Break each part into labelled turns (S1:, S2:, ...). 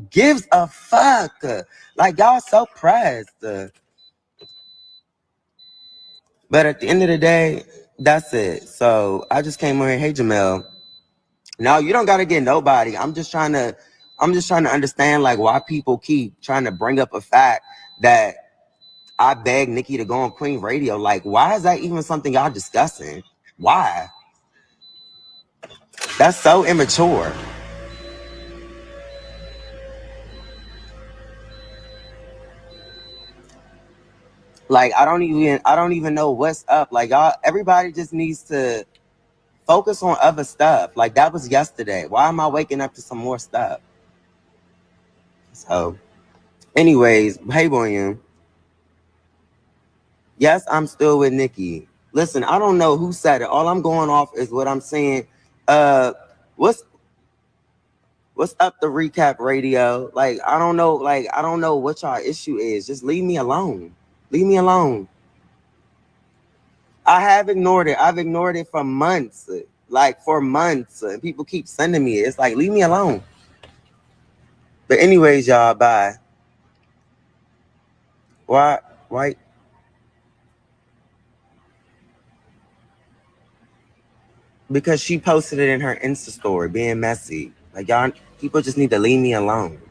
S1: gives a fuck? Like, y'all so pressed. But at the end of the day, that's it. So I just came on here. Hey, Jamel. No, you don't gotta get nobody. I'm just trying to understand like why people keep trying to bring up a fact that I begged Nikki to go on Queen Radio. Like, why is that even something y'all discussing? Why? That's so immature. Like, I don't even know what's up. Like, y'all, everybody just needs to focus on other stuff. Like, that was yesterday. Why am I waking up to some more stuff? So, anyways, hey, William. Yes, I'm still with Nikki. Listen, I don't know who said it. All I'm going off is what I'm saying. Uh, what's what's up the recap radio? Like, I don't know. Like, I don't know what y'all issue is. Just leave me alone. Leave me alone. I have ignored it. I've ignored it for months. Like, for months. And people keep sending me it. It's like, leave me alone. But anyways, y'all, bye. Why? Why? Because she posted it in her Insta story, being messy. Like, y'all, people just need to leave me alone.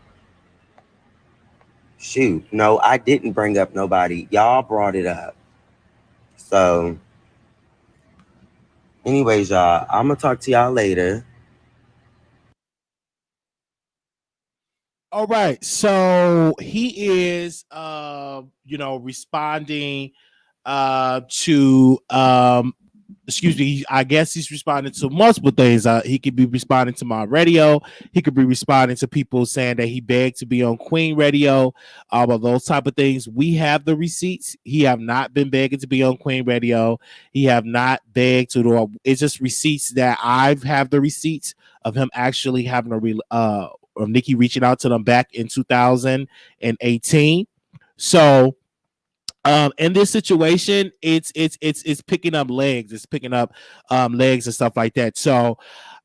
S1: Shoot, no, I didn't bring up nobody. Y'all brought it up. So, anyways, y'all, I'm gonna talk to y'all later.
S2: All right. So he is responding to excuse me, I guess he's responding to multiple things. He could be responding to my radio. He could be responding to people saying that he begged to be on Queen Radio. All of those type of things. We have the receipts. He have not been begging to be on Queen Radio. He have not begged to do. It's just receipts that I've have the receipts of him actually having of Nikki reaching out to them back in 2018. So in this situation, it's picking up legs. It's picking up legs and stuff like that. So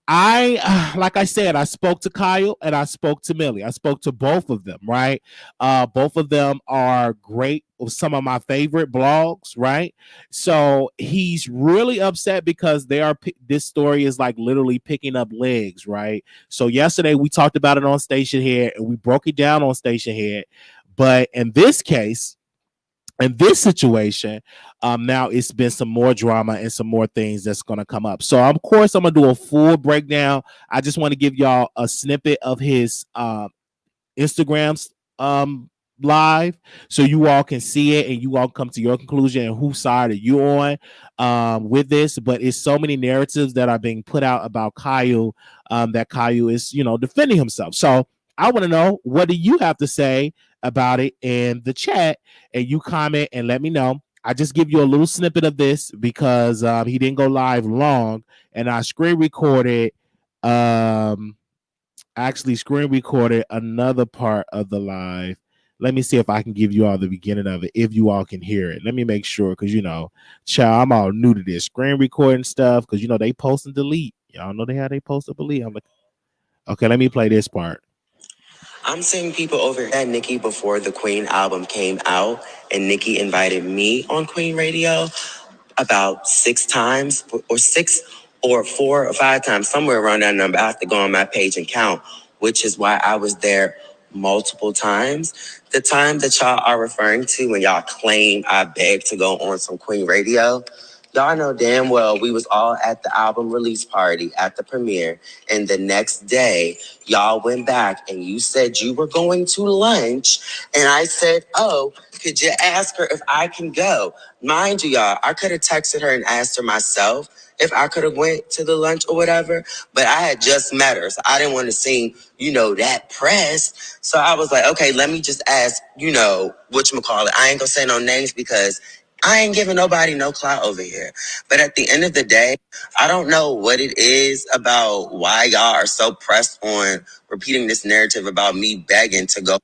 S2: I like I said, I spoke to Kyle and I spoke to Millie. I spoke to both of them, right? Both of them are great, some of my favorite blogs, right? So he's really upset because this story is like literally picking up legs, right? So yesterday we talked about it on Station Head and we broke it down on Station Head. But in this situation, now it's been some more drama and some more things that's going to come up. So, of course, I'm going to do a full breakdown. I just want to give y'all a snippet of his Instagram's live so you all can see it and you all come to your conclusion and whose side are you on with this. But it's so many narratives that are being put out about Caillou that Caillou is, defending himself. So I want to know, what do you have to say about it in the chat? And you comment and let me know. I just give you a little snippet of this because he didn't go live long, and I screen recorded actually screen recorded another part of the live. Let me see if I can give you all the beginning of it, if you all can hear it. Let me make sure, because child, I'm all new to this screen recording stuff, because they post and delete. Y'all know they post and delete. I'm like, okay, let me play this part.
S1: I'm seeing people over at Nikki before the Queen album came out, and Nikki invited me on Queen Radio about 6 times, or 4 or 5 times, somewhere around that number. I have to go on my page and count, which is why I was there multiple times. The time that y'all are referring to when y'all claim I begged to go on some Queen Radio, y'all know damn well we was all at the album release party at the premiere, and the next day y'all went back and you said you were going to lunch, and I said, oh, could you ask her if I can go? Mind you, y'all, I could have texted her and asked her myself if I could have went to the lunch or whatever, but I had just met her, so I didn't want to seem, that pressed. So I was like, okay, let me just ask, whatchamacallit. I ain't gonna say no names because I ain't giving nobody no clout over here. But at the end of the day, I don't know what it is about why y'all are so pressed on repeating this narrative about me begging to go,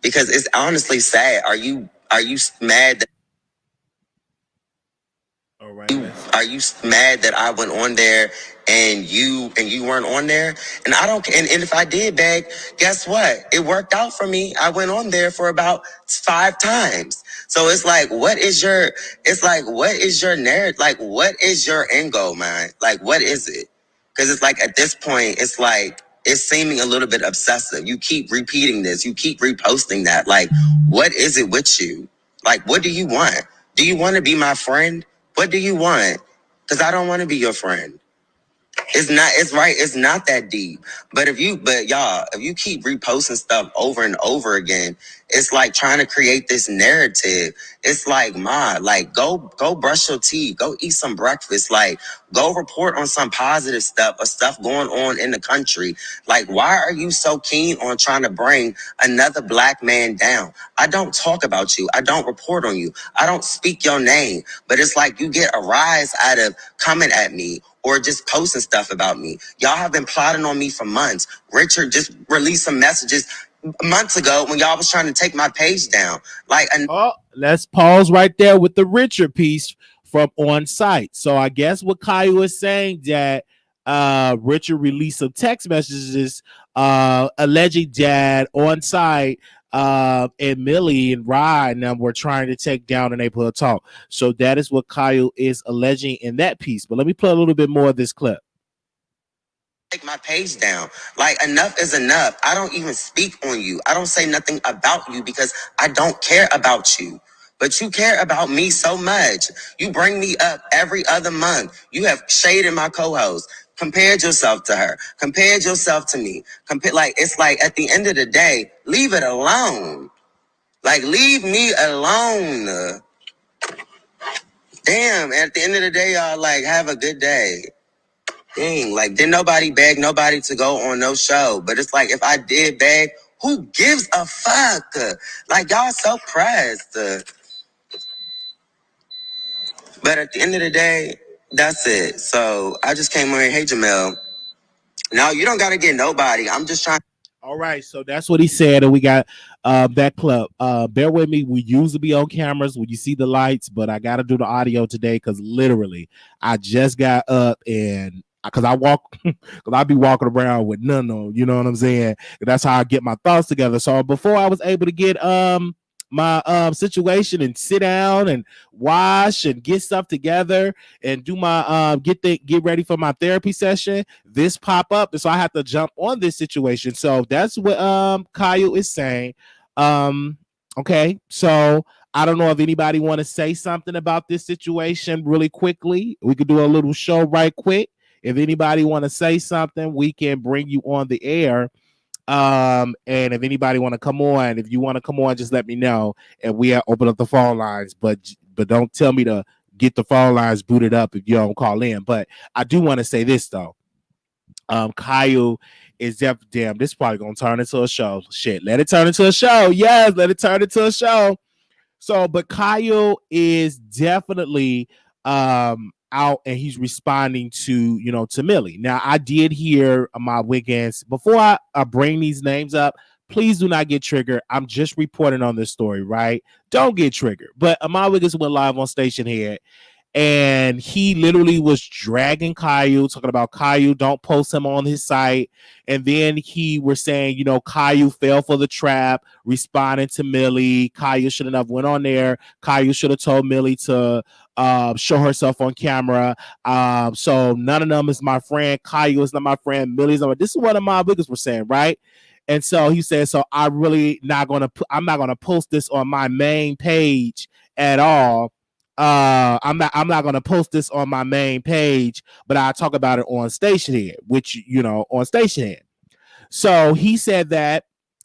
S1: because it's honestly sad. Are you mad that
S2: All right,
S1: are you mad that I went on there and you weren't on there, and I don't, and if I did beg, guess what, it worked out for me. I went on there for about 5 times. So it's like, what is your narrative, like what is your end goal, man? Like what is it? Because it's like at this point it's like it's seeming a little bit obsessive. You keep repeating this, you keep reposting that. Like what is it with you? Like what do you want? Do you want to be my friend? What do you want? Because I don't want to be your friend. It's not that deep. But y'all, if you keep reposting stuff over and over again, it's like trying to create this narrative. It's like, like go brush your teeth, go eat some breakfast, like go report on some positive stuff or stuff going on in the country. Like, why are you so keen on trying to bring another black man down? I don't talk about you. I don't report on you. I don't speak your name. But it's like you get a rise out of coming at me or just posting stuff about me. Y'all have been plotting on me for months. Richard just released some messages months ago when y'all was trying to take my page down.
S2: Let's pause right there with the Richard piece from On Site. So I guess what Kyle is saying that Richard released some text messages alleging that On Site and Millie and Rye and them were trying to take down a neighborhood talk. So that is what Kyle is alleging in that piece. But let me play a little bit more of this clip.
S1: Take my page down. Like enough is enough. I don't even speak on you. I don't say nothing about you because I don't care about you. But you care about me so much. You bring me up every other month. You have shaded my co-host. Compared yourself to her. Compared yourself to me. It's like at the end of the day, leave it alone. Like leave me alone. Damn. At the end of the day, y'all like have a good day. Dang, like didn't nobody beg nobody to go on no show. But it's like if I did beg, who gives a fuck? Like y'all so pressed. But at the end of the day, that's it. So I just came on here, hey Jamel. No, you don't gotta get nobody. I'm just trying.
S2: All right, so that's what he said, and we got that club. Bear with me. We usually be on cameras when you see the lights, but I got to do the audio today because literally I just got up and because I walk, because I be walking around with none on. You know what I'm saying? And that's how I get my thoughts together. So before I was able to get my situation and sit down and wash and get stuff together and do my get ready for my therapy session, this pop up, and so I have to jump on this situation. So that's what Kyle is saying. Okay, so I don't know if anybody want to say something about this situation really quickly. We could do a little show right quick. If anybody want to say something, we can bring you on the air. And if anybody want to come on, if you want to come on, just let me know, and we open up the phone lines. But don't tell me to get the phone lines booted up if you don't call in. But I do want to say this though. Kyle is damn. This is probably gonna turn into a show. Shit, let it turn into a show. Yes, let it turn into a show. So, but Kyle is definitely out and he's responding to to Millie. Now, I did hear my Wiggins before I bring these names up. Please do not get triggered. I'm just reporting on this story, right? Don't get triggered. But Ahmad Wiggins went live on Station Head, and he literally was dragging Caillou, talking about Caillou, don't post him on his site. And then he was saying, Caillou fell for the trap, responding to Millie. Caillou shouldn't have went on there. Caillou should have told Millie to show herself on camera. So none of them is my friend. Caillou is not my friend. Millie's not. This is what my biggest were saying, right? And so he said, so I'm not gonna post this on my main page at all. I'm not gonna post this on my main page, but I'll talk about it on Station Head, which on Station Head. So he said that,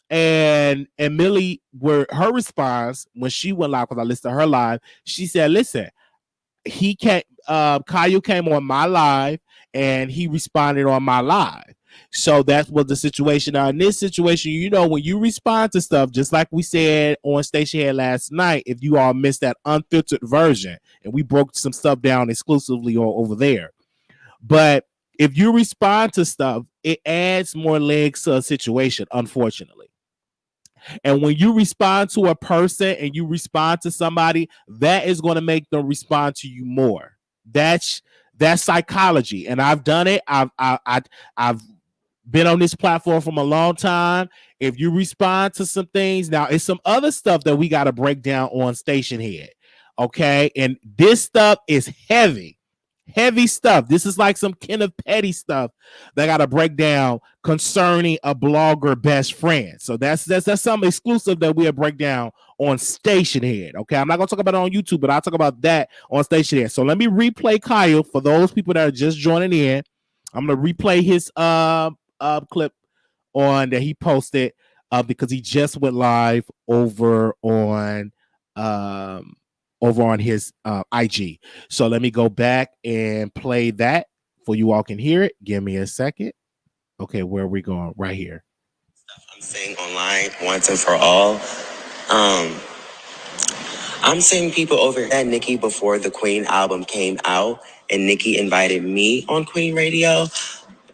S2: and Millie, her response when she went live, because I listened to her live, she said, listen, he can't Caillou came on my live and he responded on my live. So that was the situation. Now, in this situation, when you respond to stuff, just like we said on Station Head last night, if you all missed that unfiltered version, and we broke some stuff down exclusively over there. But if you respond to stuff, it adds more legs to a situation, unfortunately. And when you respond to a person and you respond to somebody, that is going to make them respond to you more. That's That's psychology, and I've done it. I've been on this platform from a long time. If you respond to some things, now it's some other stuff that we got to break down on Station Head. Okay. And this stuff is heavy stuff. This is like some Kenneth Petty stuff that got to break down concerning a blogger best friend. So that's something exclusive that we'll break down on Station Head. Okay. I'm not going to talk about it on YouTube, but I'll talk about that on Station Head. So let me replay Kyle for those people that are just joining in. I'm going to replay his clip on that he posted because he just went live over on his IG. So let me go back and play that for you all can hear it. Give me a second. Okay, where are we going? Right here.
S1: I'm saying online once and for all. I'm seeing people over at Nicki before the Queen album came out, and Nicki invited me on Queen Radio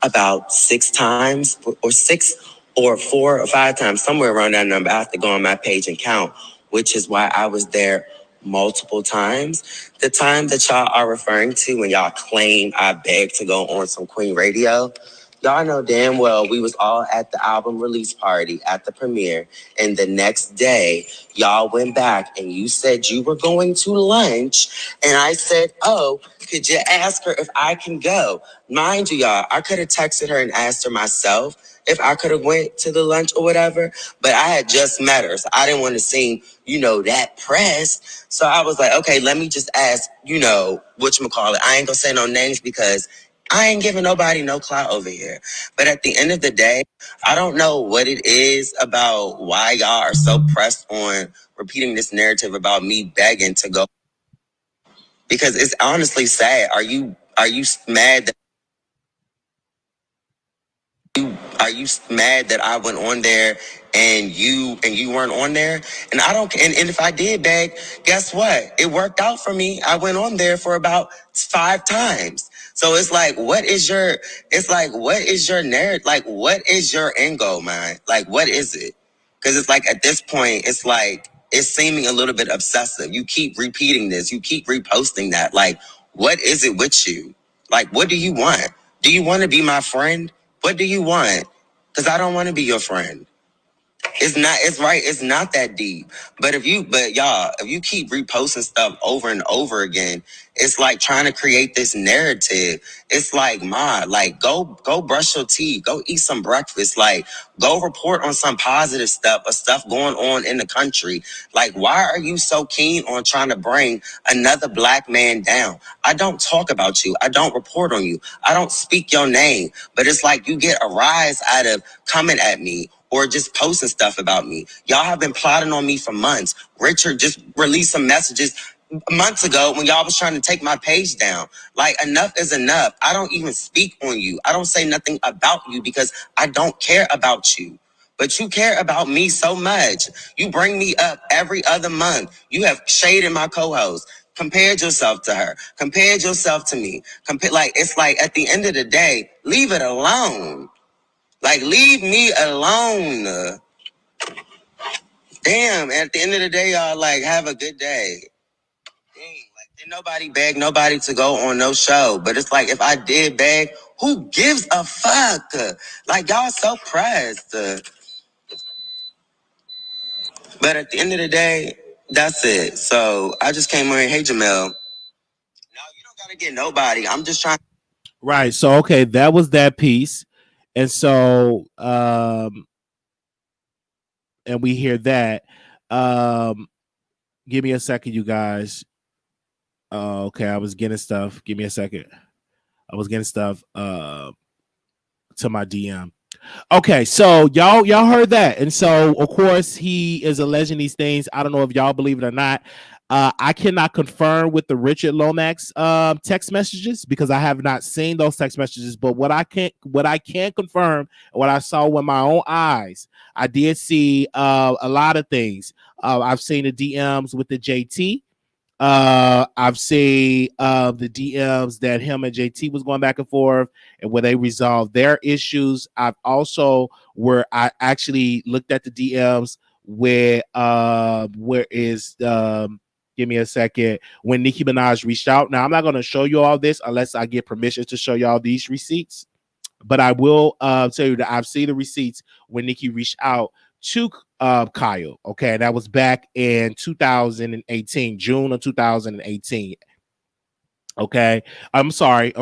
S1: about 6 times or 6 or 4 or 5 times, somewhere around that number. I have to go on my page and count, which is why I was there multiple times. The time that y'all are referring to when y'all claim I begged to go on some Queen Radio, y'all know damn well we was all at the album release party at the premiere, and the next day y'all went back and you said you were going to lunch, and I said, oh, could you ask her if I can go? Mind you, y'all, I could have texted her and asked her myself if I could have went to the lunch or whatever, but I had just met her, so I didn't want to seem, that pressed. So I was like, okay, let me just ask, whatchamacallit. I ain't gonna say no names because I ain't giving nobody no clout over here. But at the end of the day, I don't know what it is about why y'all are so pressed on repeating this narrative about me begging to go. Because it's honestly sad. Are you mad that I went on there and you weren't on there? And I don't and if I did beg, guess what? It worked out for me. I went on there for about 5 times. So it's like, what is your narrative? Like, what is your end goal, man? Like, what is it? Because it's like, at this point, it's like, it's seeming a little bit obsessive. You keep repeating this. You keep reposting that. Like, what is it with you? Like, what do you want? Do you want to be my friend? What do you want? Because I don't want to be your friend. It's not that deep. But y'all, if you keep reposting stuff over and over again, it's like trying to create this narrative. It's like, go brush your teeth, go eat some breakfast, like, go report on some positive stuff or stuff going on in the country. Like, why are you so keen on trying to bring another black man down? I don't talk about you. I don't report on you. I don't speak your name. But it's like you get a rise out of coming at me or just posting stuff about me. Y'all have been plotting on me for months. Richard just released some messages months ago when y'all was trying to take my page down. Like, enough is enough. I don't even speak on you. I don't say nothing about you because I don't care about you. But you care about me so much. You bring me up every other month. You have shaded my co-host. Compared yourself to her. Compared yourself to me. It's like, at the end of the day, leave it alone. Like, leave me alone. Damn, at the end of the day, y'all, like, have a good day. Dang, like, did nobody beg nobody to go on no show. But it's like, if I did beg, who gives a fuck? Like, y'all so pressed. But at the end of the day, that's it. So I just came on here. Hey, Jamel. No, you don't gotta get nobody. I'm just trying.
S2: Right. So okay, that was that piece. And so and we hear that. Give me a second, you guys. Okay, I was getting stuff. Give me a second. I was getting stuff to my DM. Okay, so y'all heard that, and so of course he is alleging these things. I don't know if y'all believe it or not. I cannot confirm with the Richard Lomax text messages because I have not seen those text messages. But what I can confirm, what I saw with my own eyes, I did see a lot of things. I've seen the DMs with the JT. I've seen the DMs that him and JT was going back and forth, and where they resolved their issues. I've also where I actually looked at the DMs where is Give me a second. When Nicki Minaj reached out. Now I'm not going to show you all this unless I get permission to show y'all these receipts. But I will tell you that I've seen the receipts when Nicki reached out to Kyle. Okay, that was back in 2018, June of 2018. Okay, I'm sorry.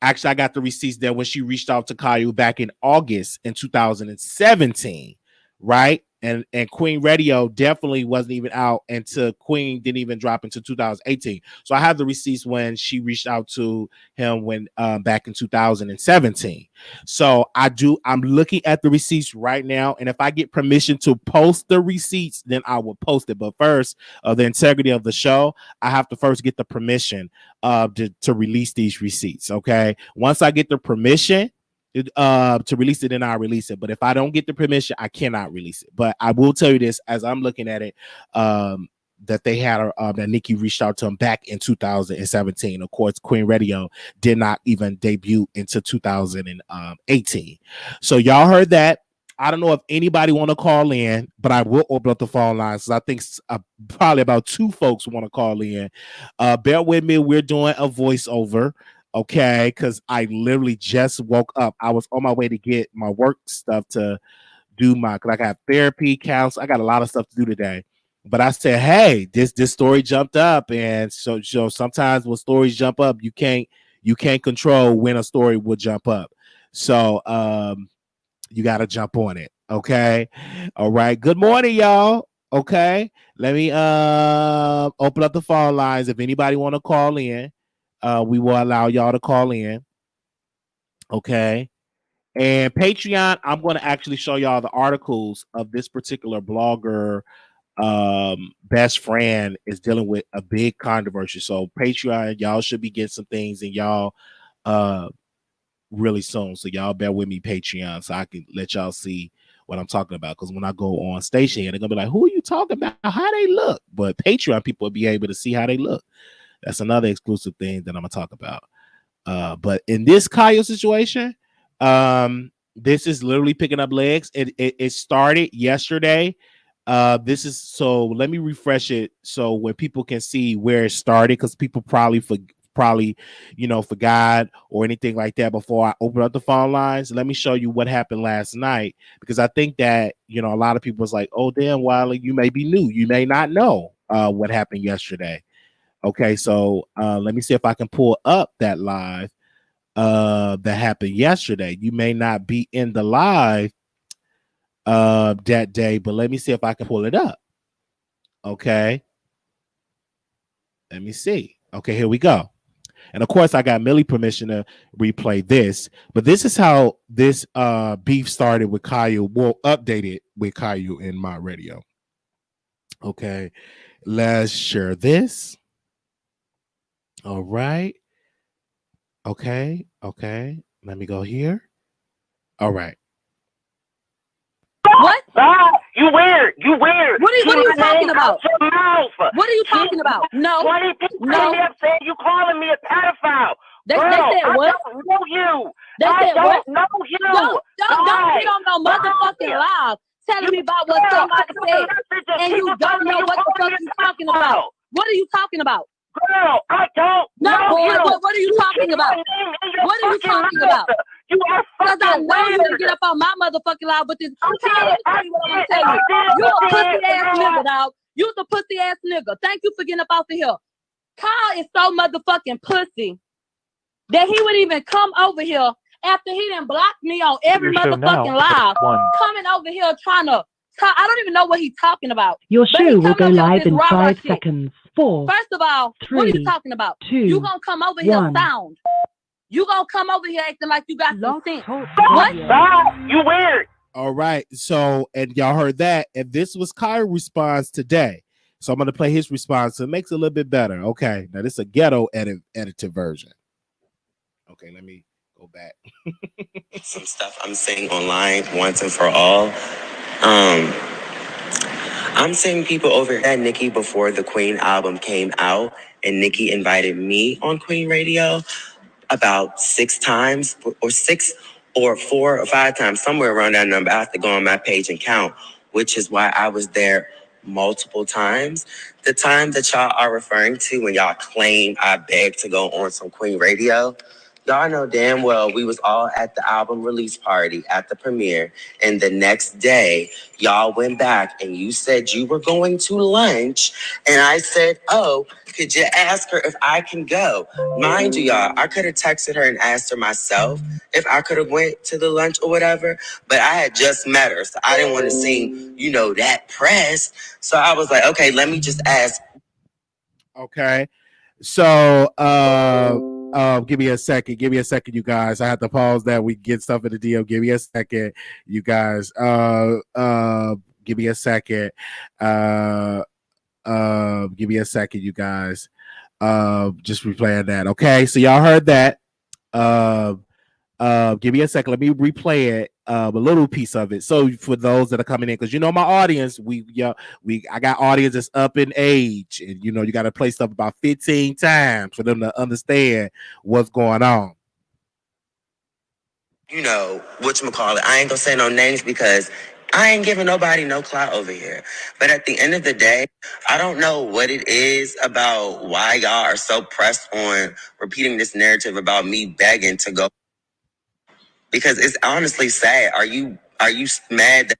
S2: Actually, I got the receipts there when she reached out to Kyle back in August in 2017, right? And Queen Radio definitely wasn't even out until Queen didn't even drop into 2018. So I have the receipts when she reached out to him when back in 2017. So I'm looking at the receipts right now, and if I get permission to post the receipts, then I will post it. But first, the integrity of the show, I have to first get the permission to release these receipts. Okay, once I get the permission to release it, then I'll release it. But if I don't get the permission, I cannot release it. But I will tell you this as I'm looking at it, that they had that Nicki reached out to him back in 2017. Of course, Queen Radio did not even debut into 2018. So y'all heard that. I don't know if anybody want to call in, but I will open up the phone lines. I think probably about 2 folks want to call in. Bear with me. We're doing a voiceover. Okay, because I literally just woke up. I was on my way to get my work stuff to do because I got therapy, counsel. I got a lot of stuff to do today. But I said, hey, this story jumped up, and so sometimes when stories jump up, you can't control when a story will jump up. So you got to jump on it. Okay, all right. Good morning, y'all. Okay, let me open up the phone lines. If anybody want to call in, we will allow y'all to call in. Okay. And Patreon, I'm going to actually show y'all the articles of this particular blogger. Best friend is dealing with a big controversy. So Patreon, y'all should be getting some things and y'all really soon. So y'all bear with me, Patreon, so I can let y'all see what I'm talking about. Because when I go on station here, they're gonna be like, who are you talking about? How they look? But Patreon people will be able to see how they look. That's another exclusive thing that I'm gonna talk about. But in this Kyle situation, this is literally picking up legs. It started yesterday. This is so. Let me refresh it so where people can see where it started, because people probably forgot or anything like that before I open up the phone lines. Let me show you what happened last night, because I think that a lot of people was like, oh damn, Wiley, you may be new, you may not know what happened yesterday. Okay, so let me see if I can pull up that live that happened yesterday. You may not be in the live that day, but let me see if I can pull it up. Okay, let me see. Okay, here we go. And of course, I got Millie permission to replay this, but this is how this beef started with Kyle. Well, updated with Kyle in my radio. Okay, let's share this. All right. Okay. Let me go here. All right.
S3: What? You weird.
S4: What are you talking about?
S3: What are you talking about? No.
S4: 20 people saying you calling me a pedophile.
S3: They said what?
S4: I don't know you.
S3: They said what?
S4: I don't know you.
S3: Don't get on no motherfucking live telling me about what somebody said, and you don't know what the fuck you're talking about. What are you talking about?
S4: Girl, I don't know you.
S3: What are you talking about? What are you talking about?
S4: You are
S3: Because I
S4: fucking
S3: know you
S4: weird.
S3: didn't get up on my motherfucking live with this. Let me tell you what I'm gonna tell you. You a pussy ass nigga, dog. You's a pussy ass nigga. Thank you for getting up off of here. Kyle is so motherfucking pussy that he would even come over here after he done blocked me on every motherfucking live, coming over here trying to talk. I don't even know what he's talking about.
S5: Your show will go live in 5 seconds. 4.
S3: First of all,
S5: 3,
S3: what are you talking about?
S5: 2,
S3: you gonna come over here
S5: 1.
S3: sound. You gonna come over here acting like you got some sense.
S4: What? You weird.
S2: All right. So, and y'all heard that. And this was Kyle's response today. So I'm going to play his response. So it makes it a little bit better. Okay. Now, this is a ghetto edited version. Okay. Let me go back.
S1: Some stuff I'm saying online once and for all. I'm seeing people over at Nicki before the Queen album came out, and Nicki invited me on Queen Radio about 6 times or 6 or 4 or 5 times, somewhere around that number. I have to go on my page and count, which is why I was there multiple times. The time that y'all are referring to when y'all claim I begged to go on some Queen Radio, y'all know damn well we was all at the album release party at the premiere. And the next day, y'all went back and you said you were going to lunch. And I said, oh, could you ask her if I can go? Mind you, y'all, I could have texted her and asked her myself if I could have went to the lunch or whatever. But I had just met her, so I didn't want to seem, that pressed. So I was like, okay, let me just ask.
S2: Okay. So give me a second. Give me a second, you guys. I have to pause that. We get stuff in the deal. Give me a second, you guys. Give me a second. Give me a second, you guys. Just replaying that. Okay, so y'all heard that. Give me a second. Let me replay it. A little piece of it. So for those that are coming in, because my audience, I got audience that's up in age, and you got to play stuff about 15 times for them to understand what's going on.
S1: Whatchamacallit, I ain't gonna say no names because I ain't giving nobody no clout over here. But at the end of the day, I don't know what it is about why y'all are so pressed on repeating this narrative about me begging to go. Because it's honestly sad. Are you mad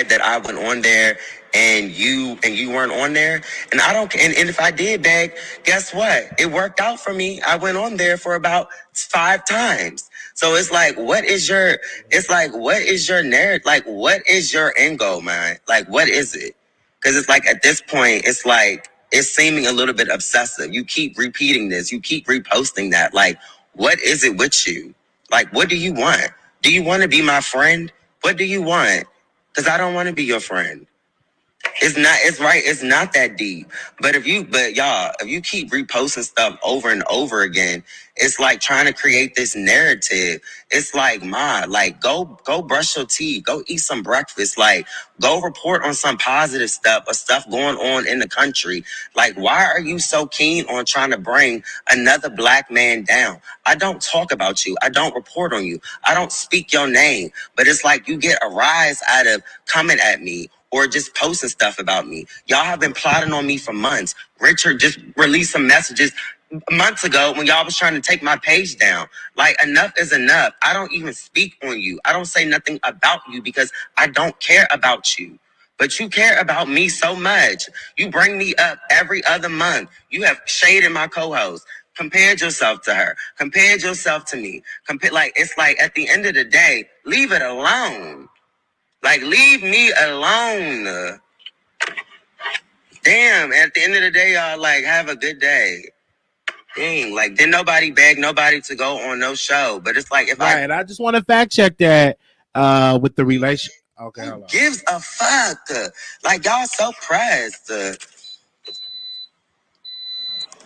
S1: that I went on there and you weren't on there? And I don't. And if I did beg, guess what? It worked out for me. I went on there for about 5 times. So it's like, what is your narrative? Like, what is your end goal, man? Like, what is it? Because it's like, at this point, it's like, it's seeming a little bit obsessive. You keep repeating this. You keep reposting that. Like, what is it with you? Like, what do you want? Do you want to be my friend? What do you want? Because I don't want to be your friend. It's not that deep. But if you keep reposting stuff over and over again, it's like trying to create this narrative. It's like, go brush your teeth, go eat some breakfast, like go report on some positive stuff or stuff going on in the country. Like, why are you so keen on trying to bring another black man down? I don't talk about you. I don't report on you. I don't speak your name. But it's like you get a rise out of coming at me or just posting stuff about me. Y'all have been plotting on me for months. Richard just released some messages months ago when y'all was trying to take my page down. Like, enough is enough. I don't even speak on you. I don't say nothing about you because I don't care about you. But you care about me so much. You bring me up every other month. You have shaded my co-host. Compared yourself to her. Compared yourself to me. It's like, at the end of the day, leave it alone. Like, leave me alone. Damn, at the end of the day, y'all, like, have a good day. Dang, like, didn't nobody beg nobody to go on no show. But it's like,
S2: and I just want to fact check that with the relation. Okay,
S1: who gives a fuck? Like, y'all so pressed.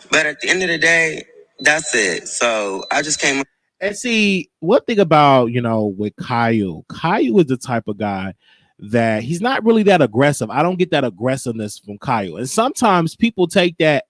S1: But at the end of the day, that's it. So I just came.
S2: And see, one thing about, with Kyle is the type of guy that he's not really that aggressive. I don't get that aggressiveness from Kyle. And sometimes people take that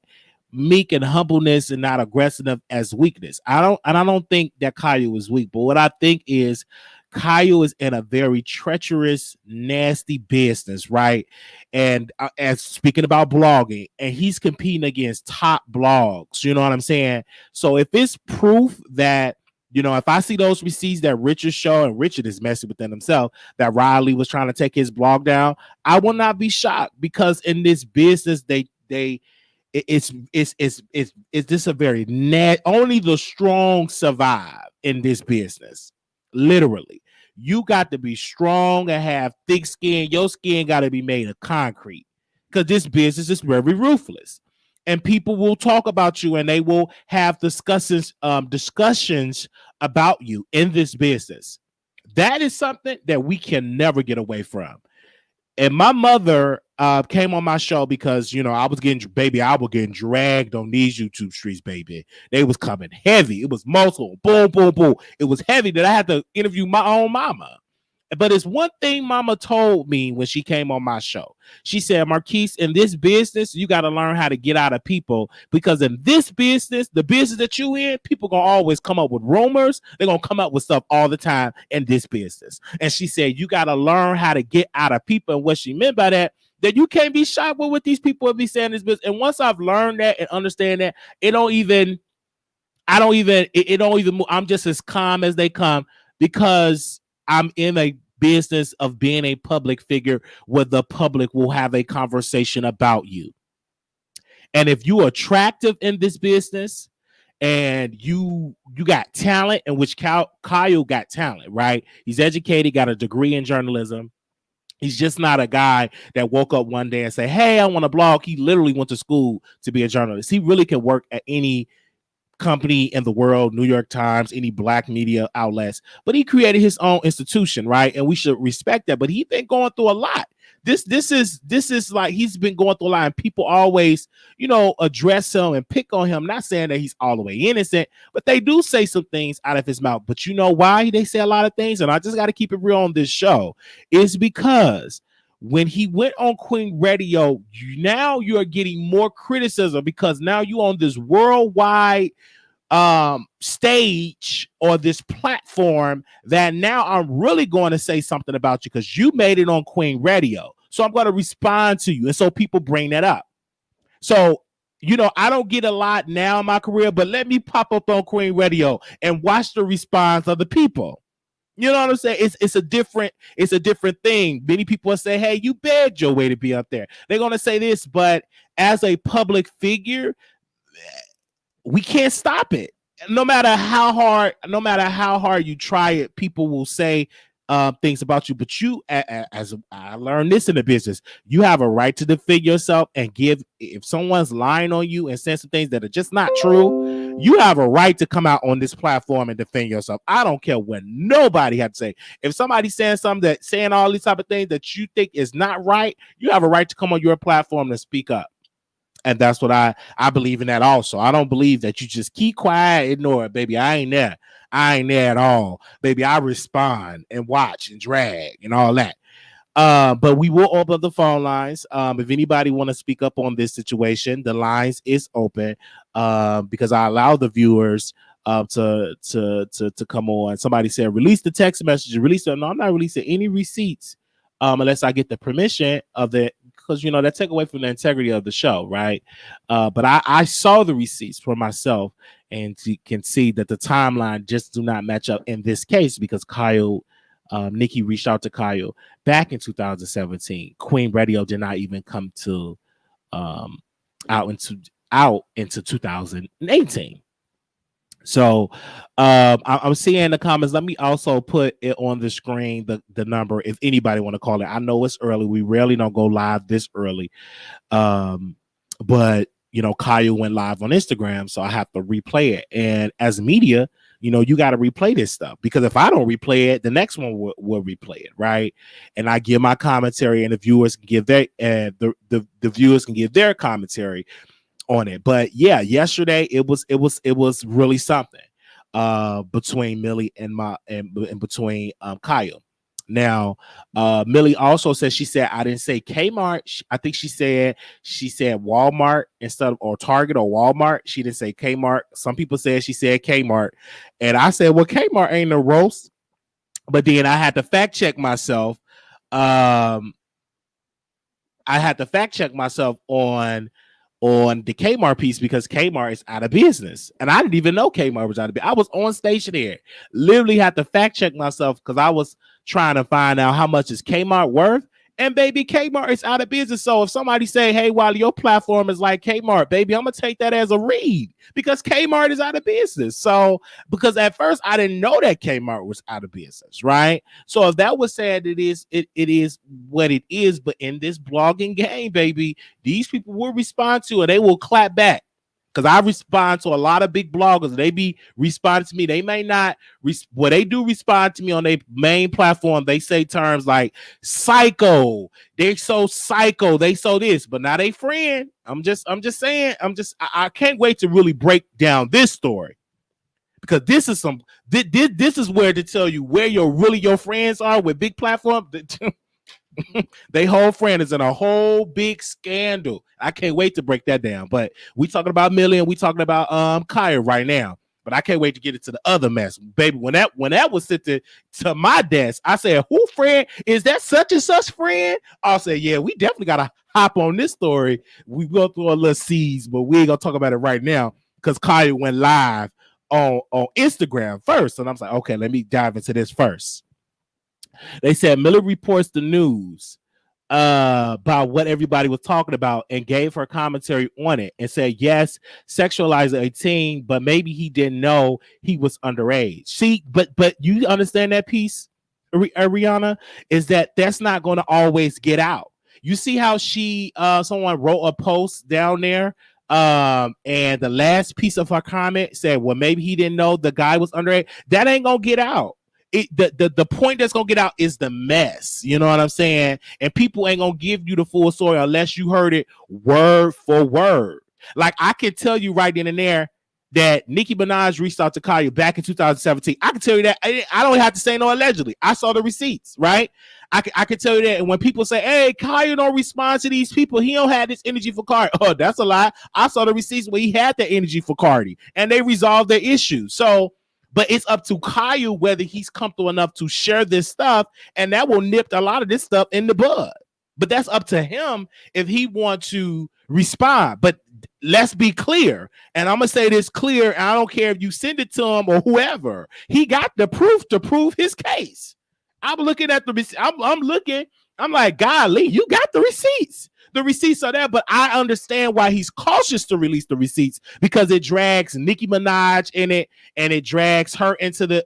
S2: meek and humbleness and not aggressive as weakness. I don't think that Kyle is weak, but what I think is Kyle is in a very treacherous, nasty business, right? And as speaking about blogging, and he's competing against top blogs, you know what I'm saying? So if it's proof that, if I see those receipts that Richard show, and Richard is messing within himself, that Riley was trying to take his blog down, I will not be shocked, because in this business, it's just a very only the strong survive in this business. Literally, you got to be strong and have thick skin. Your skin got to be made of concrete, because this business is very ruthless. And people will talk about you, and they will have discussions about you in this business. That is something that we can never get away from. And my mother came on my show because, I was getting dragged on these YouTube streets, baby. They was coming heavy. It was multiple, boom, boom, boom. It was heavy that I had to interview my own mama. But it's one thing Mama told me when she came on my show. She said, Marquise, in this business, you got to learn how to get out of people, because in this business, the business that you in, people going to always come up with rumors. They're going to come up with stuff all the time in this business. And she said, you got to learn how to get out of people. And what she meant by that you can't be shot with what these people be saying in this business. And once I've learned that and understand that, it don't even, I'm just as calm as they come, because I'm in a business of being a public figure where the public will have a conversation about you. And if you're attractive in this business and you got talent, in which Kyle got talent, right? He's educated, got a degree in journalism. He's just not a guy that woke up one day and say, hey, I want to blog. He literally went to school to be a journalist. He really can work at any company in the world, New York Times, any black media outlets, but he created his own institution, right? And we should respect that. But he's been going through a lot. This is like, he's been going through a lot, and people always, address him and pick on him. Not saying that he's all the way innocent, but they do say some things out of his mouth. But you know why they say a lot of things? And I just got to keep it real on this show, is because when he went on Queen Radio, now you're getting more criticism, because now you're on this worldwide stage or this platform that now I'm really going to say something about you because you made it on Queen Radio. So I'm going to respond to you. And so people bring that up. So, I don't get a lot now in my career, but let me pop up on Queen Radio and watch the response of the people. You know what I'm saying? It's a different thing. Many people will say, hey, you begged your way to be up there. They're going to say this, but as a public figure, we can't stop it. No matter how hard you try it, people will say things about you. But you, as I learned this in the business, you have a right to defend yourself and if someone's lying on you and saying some things that are just not true, you have a right to come out on this platform and defend yourself. I don't care what nobody had to say. If somebody's saying something saying all these type of things that you think is not right, you have a right to come on your platform and speak up. And that's what I believe in that also. I don't believe that you just keep quiet, ignore it, baby. I ain't there at all, baby. I respond and watch and drag and all that. But we will open up the phone lines. If anybody want to speak up on this situation, the lines is open because I allow the viewers to come on. Somebody said release the text message. Release it. No, I'm not releasing any receipts unless I get the permission of the. Because that take away from the integrity of the show, right? But I saw the receipts for myself, and you can see that the timeline just do not match up in this case because Kyle, Nikki reached out to Kyle back in 2017. Queen Radio did not even come to out into 2018. So I'm seeing in the comments. Let me also put it on the screen, the number, if anybody want to call it. I know it's early. We rarely don't go live this early. But Kyle went live on Instagram, so I have to replay it. And as media, you got to replay this stuff, because if I don't replay it, the next one will replay it, right? And I give my commentary, and the viewers can give their the viewers can give their commentary on it. But yeah, yesterday it was really something between Millie and between Kyle. Now Millie also said, she said I didn't say Kmart. I think she said Walmart instead of, or Target or Walmart. She didn't say Kmart. Some people said she said Kmart, and I said, well, Kmart ain't a roast. But then I had to fact check myself. I had to fact check myself on the Kmart piece, because Kmart is out of business. And I didn't even know Kmart was out of business. I was on station here. Literally had to fact check myself because I was trying to find out how much is Kmart worth. And baby, Kmart is out of business. So if somebody say, hey, Wiley, your platform is like Kmart, baby, I'm going to take that as a read, because Kmart is out of business. So, because at first I didn't know that Kmart was out of business, right? So if that was said, it is what it is. But in this blogging game, baby, these people will respond to it. They will clap back. Because I respond to a lot of big bloggers. They be responding to me. They may not, they do respond to me on their main platform. They say terms like psycho. They're so psycho. They so this, but not a friend. I'm just saying. I can't wait to really break down this story, because this is some this is where to tell you where your friends are with big platform. They whole friend is in a whole big scandal. I can't wait to break that down. But we talking about Millie and we talking about Kaya right now. But I can't wait to get into the other mess, baby. When that was sent to my desk, I said, "Who friend is that? Such and such friend?" I'll say, "Yeah, we definitely gotta hop on this story. We go through a little seeds, but we ain't gonna talk about it right now because Kaya went live on Instagram first, and I'm like, okay, let me dive into this first." They said Miller reports the news about what everybody was talking about and gave her commentary on it and said, yes, sexualizing a teen, but maybe he didn't know he was underage. See, but you understand that piece, Ariana, is that's not going to always get out. You see how someone wrote a post down there, and the last piece of her comment said, well, maybe he didn't know the guy was underage. That ain't gonna get out. The point that's gonna get out is the mess. You know what I'm saying? And people ain't gonna give you the full story unless you heard it word for word. Like I can tell you right then and there that Nicki Minaj reached out to Kaya back in 2017. I can tell you that. I don't have to say no allegedly. I saw the receipts, right? I can tell you that. And when people say, hey, Kaya don't respond to these people, he don't have this energy for Cardi. Oh, that's a lie. I saw the receipts where he had the energy for Cardi and they resolved their issue. So, but it's up to Kaya whether he's comfortable enough to share this stuff, and that will nip a lot of this stuff in the bud. But that's up to him if he wants to respond. But let's be clear, and I'm gonna say this clear. I don't care if you send it to him or whoever. He got the proof to prove his case. I'm looking at the. I'm looking. I'm like, golly, you got the receipts. The receipts are there, but I understand why he's cautious to release the receipts because it drags Nicki Minaj in it, and it drags her into the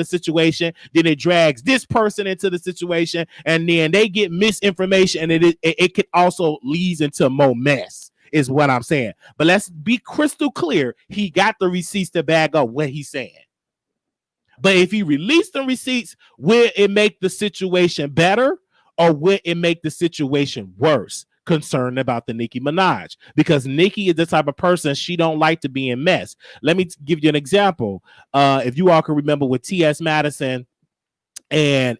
S2: situation. Then it drags this person into the situation, and then they get misinformation, and it could also lead into more mess. Is what I'm saying. But let's be crystal clear: he got the receipts to back up what he's saying. But if he released the receipts, will it make the situation better, or will it make the situation worse? Concerned about the Nicki Minaj, because Nicki is the type of person she don't like to be in mess. Let me give you an example. If you all can remember with T.S. Madison and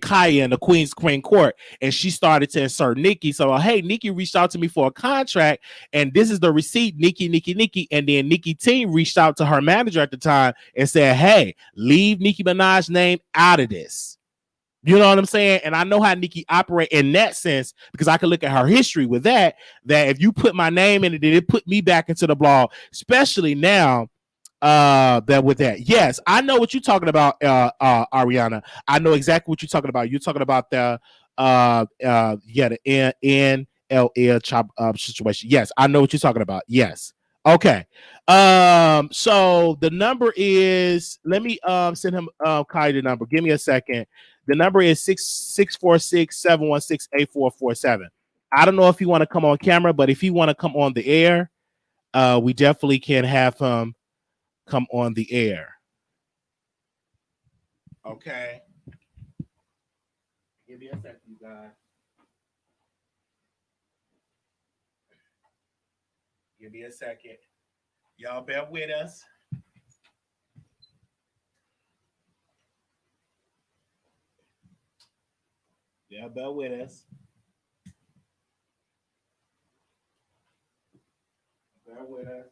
S2: Kaya in the Queen's Supreme Court, and she started to insert Nicki. So, hey, Nicki reached out to me for a contract, and this is the receipt, Nicki. And then Nicki team reached out to her manager at the time and said, hey, leave Nicki Minaj's name out of this. You know what I'm saying? And I know how Nicki operate in that sense because I can look at her history with that if you put my name in it, it put me back into the blog, especially now that with that. Yes, I know what you're talking about, Ariana. I know exactly what you're talking about. You're talking about the NLL chop situation. Yes, I know what you're talking about. Yes. Okay. So the number is, let me send him Kai the number. Give me a second. The number is 646-716-8447. I don't know if you want to come on camera, but if you want to come on the air, we definitely can have him come on the air. Okay. Give me a second, you guys. Give me a second. Y'all bear with us. Yeah, bear with us. Bear with us.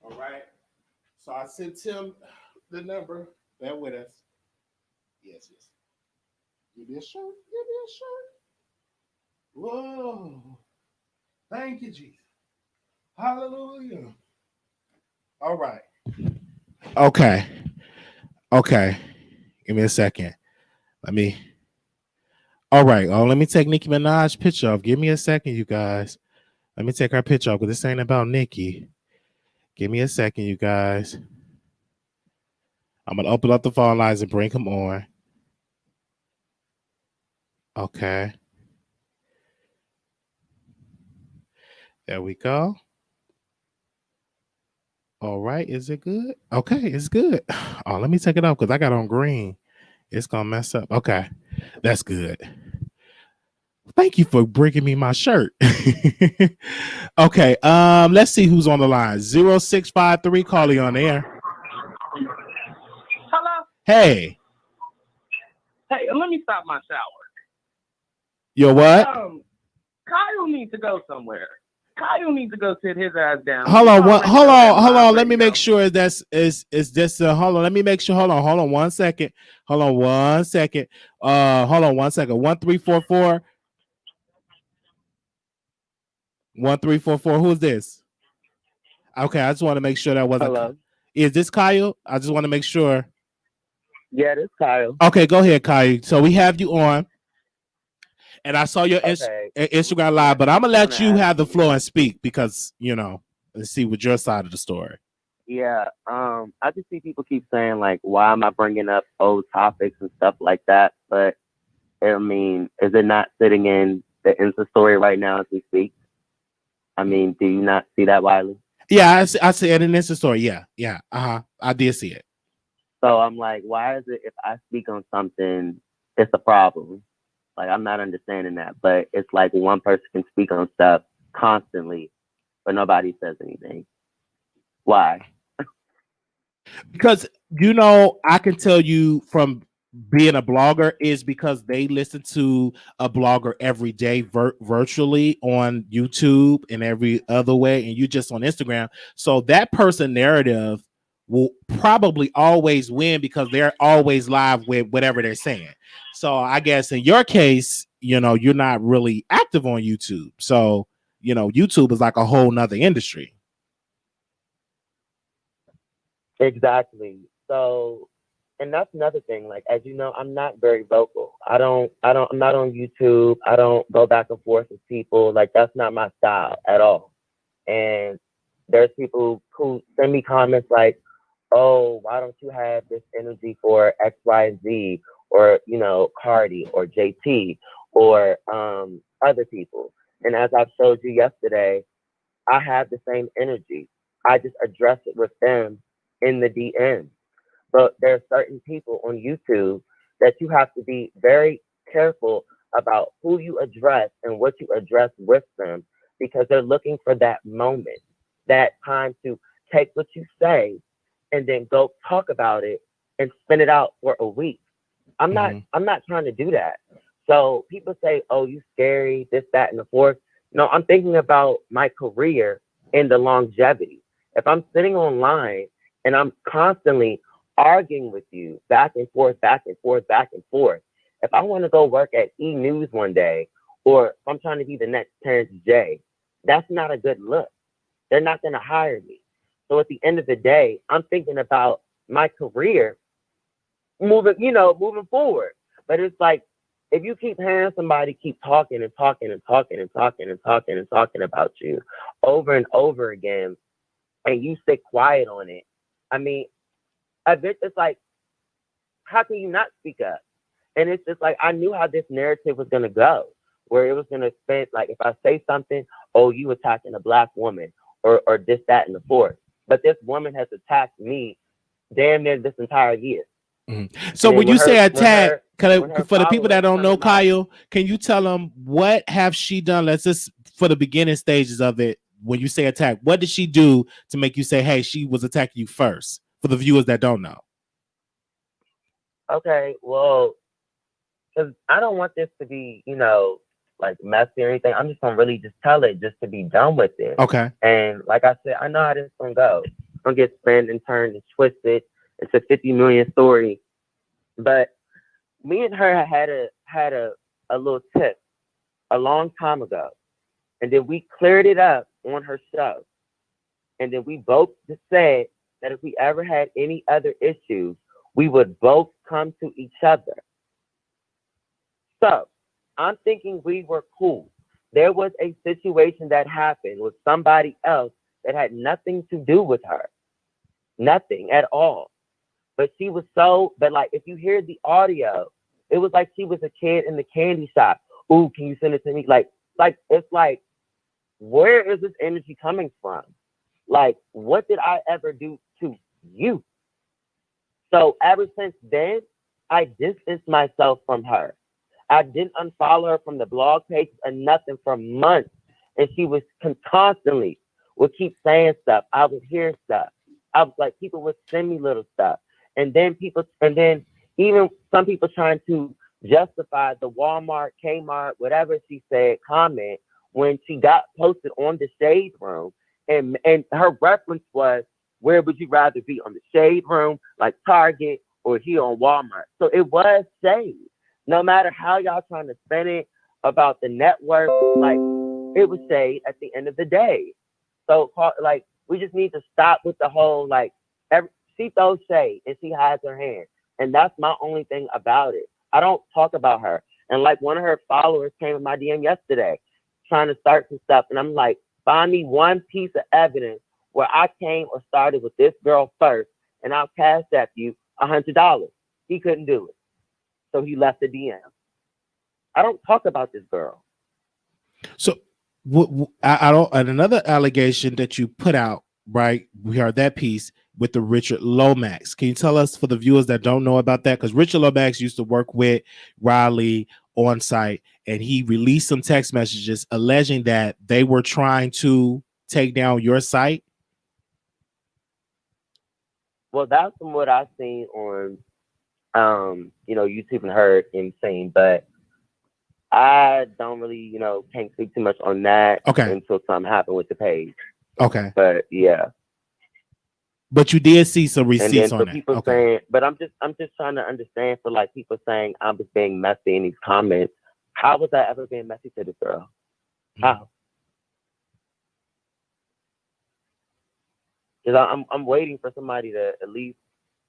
S2: All right. So I sent him the number. Bear with us. Yes. Give me a shirt. Whoa. Thank you, Jesus. Hallelujah. All right. Okay. Give me a second. All right. Let me take Nicki Minaj's picture off. Give me a second, you guys. Let me take her picture off because this ain't about Nicki. Give me a second, you guys. I'm going to open up the phone lines and bring him on. Okay. There we go. All right. Is it good? Okay, it's good. Oh, let me take it off because I got on green. It's gonna mess up. Okay, that's good. Thank you for bringing me my shirt. Okay, let's see who's on the line. 0653, call you on air.
S4: Hello?
S2: Hey,
S4: Hey, let me stop my shower.
S2: yo, what?
S4: Kyle needs to go somewhere. Kyle needs to go sit his ass down.
S2: Hold on,
S4: Hold
S2: hold on. Let me make sure that's is this. Hold on, let me make sure. Hold on 1 second. Hold on 1 second. Hold on 1 second. 1344. 1344. Who's this? Okay, I just want to make sure that wasn't.
S4: Hello?
S2: Is this Kyle? I just want to make sure.
S4: Yeah, this Kyle.
S2: Okay, go ahead, Kyle. So we have you on, and I saw your
S4: Okay.
S2: Instagram live, but I'm gonna let you have the
S4: ask
S2: floor and speak because let's see what your side of the story.
S4: Yeah, I just see people keep saying like, why am I bringing up old topics and stuff like that? But I mean, is it not sitting in the Insta story right now as we speak? I mean, do you not see that, Wiley?
S2: Yeah, I see it in the Insta story. Yeah. I did see it.
S4: So I'm like, why is it if I speak on something, it's a problem? Like, I'm not understanding that. But it's like one person can speak on stuff constantly, but nobody says anything. Why?
S2: Because I can tell you from being a blogger is because they listen to a blogger every day virtually on YouTube and every other way, and you just on Instagram. So that person narrative will probably always win because they're always live with whatever they're saying. So I guess in your case, you're not really active on YouTube. So, YouTube is like a whole nother industry.
S4: Exactly. So, and that's another thing. Like, as you know, I'm not very vocal. I'm not on YouTube. I don't go back and forth with people. Like, that's not my style at all. And there's people who send me comments like, oh, why don't you have this energy for X, Y, and Z, or, Cardi or JT or other people. And as I've showed you yesterday, I have the same energy. I just address it with them in the DM. But there are certain people on YouTube that you have to be very careful about who you address and what you address with them, because they're looking for that moment, that time to take what you say and then go talk about it and spin it out for a week. I'm not trying to do that. So people say, oh, you scary, this, that, and the fourth. No, I'm thinking about my career and the longevity. If I'm sitting online and I'm constantly arguing with you back and forth, back and forth, back and forth, if I want to go work at E! News one day, or if I'm trying to be the next Terrence J, that's not a good look. They're not going to hire me. So at the end of the day, I'm thinking about my career moving forward. But it's like, if you keep hearing somebody keep talking and talking and talking and talking and talking and talking about you over and over again, and you stay quiet on it, I mean, it's like, how can you not speak up? And it's just like, I knew how this narrative was going to go, where it was going to spend, like, if I say something, oh, you attacking a Black woman, or this, that, and the fourth. But this woman has attacked me damn near this entire year.
S2: So when you say attack, for the people that don't know
S4: out,
S2: Kyle, can you tell them what have she done? Let's just, for the beginning stages of it, when you say attack, what did she do to make you say, hey, she was attacking you first, for the viewers that don't know?
S4: Okay, well, because I don't want this to be, like messy or anything. I'm just gonna really just tell it just to be done with it.
S2: Okay.
S4: And like I said, I know how this is gonna go. It's gonna get spun and turned and twisted. It's a 50 million story. But me and her had a little tip a long time ago. And then we cleared it up on her show. And then we both just said that if we ever had any other issues, we would both come to each other. So I'm thinking we were cool. There was a situation that happened with somebody else that had nothing to do with her. Nothing at all. But she was but like, if you hear the audio, it was like she was a kid in the candy shop. Ooh, can you send it to me? Like, it's like, where is this energy coming from? Like, what did I ever do to you? So ever since then, I distanced myself from her. I didn't unfollow her from the blog page or nothing for months. And she was constantly would keep saying stuff. I would hear stuff. I was like, people would send me little stuff. And then even some people trying to justify the Walmart, Kmart, whatever she said comment when she got posted on the Shade Room. And her reference was, where would you rather be, on the Shade Room, like Target, or here on Walmart? So it was shade. No matter how y'all trying to spin it about the network, like, it was shade at the end of the day. So, like, we just need to stop with the whole, like, she throws shade and she hides her hand. And that's my only thing about it. I don't talk about her. And like, one of her followers came in my DM yesterday trying to start some stuff. And I'm like, find me one piece of evidence where I came or started with this girl first, and I'll cash app you $100. He couldn't do it. So he left the DM. I don't talk about this girl.
S2: So I don't. And another allegation that you put out, right? We heard that piece with the Richard Lomax. Can you tell us, for the viewers that don't know about that? Because Richard Lomax used to work with Wiley on site, and he released some text messages alleging that they were trying to take down your site.
S4: Well, that's from what I've seen on, YouTube and heard and seen, but I don't really, can't speak too much on that until something happened with the page.
S2: Okay.
S4: But yeah.
S2: But you did see some receipts on that.
S4: People saying, but I'm just trying to understand, for like people saying I'm just being messy in these comments. How was I ever being messy to this girl? How? Because I'm waiting for somebody to at least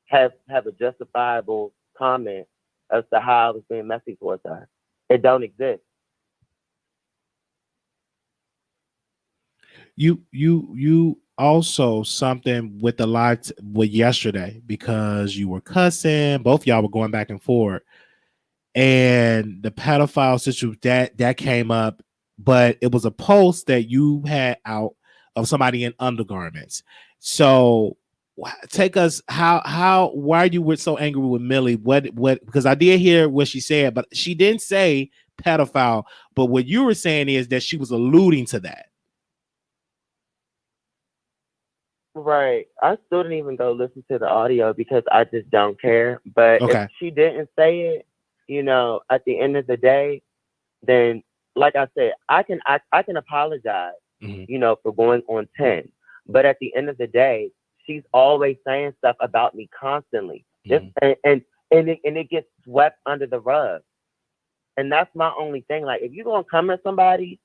S4: have a justifiable comment as to how I was being messy towards her. It don't exist.
S2: You also something with the live with yesterday, because you were cussing, both y'all were going back and forth, and the pedophile situation that came up, but it was a post that you had out of somebody in undergarments. So take us why you were so angry with Millie? What because I did hear what she said, but she didn't say pedophile, but what you were saying is that she was alluding to that.
S4: Right. I still didn't even go listen to the audio because I just don't care. But if she didn't say it, at the end of the day, then like I said, I can apologize, for going on 10. But at the end of the day, she's always saying stuff about me constantly. And it gets swept under the rug. And that's my only thing. Like, if you're gonna come at somebody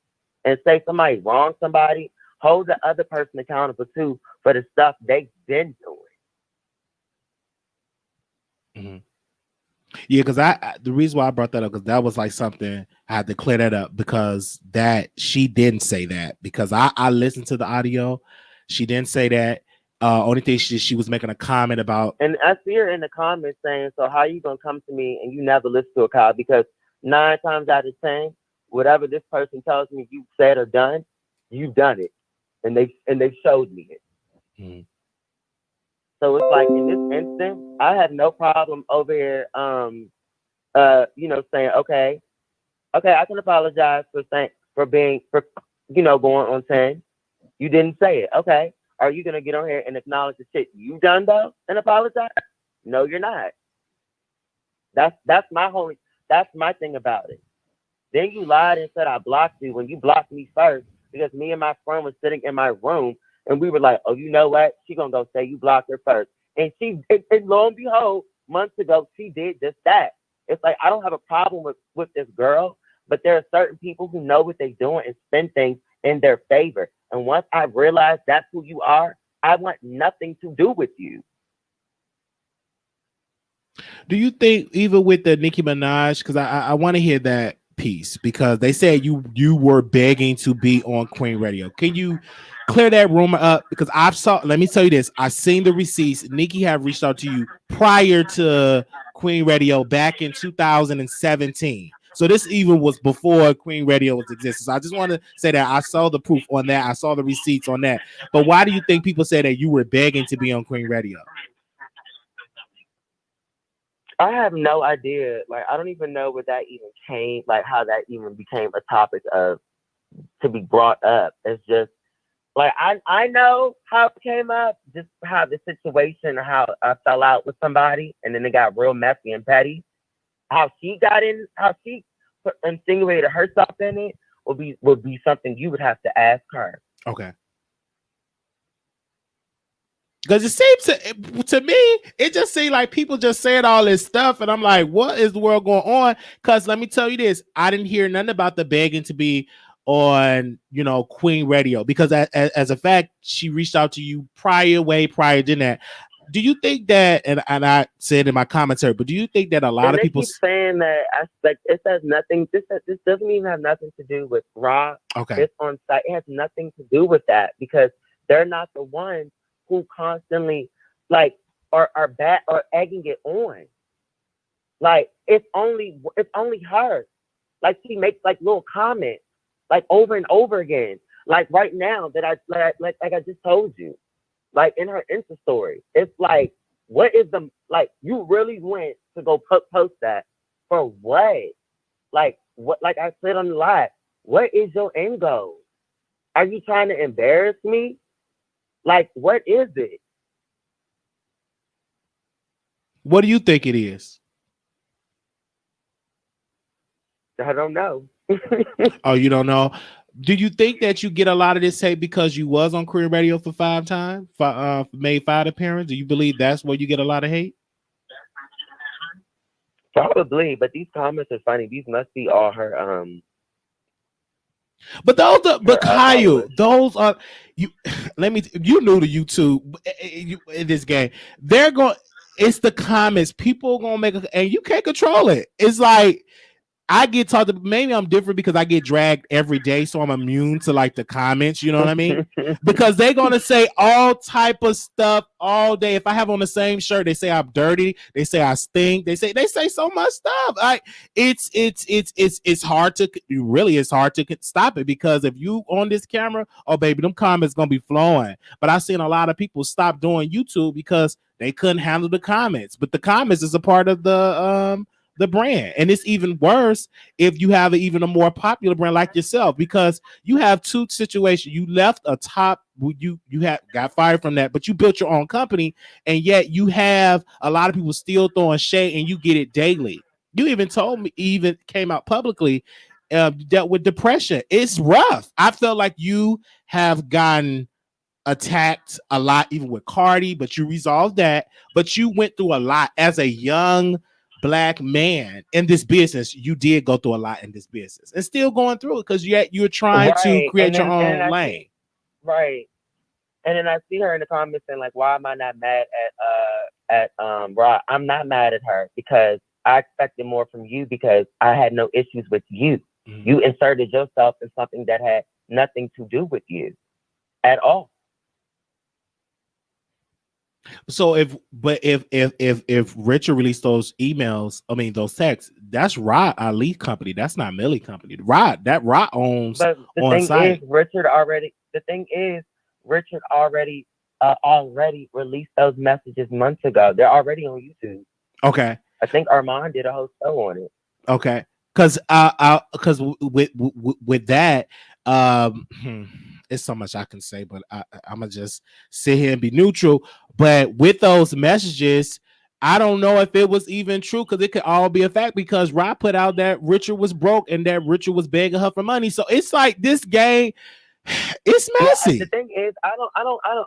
S4: and say somebody wronged somebody, hold the other person accountable too for the stuff they've been doing.
S2: Yeah, because the reason why I brought that up, because that was like something I had to clear that up, because that she didn't say that, because I listened to the audio. She didn't say that. Only thing she was making a comment about.
S4: And I see her in the comments saying, so how you gonna come to me and you never listen to a call? Because 9 times out of 10, whatever this person tells me you said or done, you've done it. And they showed me it. So it's like, in this instance, I had no problem over here, saying, okay, I can apologize for going on 10. You didn't say it. Okay. Are you gonna get on here and acknowledge the shit you done though and apologize? No, you're not. That's my thing about it. Then you lied and said I blocked you when you blocked me first, because me and my friend was sitting in my room and we were like, oh, you know what? She gonna go say you blocked her first. And lo and behold, months ago, she did just that. It's like, I don't have a problem with this girl, but there are certain people who know what they're doing and spin things in their favor. And once I realize that's who you are, I want nothing to do with you.
S2: Do you think, even with the Nicki Minaj, because I want to hear that piece, because they said you were begging to be on Queen Radio. Can you clear that rumor up? Because let me tell you this, I've seen the receipts. Nicki have reached out to you prior to Queen Radio back in 2017. So this even was before Queen Radio was existing. So I just want to say that I saw the proof on that. I saw the receipts on that. But why do you think people say that you were begging to be on Queen Radio?
S4: I have no idea. Like, I don't even know where that even came, like how that even became a topic of to be brought up. It's just like I know how it came up, just how the situation, how I fell out with somebody, and then it got real messy and petty. How she insinuated herself in it would be something you would have to ask her.
S2: Okay. Because it seems to me, it just seems like people just saying all this stuff, and I'm like, what is the world going on? Because let me tell you this, I didn't hear nothing about the begging to be on, Queen Radio, because as a fact, she reached out to you way prior to that. Do you think that, and I said in my commentary, but do you think that a lot of people
S4: keep saying that aspect, it says nothing, this doesn't even have nothing to do with Rob.
S2: Okay.
S4: It's on site. It has nothing to do with that, because they're not the ones who constantly like are bad or egging it on. Like it's only her. Like she makes like little comments like over and over again. Like right now that I just told you, like in her Insta story, it's like, what is the, like, you really went to go post that for what? Like what? Like I said on the live, what is your end goal? Are you trying to embarrass me? Like, what is it?
S2: What do you think it is?
S4: I don't know.
S2: Oh, you don't know? Do you think that you get a lot of this hate because you was on Queen Radio for 5 times, made 5 appearances? Do you believe that's where you get a lot of hate?
S4: Probably, but these comments are funny. These must be all her
S2: But Kyle, those are you. You new to YouTube in this game. They're going. It's the comments. People are gonna make and you can't control it. It's like I get talked to. Maybe I'm different because I get dragged every day, so I'm immune to like the comments. You know what I mean? Because they're gonna say all type of stuff all day. If I have on the same shirt, they say I'm dirty. They say I stink. They say so much stuff. Like it's hard to it's hard to stop it, because if you on this camera, oh baby, them comments gonna be flowing. But I've seen a lot of people stop doing YouTube because they couldn't handle the comments. But the comments is a part of the brand, and it's even worse if you have even a more popular brand like yourself, because you have 2 situations. You left a top, you got fired from that, but you built your own company, and yet you have a lot of people still throwing shade, and you get it daily. You even told me, even came out publicly, dealt with depression. It's rough. I felt like you have gotten attacked a lot, even with Cardi, but you resolved that. But you went through a lot as a young Black man in this business. You did go through a lot in this business, and still going through it, because you're trying to create your own lane.
S4: Right. And then I see her in the comments saying like, why am I not mad at Rod? I'm not mad at her, because I expected more from you, because I had no issues with you. Mm-hmm. You inserted yourself in something that had nothing to do with you at all.
S2: So if Richard released those emails, I mean those texts, that's Rod Ali company. That's not Millie company. Rod owns.
S4: But the
S2: on
S4: thing
S2: site.
S4: Is, Richard already already released those messages months ago. They're already on YouTube.
S2: Okay.
S4: I think Armand did a whole show on it.
S2: Okay. Because with that, it's so much I can say, but I'm gonna just sit here and be neutral. But with those messages, I don't know if it was even true, because it could all be a fact, because Rod put out that Richard was broke and that Richard was begging her for money. So it's like this game, it's messy.
S4: Yeah, the thing is, I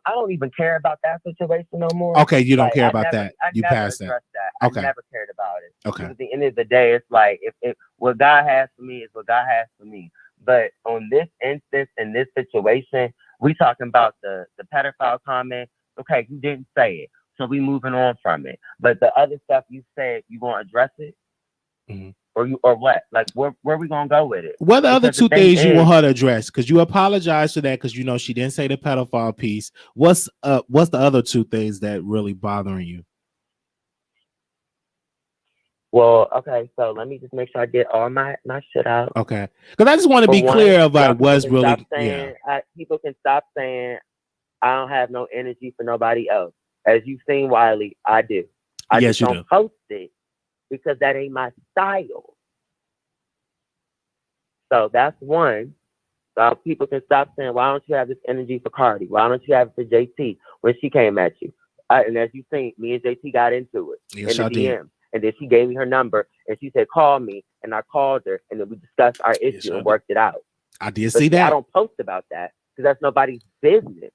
S4: don't even care about that situation no more.
S2: Okay, you don't care about that. You passed that. Okay.
S4: I never cared about it.
S2: Okay.
S4: At the end of the day, it's like if what God has for me is what God has for me. But on this instance, in this situation, we talking about the pedophile comment. Okay, you didn't say it, so we moving on from it. But the other stuff you said, you gonna address it, or what? Like where we gonna go with it?
S2: What are the other 2 things you want her to address? Because you apologize for that, because you know she didn't say the pedophile piece. What's the other 2 things that really bothering you?
S4: Well, okay, so let me just make sure I get all my shit out.
S2: Okay, because I just want to be clear about what's really.
S4: People can stop saying I don't have no energy for nobody else. As you've seen, Wiley, I do. I just don't post it because that ain't my style. So that's one. So people can stop saying, why don't you have this energy for Cardi? Why don't you have it for JT when she came at you? And as you think, me and JT got into it in the DM. And then she gave me her number and she said, call me. And I called her and then we discussed our issue and worked it out.
S2: I did see that.
S4: I don't post about that because that's nobody's business.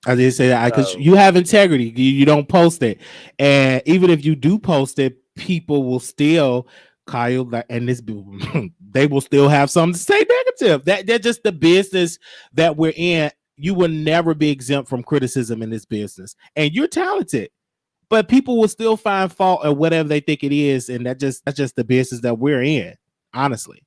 S2: I did say that because you have integrity. You don't post it. And even if you do post it, people will still, Kyle, and this they will still have something to say negative. That's just the business that we're in. You will never be exempt from criticism in this business. And you're talented, but people will still find fault at whatever they think it is. And that's just the business that we're in, honestly.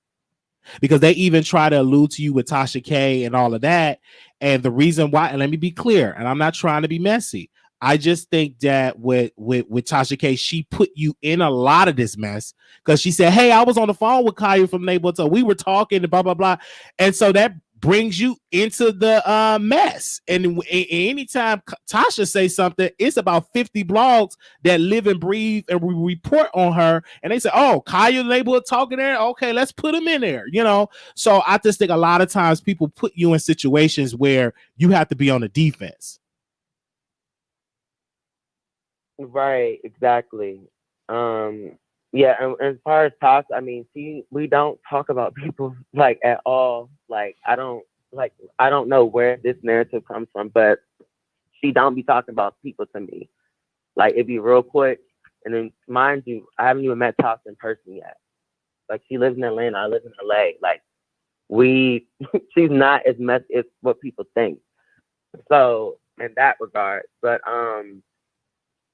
S2: Because they even try to allude to you with Tasha K and all of that. And the reason why, and let me be clear, and I'm not trying to be messy. I just think that with Tasha K, she put you in a lot of this mess because she said, hey, I was on the phone with Kaya from Neighborhood, so we were talking and blah, blah, blah. And so that brings you into the mess. And anytime Tasha says something, it's about 50 blogs that live and breathe and report on her. And they say, oh, Kaya Neighborhood talking there. Okay, let's put them in there, you know? So I just think a lot of times people put you in situations where you have to be on the defense.
S4: Right, exactly. Yeah, and as far as Tasha, I mean, we don't talk about people like at all. Like I don't know where this narrative comes from, but she don't be talking about people to me. Like it'd be real quick, and then mind you, I haven't even met Tasha in person yet. Like she lives in Atlanta, I live in LA. Like she's not as messy as what people think. So in that regard, but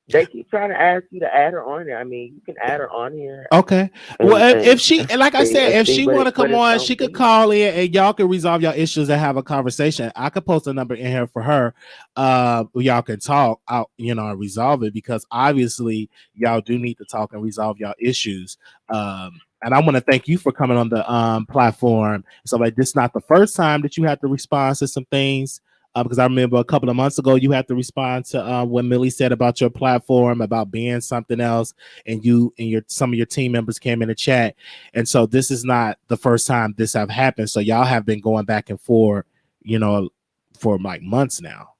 S4: they keep trying to ask you to add her on there. I mean, you can add her on here.
S2: Okay. Well, if she, like I said, if she want to come on, she could call in and y'all can resolve your issues and have a conversation. I could post a number in here for her. Y'all can talk out, you know, and resolve it because obviously y'all do need to talk and resolve your issues. And I want to thank you for coming on the platform. So like, this is not the first time that you have to respond to some things. Because I remember a couple of months ago, you had to respond to what Millie said about your platform, about being something else, and you and some of your team members came in the chat. And so this is not the first time this have happened. So y'all have been going back and forth, you know, for like months now.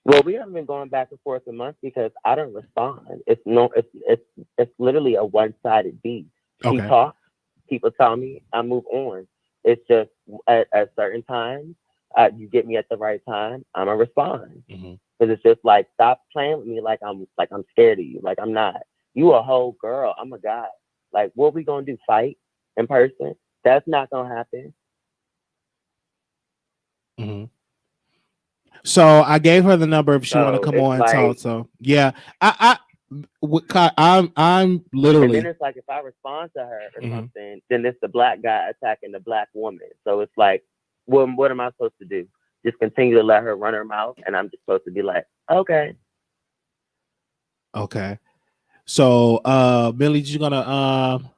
S4: Well, we haven't been going back and forth a month because I don't respond. It's literally a one-sided beat. She talks, people tell me, I move on. It's just at certain times, you get me at the right time, I'm gonna respond. Because it's just like, stop playing with me like I'm scared of you. Like I'm not. You a whole girl. I'm a guy. Like what we gonna do? Fight in person? That's not gonna happen.
S2: So I gave her the number if she want to come on and talk. So yeah, I'm literally.
S4: And then it's like if I respond to her or something, then it's the black guy attacking the black woman. So it's like, well, what am I supposed to do? Just continue to let her run her mouth, and I'm just supposed to be like, okay.
S2: So, Millie, you gonna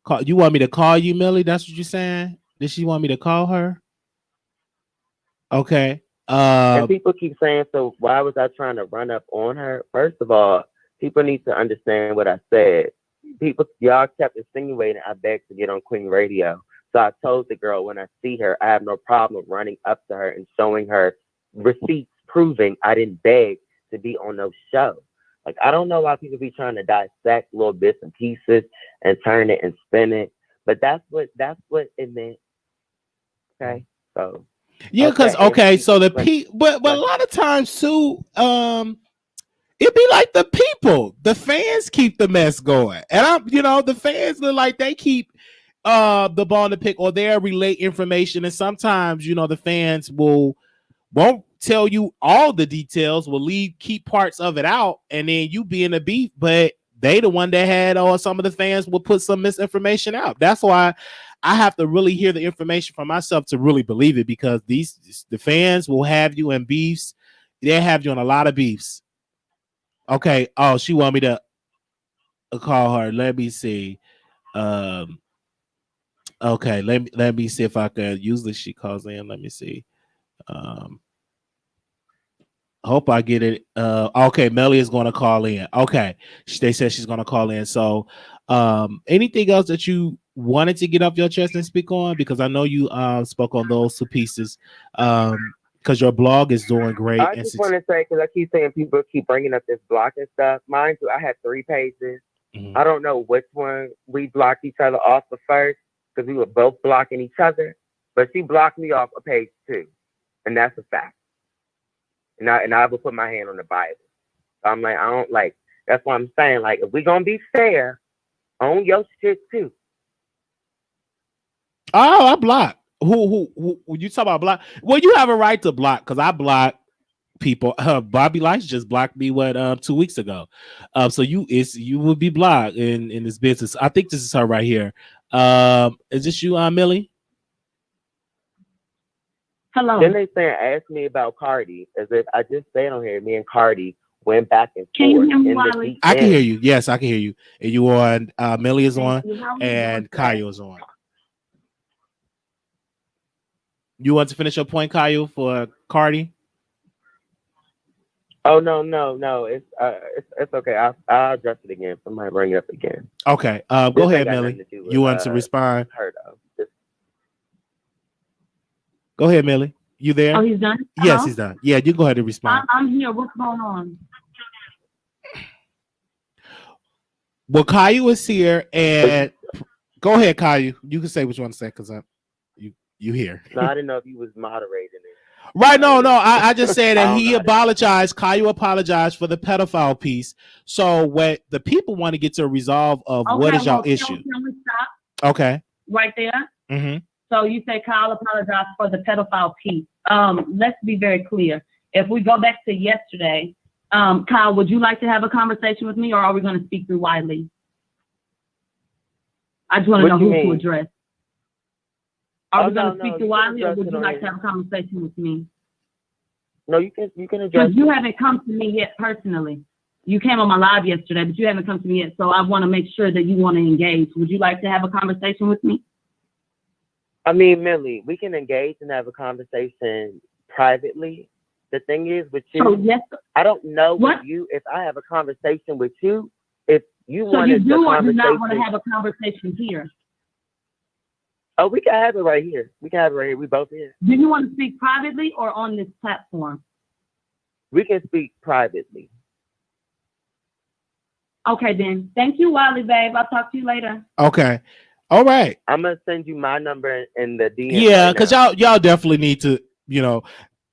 S2: call? You want me to call you, Millie? That's what you're saying? Did she want me to call her? Okay.
S4: And people keep saying, so why was I trying to run up on her? First of all, people need to understand what I said. Y'all kept insinuating I begged to get on Queen Radio. So I told the girl when I see her, I have no problem running up to her and showing her receipts proving I didn't beg to be on no show. Like, I don't know why people be trying to dissect little bits and pieces and turn it and spin it. But that's what it meant. Okay. So
S2: yeah, because so the people, but a lot of times too, it be like the people, the fans keep the mess going, and the fans look like they keep the ball to pick, or they'll relate information, and sometimes the fans won't tell you all the details, will keep parts of it out, and then you be in a beef, but they the one that had, or some of the fans will put some misinformation out. That's why I have to really hear the information for myself to really believe it, because the fans will have you in beefs. They have you in a lot of beefs. Okay. Oh, she want me to call her. Let me see. Okay. Let me see if I can. Usually she calls in. Let me see. Hope I get it. Okay, Millie is going to call in. Okay, they said she's going to call in. So, anything else that you wanted to get off your chest and speak on? Because I know you spoke on those two pieces. Because your blog is doing great.
S4: I just want to say, because I keep saying people keep bringing up this blocking stuff. Mind you, I had 3 pages.
S2: Mm-hmm.
S4: I don't know which one we blocked each other off the first, because we were both blocking each other. But she blocked me off of page 2, and that's a fact. And I would put my hand on the Bible. So I'm like, I don't like. That's what I'm saying. Like, if we gonna be fair, own your shit too.
S2: Oh, I block. Who you talk about block? Well, you have a right to block because I block people. Bobby Lights just blocked me 2 weeks ago. So you will be blocked in this business. I think this is her right here. Is this you, Millie?
S3: Hello.
S4: Then they saying, ask me about Cardi, as if I just said on here, me and Cardi went back and forth.
S3: Can you hear me, Wiley?
S2: I can hear you. Yes, I can hear you. And you on Millie is on and Kyle is on. You want to finish your point, Kyle, for Cardi?
S4: Oh no. It's okay. I'll address it again. Somebody bring it up again.
S2: Okay. Go ahead, Millie. You want to respond?
S4: Her though.
S2: Go ahead, Millie. You there?
S3: Oh, he's done?
S2: Yes, he's done. Yeah, you go ahead and respond.
S3: I'm here. What's going on?
S2: Well, Caillou is here, and go ahead, Caillou. You can say what you want to say because you here.
S4: No, I didn't know if you was moderating it.
S2: Right? No. I just said that he apologized. Caillou apologized for the pedophile piece. So, what the people want to get to a resolve of what is your issue?
S3: Can we stop?
S2: Okay.
S3: Right there.
S2: Mm-hmm.
S3: So you say Kyle apologized for the pedophile piece. Let's be very clear. If we go back to yesterday, Kyle, would you like to have a conversation with me, or are we going to speak through Wiley? I just want to know who to address. Are we going to speak to Wiley, or would you like to have a conversation with me?
S4: No, you can address.
S3: Because you haven't come to me yet personally. You came on my live yesterday, but you haven't come to me yet. So I want to make sure that you want to engage. Would you like to have a conversation with me?
S4: I mean, Millie, we can engage and have a conversation privately. The thing is with you, I don't know with you if I have a conversation with you, if you want to do or do not want to have a conversation here. Oh, we can have it right here. We both here.
S3: Do you want to speak privately or on this platform?
S4: We can speak privately.
S3: Okay, then. Thank you, Wiley, babe. I'll talk to you later.
S2: Okay. All right.
S4: I'm gonna send you my number in the DM.
S2: Yeah, because y'all definitely need to,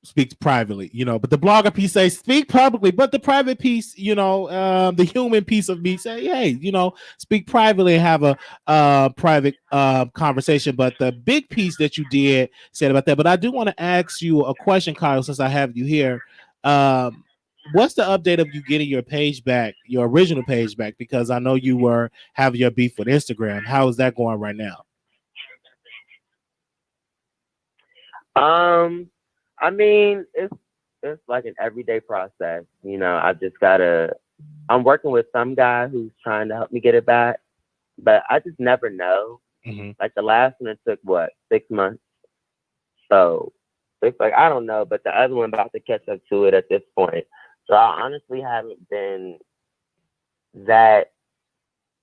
S2: speak privately, but the blogger piece says speak publicly, but the private piece, the human piece of me say, hey, speak privately and have a private conversation. But the big piece that you did said about that. But I do want to ask you a question, Kyle, since I have you here. What's the update of you getting your page back, your original page back? Because I know you were having your beef with Instagram. How is that going right now?
S4: I mean, it's like an everyday process. I just I'm working with some guy who's trying to help me get it back, but I just never know. Mm-hmm. Like the last one, it took 6 months. So it's like, I don't know, but the other one about to catch up to it at this point. So I honestly haven't been that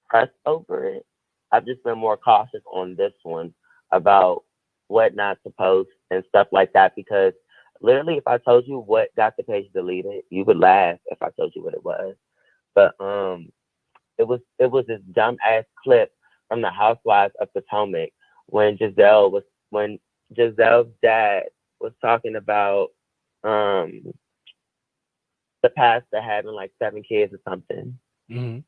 S4: pressed over it. I've just been more cautious on this one about what not to post and stuff like that, because literally if I told you what got the page deleted, you would laugh if I told you what it was. But it was this dumb ass clip from the Housewives of Potomac when Giselle's dad was talking about the pastor having like 7 kids or something.
S2: Mm-hmm.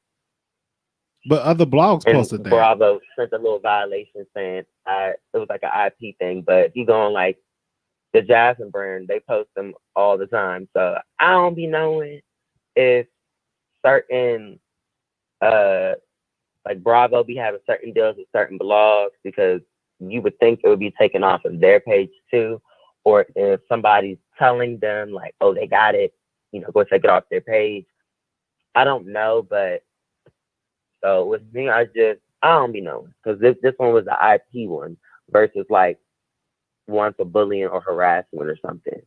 S2: But other blogs posted that.
S4: Bravo sent a little violation saying it was like an IP thing. But if you go on like the Jasmine brand, they post them all the time. So I don't be knowing if certain like Bravo be having certain deals with certain blogs, because you would think it would be taken off of their page too, or if somebody's telling them like, oh, they got it, go take it off their page. I don't know, but so with me, I don't be knowing, because this one was the IP one versus like one for bullying or harassment or something.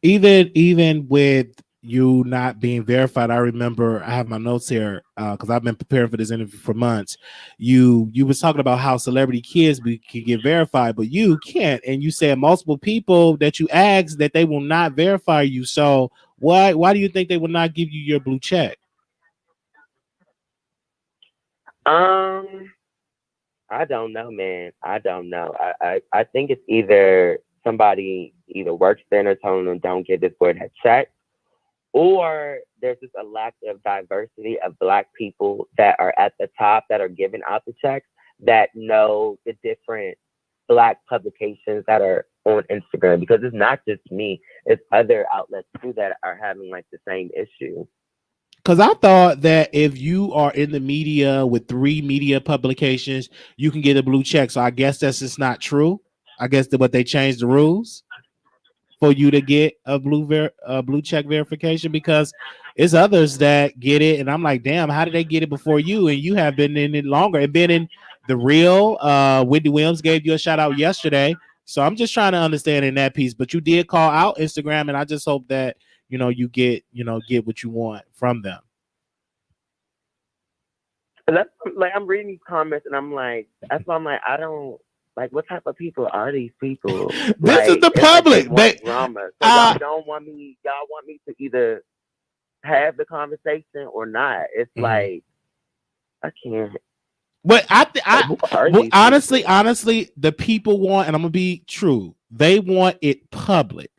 S2: Even with you not being verified, I remember I have my notes here because I've been preparing for this interview for months. You was talking about how celebrity kids can get verified, but you can't. And you said multiple people that you asked that they will not verify you. So why do you think they will not give you your blue check?
S4: I don't know, man. I don't know. I think it's either somebody either works there and they're telling them don't get this boy that check, or there's just a lack of diversity of Black people that are at the top that are giving out the checks that know the different Black publications that are on Instagram, because it's not just me, it's other outlets too that are having like the same issue.
S2: Because I thought that if you are in the media with 3 media publications, you can get a blue check. So I guess that's just not true. I guess but they changed the rules for you to get a blue check verification, because it's others that get it, and I'm like, damn, how did they get it before you? And you have been in it longer and been in the real. Wendy Williams gave you a shout out yesterday, so I'm just trying to understand in that piece. But you did call out Instagram, and I just hope that you get what you want from them.
S4: That's like, I'm reading these comments and I'm like, that's why I'm like, I don't like, what type of people are these people?
S2: This is the public.
S4: Like, drama. So y'all don't want me. Y'all want me to either have the conversation or not. It's like, I can't.
S2: But honestly, the people want, and I'm gonna be true, they want it public,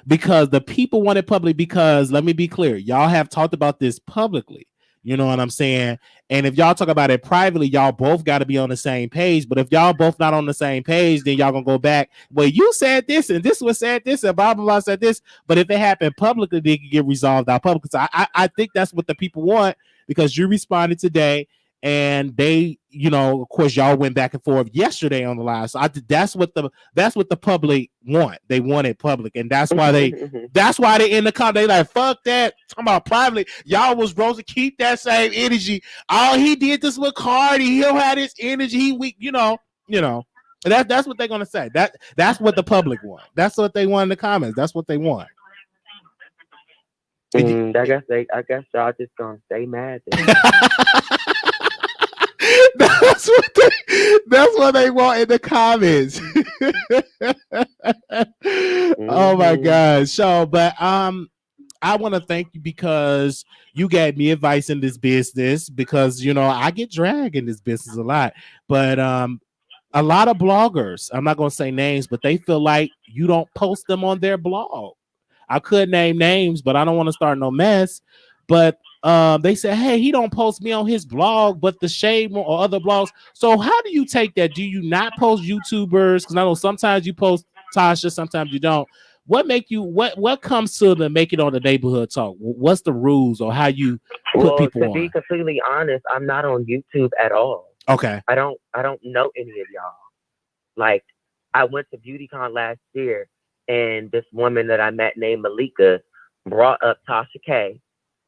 S2: because the people want it public. Because let me be clear, y'all have talked about this publicly. You know what I'm saying? And if y'all talk about it privately, y'all both got to be on the same page. But if y'all both not on the same page, then y'all gonna go back. Well, you said this, and this was said this, and blah blah blah said this. But if it happened publicly, they can get resolved out public. So I think that's what the people want, because you responded today, and they, of course, y'all went back and forth yesterday on the live. So that's what the public want. They want it public, and that's why they in the comment. They like, fuck that. Talking about privately, y'all was supposed to keep that same energy. Oh, he did this with Cardi. He'll have this energy. He weak. That's what they're gonna say. That's what the public want. That's what they want in the comments. That's what they want.
S4: I guess y'all just gonna stay mad.
S2: That's what they want in the comments. Oh my gosh. So, but I want to thank you, because you gave me advice in this business, because I get dragged in this business a lot. But a lot of bloggers, I'm not gonna say names, but they feel like you don't post them on their blog. I could name names, but I don't want to start no mess. But they said, hey, he don't post me on his blog, but the Shade Room or other blogs. So how do you take that? Do you not post YouTubers? Because I know sometimes you post Tasha, sometimes you don't. What comes to the make it on the neighborhood talk? What's the rules, or how you put people on?
S4: To be completely honest, I'm not on YouTube at all.
S2: Okay.
S4: I don't know any of y'all. Like, I went to BeautyCon last year, and this woman that I met named Malika brought up Tasha K,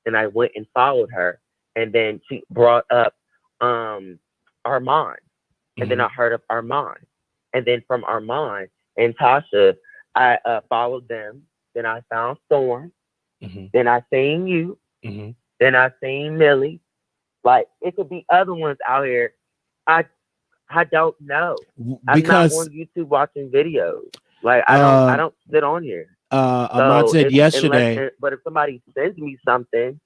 S4: and I went and followed her, and then she brought up Armand, and then I heard of Armand, and then from Armand and Tasha, I followed them. Then I found Storm. Then I seen you. Then I seen Millie. Like, it could be other ones out here. I don't know. I'm not on YouTube watching videos. Like, I don't sit on here.
S2: Ahmad said yesterday.
S4: But if somebody sends me something,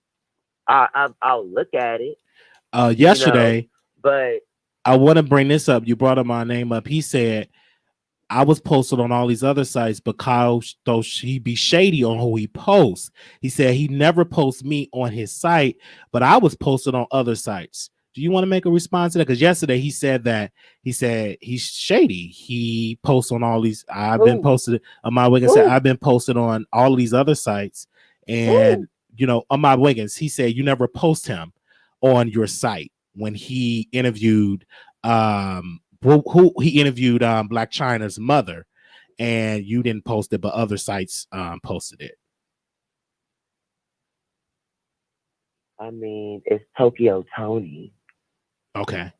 S4: I'll look at it.
S2: Yesterday,
S4: but
S2: I want to bring this up. You brought my name up. He said, I was posted on all these other sites, but Kyle, though he be shady on who he posts, he said he never posts me on his site, but I was posted on other sites. Do you want to make a response to that? Because yesterday he said he's shady. He posts on all these. I've been posted on my Wiggins. Said I've been posted on all of these other sites, and on my Wiggins, he said you never post him on your site when he interviewed who he interviewed Black China's mother, and you didn't post it, but other sites posted it.
S4: I mean, it's Tokyo Tony.
S2: Okay.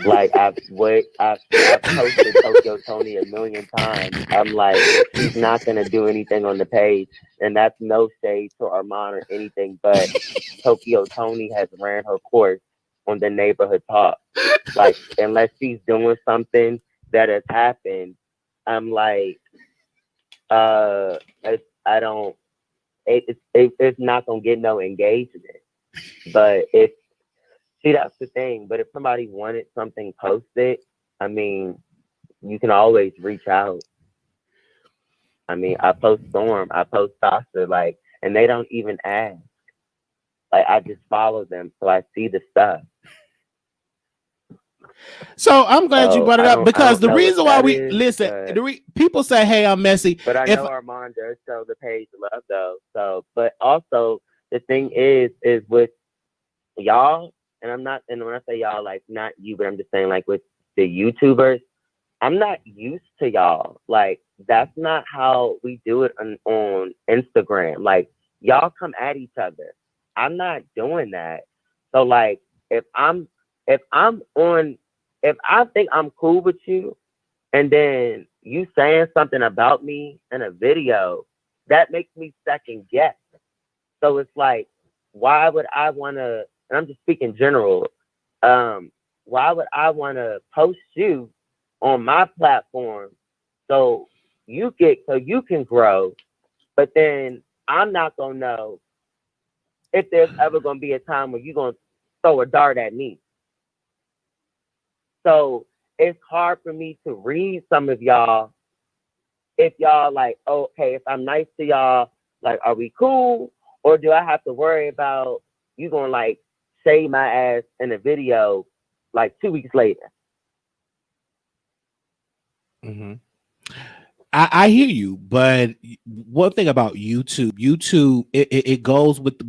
S4: Like I've posted Tokyo Tony a million times. I'm like, she's not gonna do anything on the page, and that's no shade to Armand or anything, but Tokyo Tony has ran her course on the neighborhood talk. Like, unless she's doing something that has happened, I'm like, I don't. It's not gonna get no engagement. But if see, that's the thing. But if somebody wanted something posted, I mean, you can always reach out. I mean, I post Storm, I post Tasha, like, and they don't even ask. Like, I just follow them, so I see the stuff.
S2: So I'm glad you brought it up, because the reason why we people say, "Hey, I'm messy,"
S4: but I know Armand does show the page love though. So, but also the thing is with y'all, and I'm not, and when I say y'all, like not you, but I'm just saying like with the YouTubers, I'm not used to y'all. Like that's not how we do it on Instagram. Like y'all come at each other. I'm not doing that. So like if I think I'm cool with you, and then you saying something about me in a video, that makes me second guess. So it's like, why would I want to, and I'm just speaking general, why would I want to post you on my platform so you can grow, but then I'm not going to know if there's ever going to be a time where you're going to throw a dart at me. So it's hard for me to read some of y'all if y'all like, okay, if I'm nice to y'all, like, are we cool? Or do I have to worry about you gonna like shade my ass in a video like 2 weeks later?
S2: Mm-hmm. I hear you, but one thing about YouTube, it goes with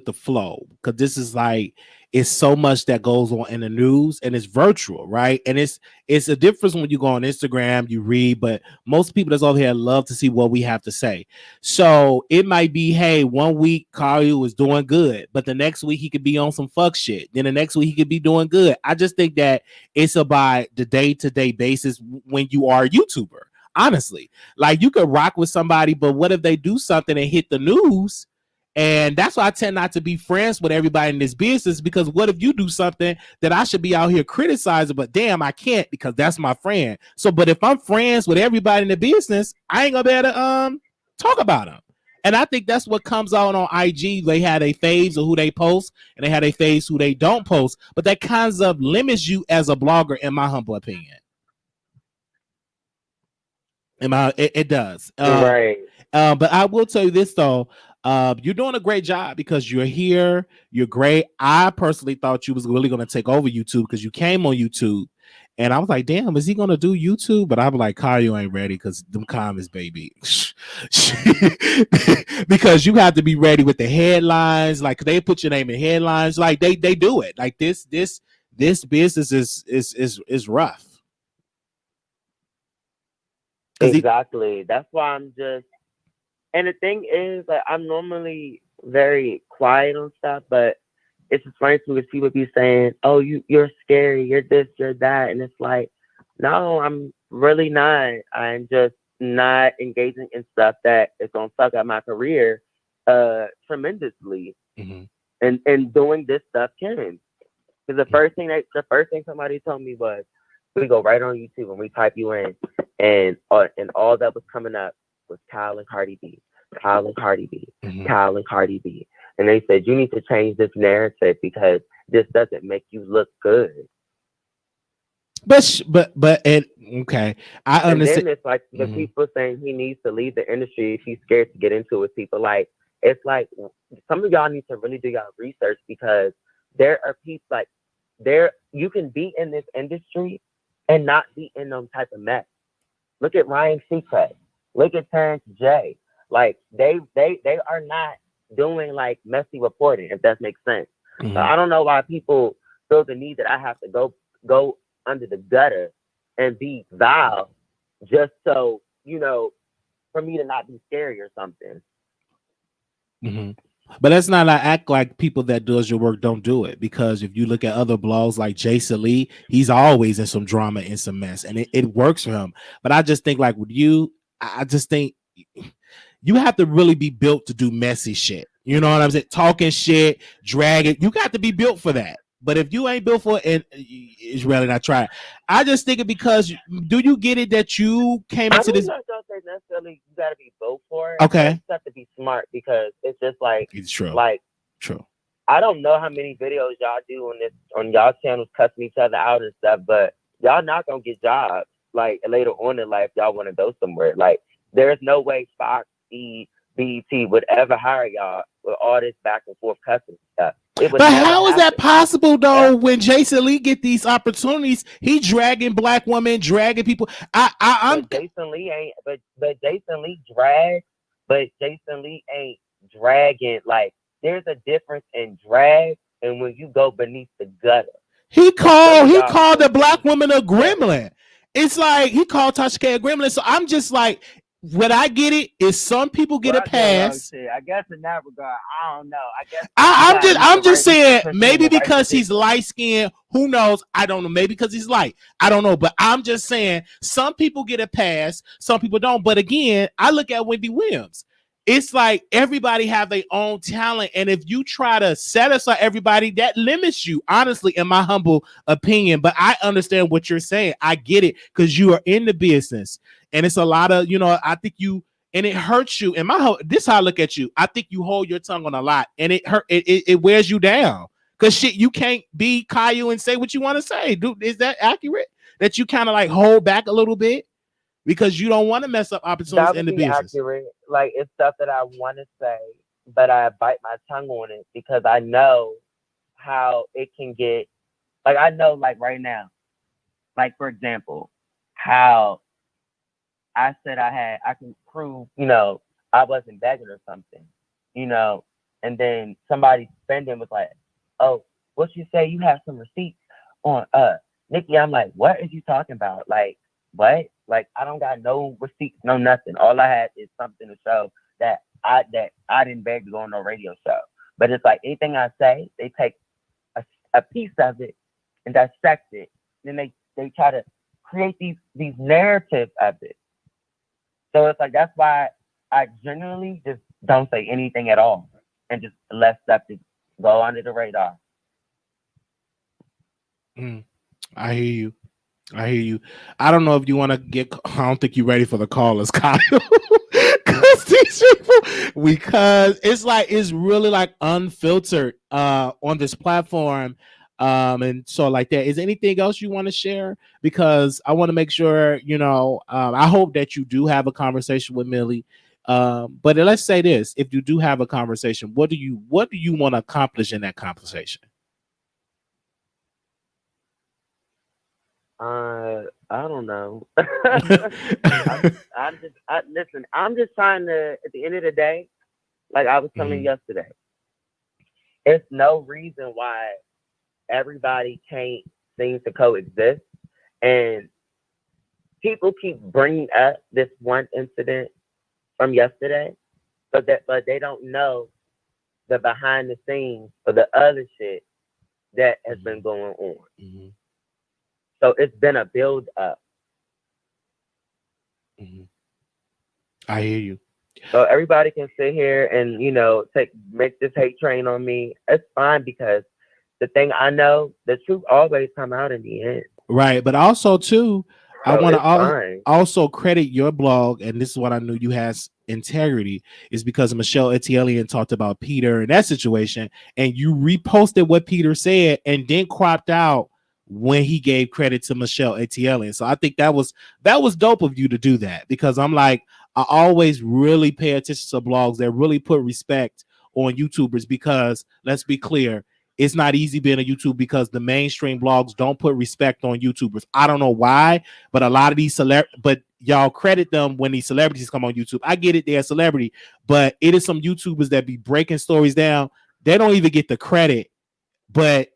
S2: the flow, because this is like, it's so much that goes on in the news, and it's virtual, right? And it's a difference when you go on Instagram, you read, but most people that's over here love to see what we have to say. So it might be, hey, 1 week Kyle is doing good, but the next week he could be on some fuck shit. Then the next week he could be doing good. I just think that it's about the day-to-day basis when you are a YouTuber. Honestly, like you could rock with somebody, but what if they do something and hit the news? And that's why I tend not to be friends with everybody in this business, because what if you do something that I should be out here criticizing, but damn, I can't because that's my friend. So, but if I'm friends with everybody in the business, I ain't gonna be able to talk about them. And I think that's what comes out on IG. They have a faves of who they post, and they have a faves who they don't post. But that kind of limits you as a blogger, in my humble opinion. It does.
S4: Right.
S2: But I will tell you this though. You're doing a great job because you're here. You're great. I personally thought you was really going to take over YouTube because you came on YouTube, and I was like, damn, is he going to do YouTube? But I'm like, Kyle, you ain't ready because them comments, baby. Because you have to be ready with the headlines. Like they put your name in headlines. Like they do it. Like this business is rough.
S4: Exactly. That's why I'm just, and the thing is that I'm normally very quiet on stuff, but it's just funny to me because people be saying, oh, you're scary, you're this, you're that. And it's like, no, I'm really not. I'm just not engaging in stuff that is going to fuck up my career tremendously.
S2: Mm-hmm.
S4: And doing this stuff can. Because the first thing somebody told me was, we go right on YouTube and we type you in, and all that was coming up was Kyle and Cardi B, Kyle and Cardi B,
S2: mm-hmm.
S4: Kyle and Cardi B. And they said, you need to change this narrative because this doesn't make you look good.
S2: But okay, I understand.
S4: And then it's like the people saying he needs to leave the industry if he's scared to get into it with people. Like, it's like some of y'all need to really do y'all research, because there are people like you can be in this industry and not be in them type of mess. Look at Ryan Seacrest. Look at Terrence J. Like they are not doing like messy reporting, if that makes sense.
S2: Mm-hmm.
S4: So I don't know why people feel the need that I have to go under the gutter and be vile just so, for me to not be scary or something.
S2: Mm-hmm. But let's not act like people that does your work don't do it, because if you look at other blogs like Jason Lee, he's always in some drama and some mess, and it works for him. But I just think like with you, I just think you have to really be built to do messy shit. You know what I'm saying? Talking shit, dragging. You got to be built for that. But if you ain't built for it, it's really not trying. I just think it because do you get it that you came into this?
S4: I don't say necessarily you got to be built for it.
S2: Okay.
S4: You have to be smart because it's just like
S2: it's true.
S4: Like
S2: true.
S4: I don't know how many videos y'all do on y'all channels cussing each other out and stuff, but y'all not gonna get jobs like later on in life. Y'all want to go somewhere. Like there's no way Fox, BET would ever hire y'all with all this back and forth cussing stuff.
S2: But how is that possible though? When Jason Lee get these opportunities, he dragging black women, dragging people. I'm
S4: Jason Lee ain't, but Jason Lee drags, but Jason Lee ain't dragging. Like there's a difference in drag and when you go beneath the gutter.
S2: He called the black woman a gremlin. It's like he called Tasha K a gremlin. So I'm just like, what I get it is some people get a pass.
S4: I guess in that regard, I don't know. I guess
S2: I'm just saying maybe because he's light skinned. Who knows? I don't know. Maybe because he's light. I don't know. But I'm just saying some people get a pass, some people don't. But again, I look at Wendy Williams. It's like everybody have their own talent, and if you try to satisfy everybody, that limits you. Honestly, in my humble opinion, but I understand what you're saying. I get it because you are in the business. And it's a lot of, I think you, and it hurts you. And this is how I look at you. I think you hold your tongue on a lot, and it wears you down. Cause shit, you can't be Caillou and say what you want to say. Dude, is that accurate? That you kind of like hold back a little bit because you don't want to mess up opportunities in the business.
S4: Accurate. Like it's stuff that I want to say, but I bite my tongue on it because I know how it can get. Like I know, like right now, like for example, how I said I can prove, I wasn't begging or something, and then somebody spending was like, oh, what you say? You have some receipts on Nikki. I'm like, what is you talking about? Like, what? Like, I don't got no receipts, no nothing. All I had is something to show that I didn't beg to go on no radio show. But it's like anything I say, they take a piece of it and dissect it. Then they try to create these narratives of it. So it's like that's why I generally just don't say anything at all and just let stuff just go under the radar.
S2: I hear you. I don't know if you want to get. I don't think you're ready for the callers, Kyle. Because it's really like unfiltered on this platform. And so like that. Is there anything else you want to share? Because I want to make sure, I hope that you do have a conversation with Millie. But let's say this: if you do have a conversation, what do you want to accomplish in that conversation?
S4: I don't know. Listen, I'm just trying to, at the end of the day, like I was telling you yesterday, there's no reason why everybody can't seem to coexist. And people keep bringing up this one incident from yesterday, but they don't know the behind the scenes for the other shit that has been going on. Mm-hmm. So it's been a build up.
S2: Mm-hmm. I hear you.
S4: So everybody can sit here and, make this hate train on me. It's fine because the thing I know, the truth always come out in the end.
S2: Right. But also too, I want to also credit your blog, and this is what I knew you had integrity, is because Michelle Etielian talked about Peter and that situation, and you reposted what Peter said and then cropped out when he gave credit to Michelle Etielian. So I think that was dope of you to do that, because I'm like, I always really pay attention to blogs that really put respect on YouTubers, because let's be clear, it's not easy being a YouTuber because the mainstream blogs don't put respect on YouTubers. I don't know why, but a lot of these but y'all credit them when these celebrities come on YouTube. I get it, they're a celebrity, but it is some YouTubers that be breaking stories down. They don't even get the credit, but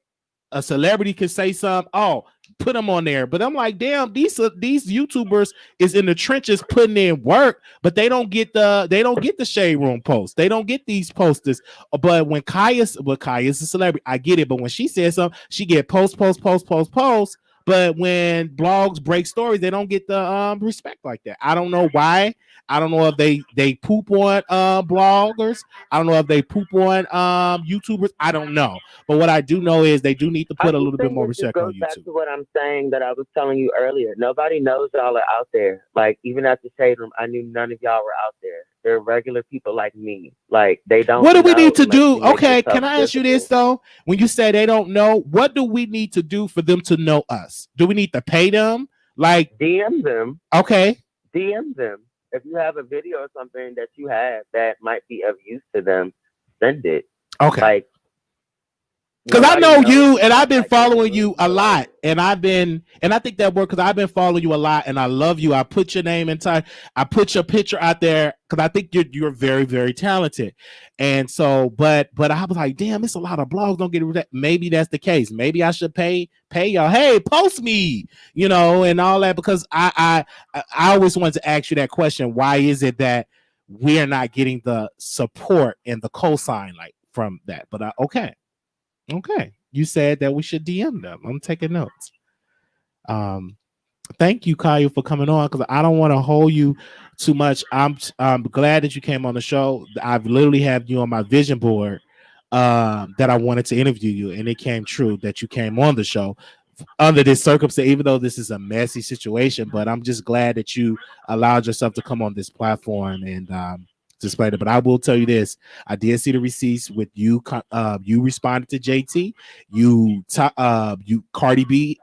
S2: a celebrity can say something. Oh, put them on there. But I'm like, damn, these YouTubers is in the trenches putting in work, but they don't get the shade room posts. They don't get these posters. But when Kaya's a celebrity, I get it. But when she says something, she get post. But when blogs break stories, they don't get the respect like that. I don't know why. I don't know if they poop on bloggers. I don't know if they poop on YouTubers. I don't know. But what I do know is they do need to put a little bit more respect on YouTube.
S4: Back to what I'm saying that I was telling you earlier. Nobody knows y'all are out there. Like, even at the shade room, I knew none of y'all were out there. They're regular people like me. Like, they don't.
S2: What do we need to do? Okay, can I ask you this though? When you say they don't know, what do we need to do for them to know us? Do we need to pay them? Like,
S4: DM them.
S2: Okay.
S4: DM them. If you have a video or something that you have that might be of use to them, send it.
S2: Okay.
S4: Like,
S2: because I know you, and I've been following you a lot, and I think that worked because I've been following you a lot, and I love you. I put your name in time. I put your picture out there because I think you're very, very talented. And so, but I was like, damn, it's a lot of blogs don't get it. Maybe that's the case. Maybe I should pay y'all. Hey, post me, and all that, because I always wanted to ask you that question. Why is it that we're not getting the support and the cosign like from that? But okay. You said that we should DM them. I'm taking notes. Thank you, Kaya, for coming on, because I don't want to hold you too much. I'm glad that you came on the show. I've literally had you on my vision board that I wanted to interview you, and it came true that you came on the show under this circumstance, even though this is a messy situation. But I'm just glad that you allowed yourself to come on this platform and display it. But I will tell you this: I did see the receipts with you. You responded to JT. You Cardi B.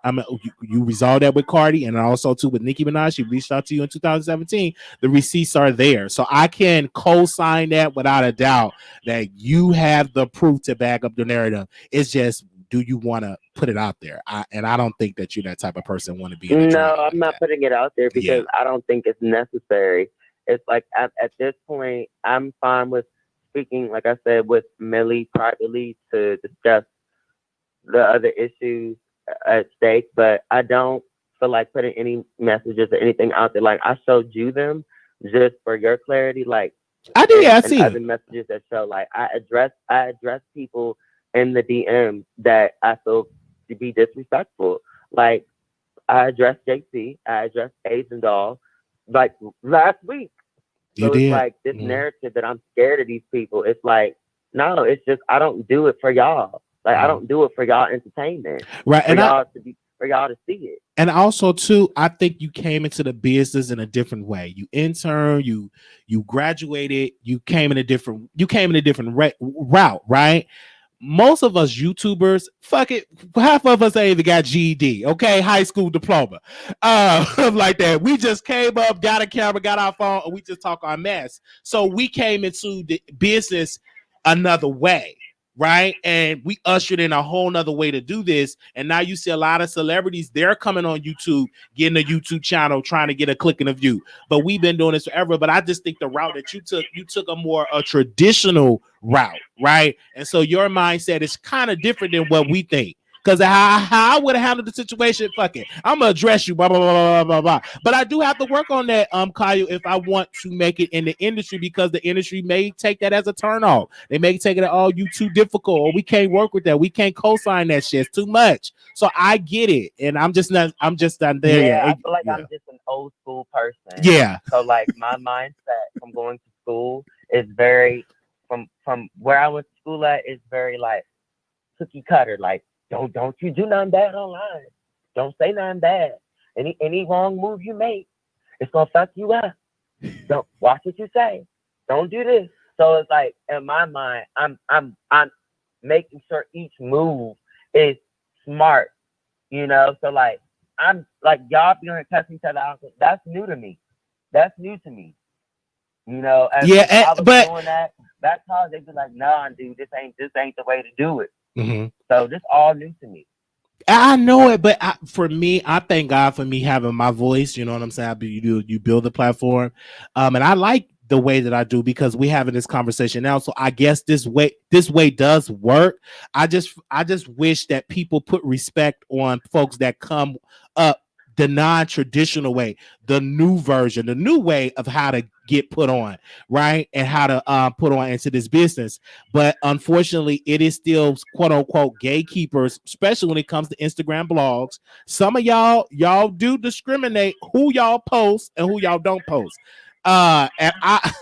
S2: You resolved that with Cardi, and also too with Nicki Minaj. She reached out to you in 2017. The receipts are there, so I can co-sign that without a doubt. That you have the proof to back up the narrative. It's just, do you want to put it out there? I don't think that you're that type of person want to be.
S4: No, I'm not putting it out there because I don't think it's necessary. It's like at this point, I'm fine with speaking, like I said, with Millie privately to discuss the other issues at stake. But I don't feel like putting any messages or anything out there. Like, I showed you them just for your clarity. Like,
S2: I did, I see
S4: other messages that show, like, I address people in the DM that I feel to be disrespectful. Like, I addressed JC, I addressed Asian Doll, like, last week. So it's like this narrative that I'm scared of these people. It's like, no, it's just, I don't do it for y'all. Like, I don't do it for y'all entertainment.
S2: Right.
S4: For y'all to see it.
S2: And also too, I think you came into the business in a different way. You interned, you graduated, you came in a different route, right? Most of us YouTubers, fuck it, half of us ain't even got GED, okay, high school diploma, like that. We just came up, got a camera, got our phone, and we just talk our mess. So we came into the business another way, right? And we ushered in a whole nother way to do this. And now you see a lot of celebrities, they're coming on YouTube, getting a YouTube channel, trying to get a click and a view. But we've been doing this forever. But I just think the route that you took a traditional route, right? And so your mindset is kind of different than what we think. Because how I would have handled the situation, fuck it, I'm gonna address you, blah blah blah blah blah blah. But I do have to work on that, Kyle, if I want to make it in the industry, because the industry may take that as a turn off. They may take it, oh, you too difficult, or we can't work with that, we can't co-sign that shit, it's too much. So I get it, and I'm just not there yet.
S4: I feel like I'm just an old school person.
S2: Yeah.
S4: So like my mindset from going to school is very from where I went to school at is very like cookie cutter, like. Don't you do nothing bad online. Don't say nothing bad. Any wrong move you make, it's gonna fuck you up. Don't watch what you say. Don't do this. So it's like in my mind, I'm making sure each move is smart. So like I'm like y'all be on cussing each other out. That's new to me. As
S2: but
S4: doing that's how they be like, nah, dude, this ain't the way to do it.
S2: Mm-hmm.
S4: So this all new to me.
S2: I know it, but for me, I thank God for me having my voice. You know what I'm saying? You build the platform, and I like the way that I do because we having this conversation now. So I guess this way does work. I just wish that people put respect on folks that come up the non-traditional way, the new version, the new way of how to get put on, right? And how to put on into this business. But unfortunately, it is still quote unquote gatekeepers, especially when it comes to Instagram blogs. Some of y'all do discriminate who y'all post and who y'all don't post. And I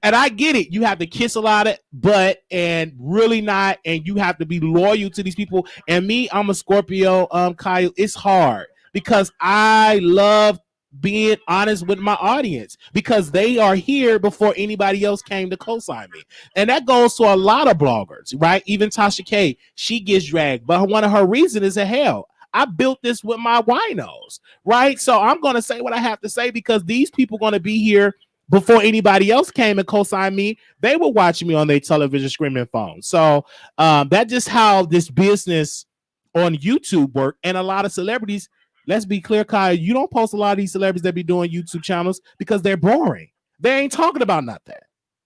S2: and I get it. You have to kiss a lot of butt and really not, and you have to be loyal to these people. And me, I'm a Scorpio, Kyle. It's hard because I love being honest with my audience because they are here before anybody else came to co-sign me. And that goes to a lot of bloggers, right? Even Tasha K, she gets dragged, but one of her reasons is hell. I built this with my winos, right? So I'm going to say what I have to say because these people are going to be here before anybody else came and co-signed me. They were watching me on their television screaming phone. So that's just how this business on YouTube work. And a lot of celebrities, let's be clear, Kyle, you don't post a lot of these celebrities that be doing YouTube channels because they're boring. They ain't talking about nothing,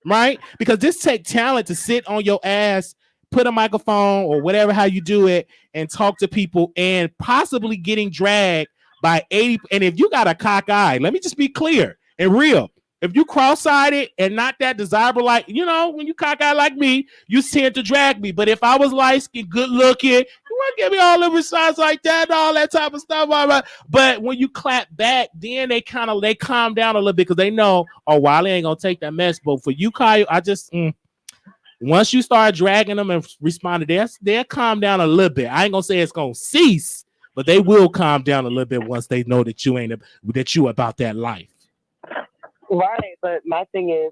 S2: right? Because this take talent to sit on your ass, put a microphone or whatever, how you do it, and talk to people and possibly getting dragged by 80. And if you got a cock eye, let me just be clear and real. If you cross-sided and not that desirable, like, when you cockeyed like me, you tend to drag me. But if I was light-skinned, good-looking, you wouldn't give me all the response like that and all that type of stuff. But when you clap back, then they calm down a little bit because they know, oh, Wiley ain't going to take that mess. But for you, Kyle, I just... once you start dragging them and respond to they'll calm down a little bit. I ain't going to say it's going to cease, but they will calm down a little bit once they know that you about that life.
S4: Right, but my thing is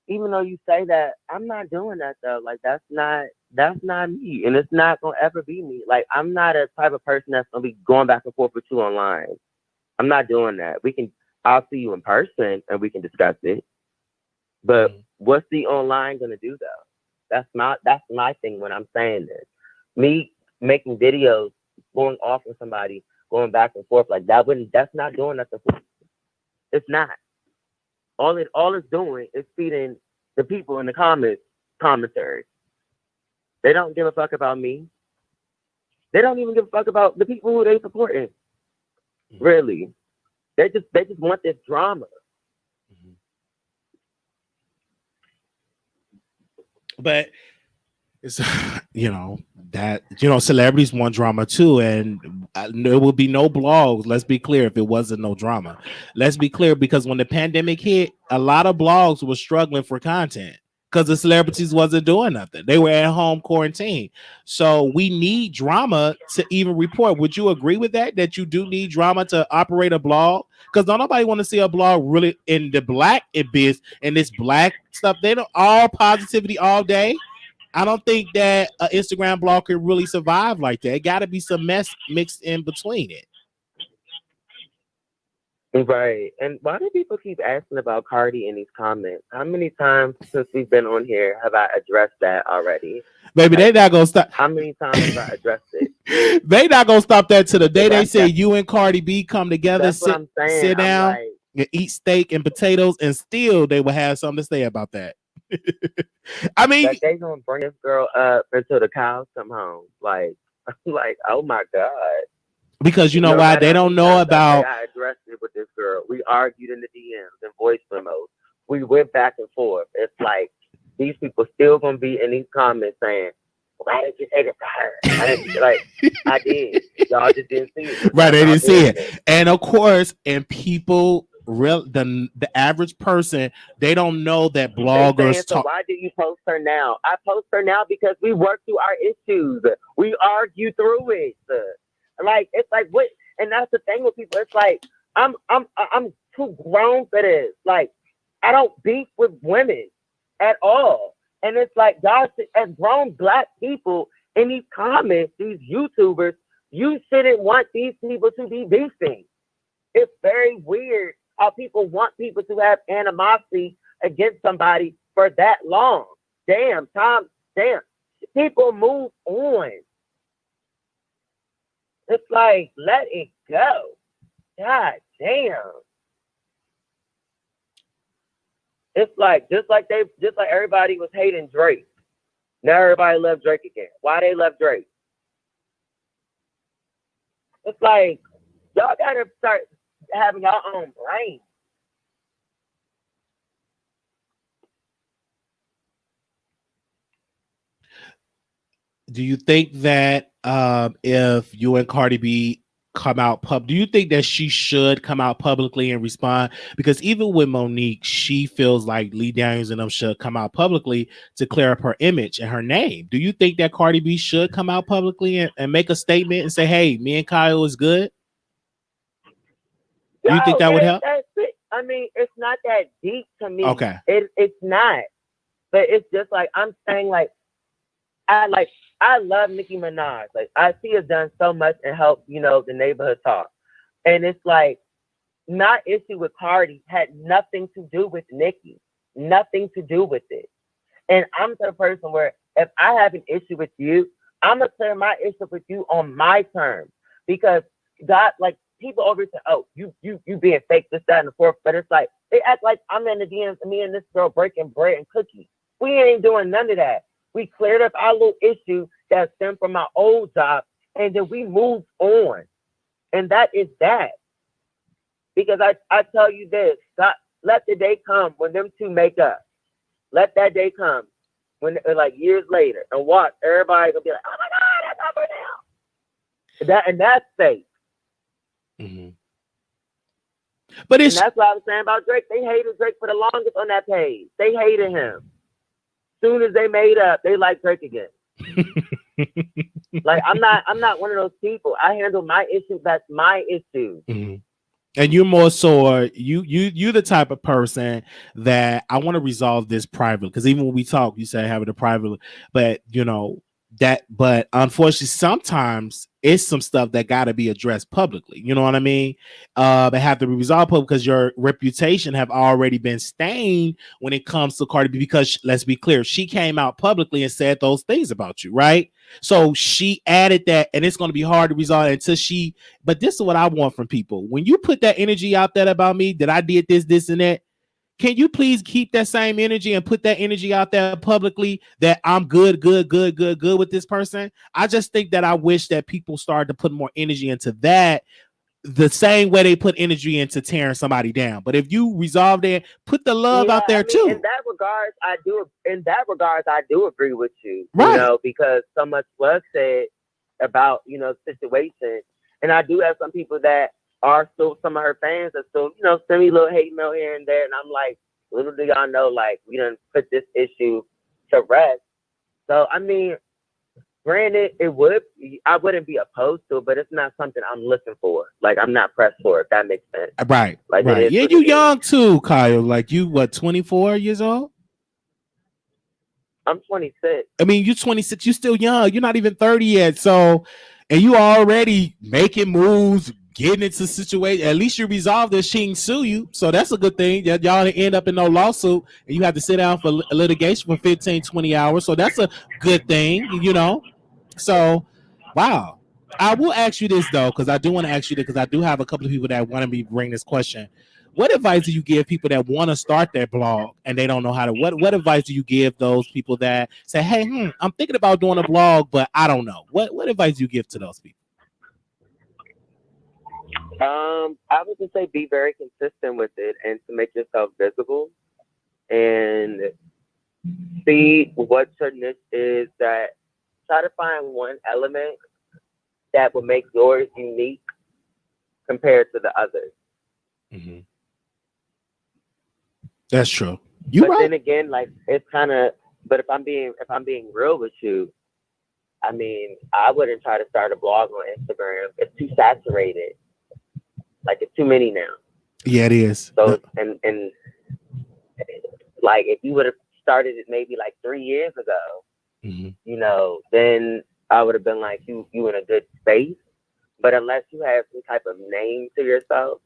S4: even though you say that, I'm not doing that though. Like that's not me, and it's not gonna ever be me. Like I'm not a type of person that's gonna be going back and forth with you online. I'm not doing that. I'll see you in person and we can discuss it. But what's the online gonna do though? That's my thing when I'm saying this. Me making videos, going off with somebody, going back and forth like that's not doing nothing for me. It's not. All it's doing is feeding the people in the commentary. They don't give a fuck about me. They don't even give a fuck about the people who they supporting. Really. They just want this drama.
S2: But it's celebrities want drama too, and there will be no blogs. Let's be clear, if it wasn't no drama. Let's be clear, because when the pandemic hit, a lot of blogs were struggling for content because the celebrities wasn't doing nothing. They were at home quarantine. So we need drama to even report. Would you agree with that you do need drama to operate a blog? Because don't nobody want to see a blog really in the black biz and this black stuff. They don't all positivity all day. I don't think that an Instagram blog can really survive like that. It got to be some mess mixed in between it.
S4: Right. And why do people keep asking about Cardi in these comments? How many times since we've been on here have I addressed that already?
S2: Baby, they not going to stop.
S4: How many times have I addressed it?
S2: They not going to stop that to the day they say you and Cardi B come together, sit down, and eat steak and potatoes, and still they will have something to say about that. I mean,
S4: like they gonna bring this girl up until the cows come home. Like, oh my God.
S2: Because you know why? They don't know about.
S4: I addressed it with this girl. We argued in the DMs and voice memos. We went back and forth. It's like these people still gonna be in these comments saying, "Why did you say this to her?" I did. Y'all just didn't see it.
S2: Right? They didn't see it. And of course, people. The average person, they don't know that bloggers
S4: so why do you post her now? I post her now because we work through our issues. We argue through it. It's like what, and that's the thing with people. It's like I'm too grown for this. Like I don't beef with women at all. And it's like y'all, as grown black people in these comments, these YouTubers, you shouldn't want these people to be beefing. It's very weird how people want people to have animosity against somebody for that long. Damn. People move on. It's like, let it go. God damn. It's like just like everybody was hating Drake. Now everybody loves Drake again. Why they love Drake? It's like y'all gotta start having your own brain.
S2: Do you think that if you and Cardi B come out do you think that she should come out publicly and respond? Because even with Monique, she feels like Lee Daniels and them should come out publicly to clear up her image and her name. Do you think that Cardi B should come out publicly and make a statement and say, hey, me and Kyle is good? Do you think that would help?
S4: I mean, it's not that deep to me.
S2: Okay.
S4: It's not. But it's just like I'm saying, like I love Nicki Minaj. Like I see her done so much and help, the neighborhood talk. And it's like my issue with Cardi had nothing to do with Nicki. Nothing to do with it. And I'm the person where if I have an issue with you, I'm gonna clear my issue with you on my terms. Because God, like people over say, oh, you being fake, this, that, and the fourth. But it's like they act like I'm in the DMs and me and this girl breaking bread and cookies. We ain't doing none of that. We cleared up our little issue that stemmed from our old job, and then we moved on. And that is that. Because I tell you this, God, let the day come when them two make up. Let that day come when like years later and watch everybody gonna be like, oh my God, that's over now. And that's fake.
S2: Mm-hmm. But
S4: and that's what I was saying about Drake. They hated Drake for the longest on that page. They hated him. Soon as they made up, they like Drake again. Like I'm not one of those people. I handle my issues. That's my issue.
S2: Mm-hmm. And you're more so you the type of person that I want to resolve this privately. Because even when we talk, you say have it privately, but but unfortunately, sometimes it's some stuff that got to be addressed publicly. You know what I mean? They have to be resolved publicly because your reputation have already been stained when it comes to Cardi B. Because let's be clear, she came out publicly and said those things about you, right? So she added that, and it's going to be hard to resolve until she. But this is what I want from people: when you put that energy out there about me, that I did this, this, and that. Can you please keep that same energy and put that energy out there publicly that I'm good with this person? I just think that I wish that people started to put more energy into that the same way they put energy into tearing somebody down. But if you resolve that, put the love out there too.
S4: In that regards, I do agree with you.
S2: Right.
S4: Because so much was said about, situation. And I do have some people that are still, some of her fans are still, send me a little hate mail here and there. And I'm like, little do y'all know, like, we done put this issue to rest. So, I mean, granted, I wouldn't be opposed to it, but it's not something I'm looking for. Like, I'm not pressed for it, if that makes sense.
S2: Right.
S4: Like,
S2: right. Yeah, you young too, Kyle. Like, you, 24 years old?
S4: I'm 26.
S2: I mean, you're 26. You're still young. You're not even 30 yet. So, and you already making moves, getting into situation. At least you resolved that she didn't sue you. So that's a good thing. Y'all didn't end up in no lawsuit and you have to sit down for litigation for 15, 20 hours. So that's a good thing, So, wow. I will ask you this, though, because I do want to ask you this, because I do have a couple of people that want to bring this question. What advice do you give people that want to start their blog and they don't know how to? What advice do you give those people that say, hey, I'm thinking about doing a blog, but I don't know? What advice do you give to those people?
S4: I would just say be very consistent with it and to make yourself visible and see what your niche is. That try to find one element that will make yours unique compared to the others.
S2: Mm-hmm. That's true. But right.
S4: Then again, like it's kind of. But if I'm being real with you, I mean, I wouldn't try to start a blog on Instagram. It's too saturated. Like it's too many now.
S2: Yeah, it is.
S4: So and like if you would have started it maybe like 3 years ago,
S2: mm-hmm.
S4: Then I would have been like you in a good space. But unless you have some type of name to yourself,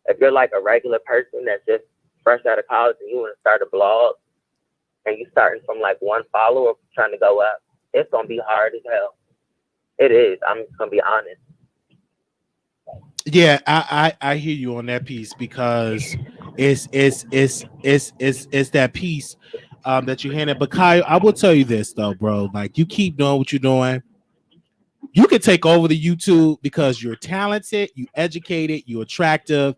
S4: if you're like a regular person that's just fresh out of college and you want to start a blog and you starting from like one follower trying to go up, it's gonna be hard as hell. It is. I'm just gonna be honest.
S2: Yeah, I hear you on that piece because It's that piece that you handed. But Kyle, I will tell you this though, bro. Like you keep doing what you're doing. You can take over the YouTube because you're talented, you educated, you attractive,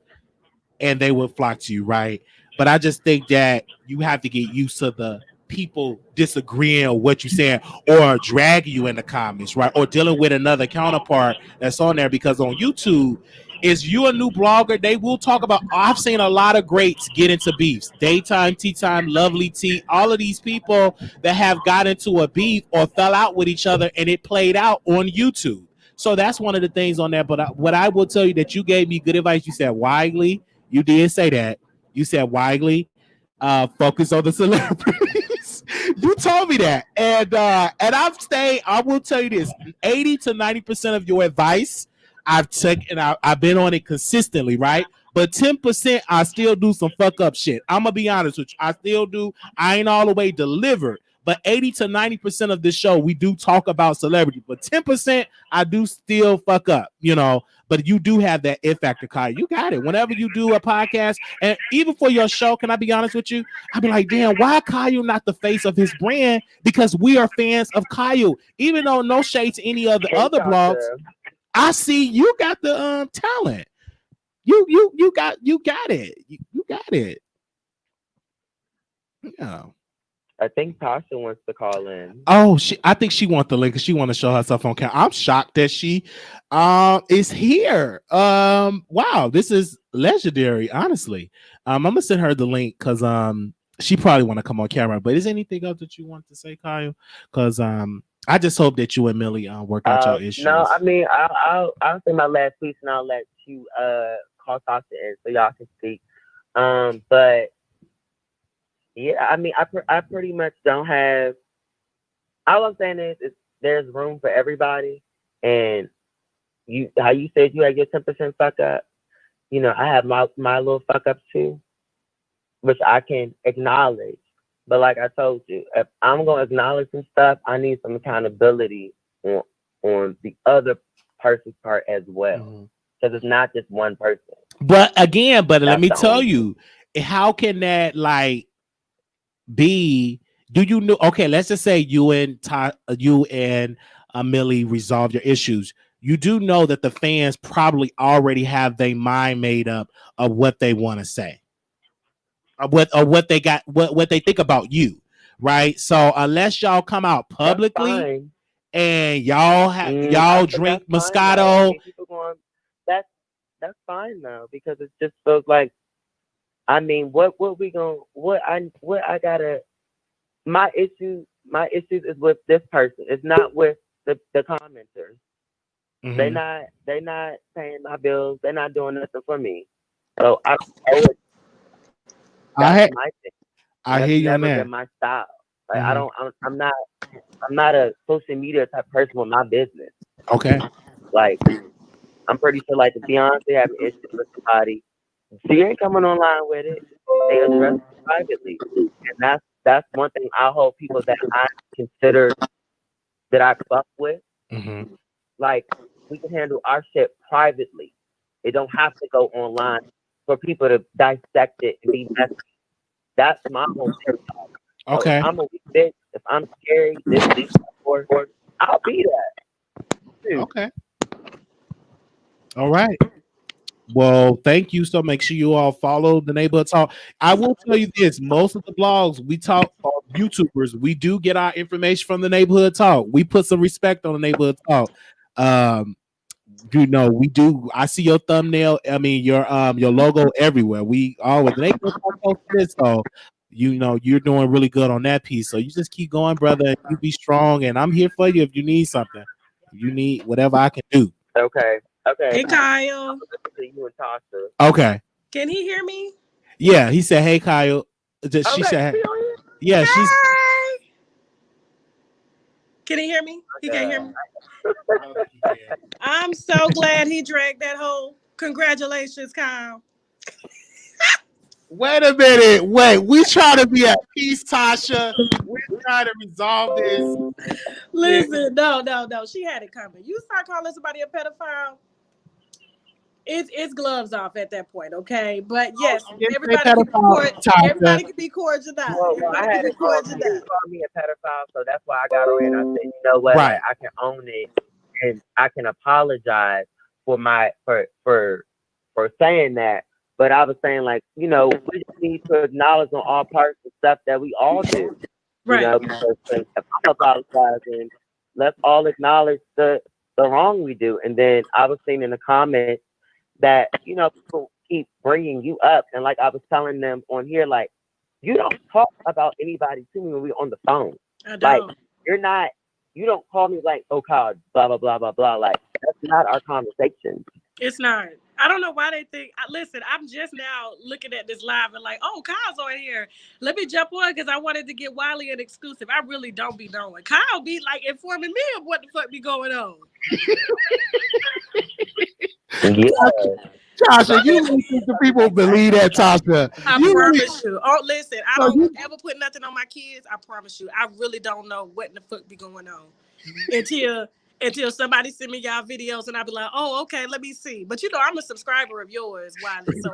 S2: and they will flock to you, right? But I just think that you have to get used to the people disagreeing with what you're saying or dragging you in the comments, right? Or dealing with another counterpart that's on there because on YouTube, is you a new blogger? They will talk about. I've seen a lot of greats get into beefs. Daytime, tea time, lovely tea. All of these people that have got into a beef or fell out with each other, and it played out on YouTube. So that's one of the things on there. But what I will tell you that you gave me good advice. You said Wiley. You did say that. You said Wiley, focus on the celebrities. You told me that, and I've stayed. I will tell you this: 80 to 90% of your advice I've taken. I've been on it consistently, right? But 10% I still do some fuck up shit. I'm gonna be honest with you. I still do. I ain't all the way delivered. But 80 to 90% of this show, we do talk about celebrity. But 10% I do still fuck up, you know. But you do have that it factor, Kyle. You got it. Whenever you do a podcast, and even for your show, can I be honest with you? I'd be like, damn, why Kyle not the face of his brand? Because we are fans of Kyle. Even though no shade to any of the other blogs, I see you got the talent. You got it. You got it. Yeah.
S4: I think Tasha wants to call in.
S2: Oh, I think she wants the link because she want to show herself on camera. I'm shocked that she is here. Wow, this is legendary, honestly. I'm gonna send her the link because she probably want to come on camera. But is anything else that you want to say, Kyle? Because I just hope that you and Millie work out your issues.
S4: No, I mean I'll say my last piece and I'll let you call Tasha in so y'all can speak. But yeah, I mean, I pretty much don't have. All I'm saying is there's room for everybody, and how you said you had your 10% fuck up. You know, I have my little fuck ups too, which I can acknowledge. But like I told you, if I'm gonna acknowledge some stuff, I need some accountability on the other person's part as well, because it's not just one person.
S2: But again, let me tell you, how can that like be? Do you know? Okay, let's just say you and Millie resolve your issues. You do know that the fans probably already have their mind made up of what they want to say, what they got, what they think about you, right? So unless y'all come out publicly and y'all drink Moscato,
S4: that's fine though, because it just feels like, I mean, what I gotta, my issues is with this person. It's not with the commenters. Mm-hmm. They not paying my bills. They're not doing nothing for me. So I
S2: hear you on that.
S4: My style. Like I'm not a social media type person with my business.
S2: Okay.
S4: Like I'm pretty sure, like if Beyonce having issues with somebody, she ain't coming online with it. They address it privately, and that's one thing I hope people that I consider that I fuck with, like we can handle our shit privately. It don't have to go online for people to dissect it and be messy. That's my whole thing.
S2: Okay.
S4: So I'm a weak bitch. If I'm scary, or I'll be that. Dude.
S2: Okay. All right. Well, thank you. So make sure you all follow the Neighborhood Talk. I will tell you this: most of the blogs we talk, YouTubers, we do get our information from the Neighborhood Talk. We put some respect on the Neighborhood Talk. You know, we do. I see your thumbnail. I mean, your logo everywhere. We always the Neighborhood Talk posts this, so you know you're doing really good on that piece. So you just keep going, brother. And you be strong, and I'm here for you if you need something. If you need whatever I can do.
S4: Okay.
S6: Hey, Kyle.
S4: You and Tasha.
S2: Okay.
S6: Can he hear me?
S2: Yeah, he said, "Hey, Kyle." She said, "Yeah,
S6: hey.
S2: she's."
S6: Can he hear me? He can't hear me. I'm so glad he dragged that hole. Congratulations, Kyle.
S2: Wait a minute. Wait, we try to be at peace, Tasha. We're trying to resolve this.
S6: Listen, no. She had it coming. You start calling somebody a pedophile. it's gloves off at that point, okay? But yes,
S2: Didn't say
S6: everybody can be
S2: pedophile,
S6: cordial.
S2: Tasha.
S6: Everybody can be cordial now.
S4: Well, I
S6: Everybody
S4: had
S6: can be
S4: it called
S6: cordial
S4: me,
S6: now.
S4: called me a pedophile, so that's why I got on here and I said, you know what,
S2: Right.
S4: like, I can own it and I can apologize for my for saying that. But I was saying, like, you know, we just need to acknowledge on all parts of stuff that we all do. You
S6: Right.
S4: know, because if I'm apologizing, let's all acknowledge the wrong we do. And then I was seeing in the comments that, you know, people keep bringing you up. And like I was telling them on here, like, you don't talk about anybody to me when we're on the phone.
S6: I
S4: Like,
S6: don't.
S4: you don't call me like, oh, God, blah, blah, blah, blah, blah. Like, that's not our conversation.
S6: It's not. I don't know why they think. Listen, I'm just now looking at this live and like, oh, Kyle's on here. Let me jump on because I wanted to get Wiley an exclusive. I really don't be knowing. Kyle be like informing me of what the fuck be going on.
S4: Yeah.
S2: Tasha, you really think the people believe that, Tasha?
S6: I
S2: You really-
S6: promise you. Oh, listen, I
S2: So
S6: don't ever put nothing on my kids. I promise you. I really don't know what in the fuck be going on until somebody send me y'all videos and I be like, oh, okay, let me see. But you know, I'm a subscriber of yours, Wiley. So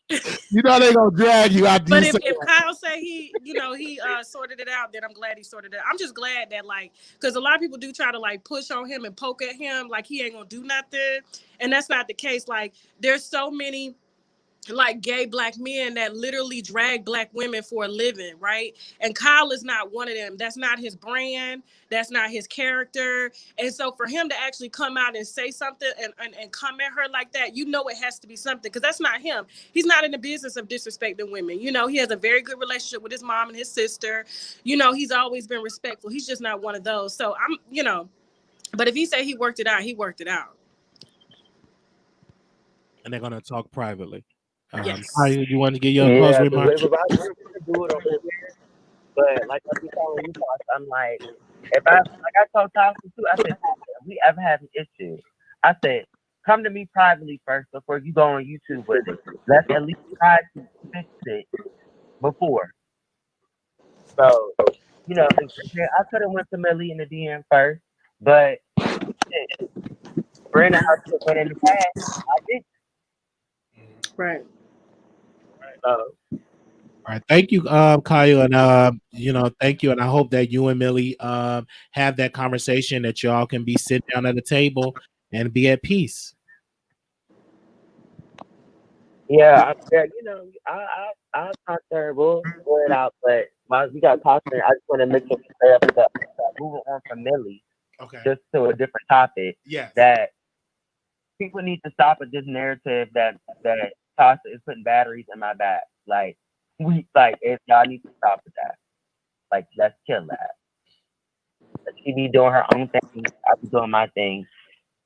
S2: You know they gonna drag you out.
S6: But if Kyle say he sorted it out, then I'm glad he sorted it out. I'm just glad that, like, because a lot of people do try to like push on him and poke at him like he ain't gonna do nothing, and that's not the case. Like, there's so many like gay black men that literally drag black women for a living, right? And Kyle is not one of them. That's not his brand. That's not his character. And so for him to actually come out and say something and come at her like that, you know it has to be something, because that's not him. He's not in the business of disrespecting women. You know, he has a very good relationship with his mom and his sister. You know, he's always been respectful. He's just not one of those. So but if he say he worked it out, he worked it out.
S2: And they're gonna talk privately.
S6: Yes.
S2: You want to get your closing remarks?
S4: Do it over here. But like I be telling you, I'm like, if I told Tasha too, I said, if we ever have an issue, I said, come to me privately first before you go on YouTube with it. Let's at least try to fix it before. So, you know, I could have went to Millie in the DM first, but Brandon went in the past. I did.
S6: Right.
S4: So.
S2: All right, thank you, Kyle, and thank you, and I hope that you and Millie have that conversation, that y'all can be sitting down at a table and be at peace.
S4: Yeah, I talk to her. We'll sort it out, but while we got talking, I just want to make sure we stay up with moving on from Millie,
S2: Okay.
S4: just to a different topic.
S2: Yes.
S4: That people need to stop with this narrative that Tasha is putting batteries in my back. Like, if y'all need to stop with that. Like, let's kill that. She be doing her own thing. I be doing my thing,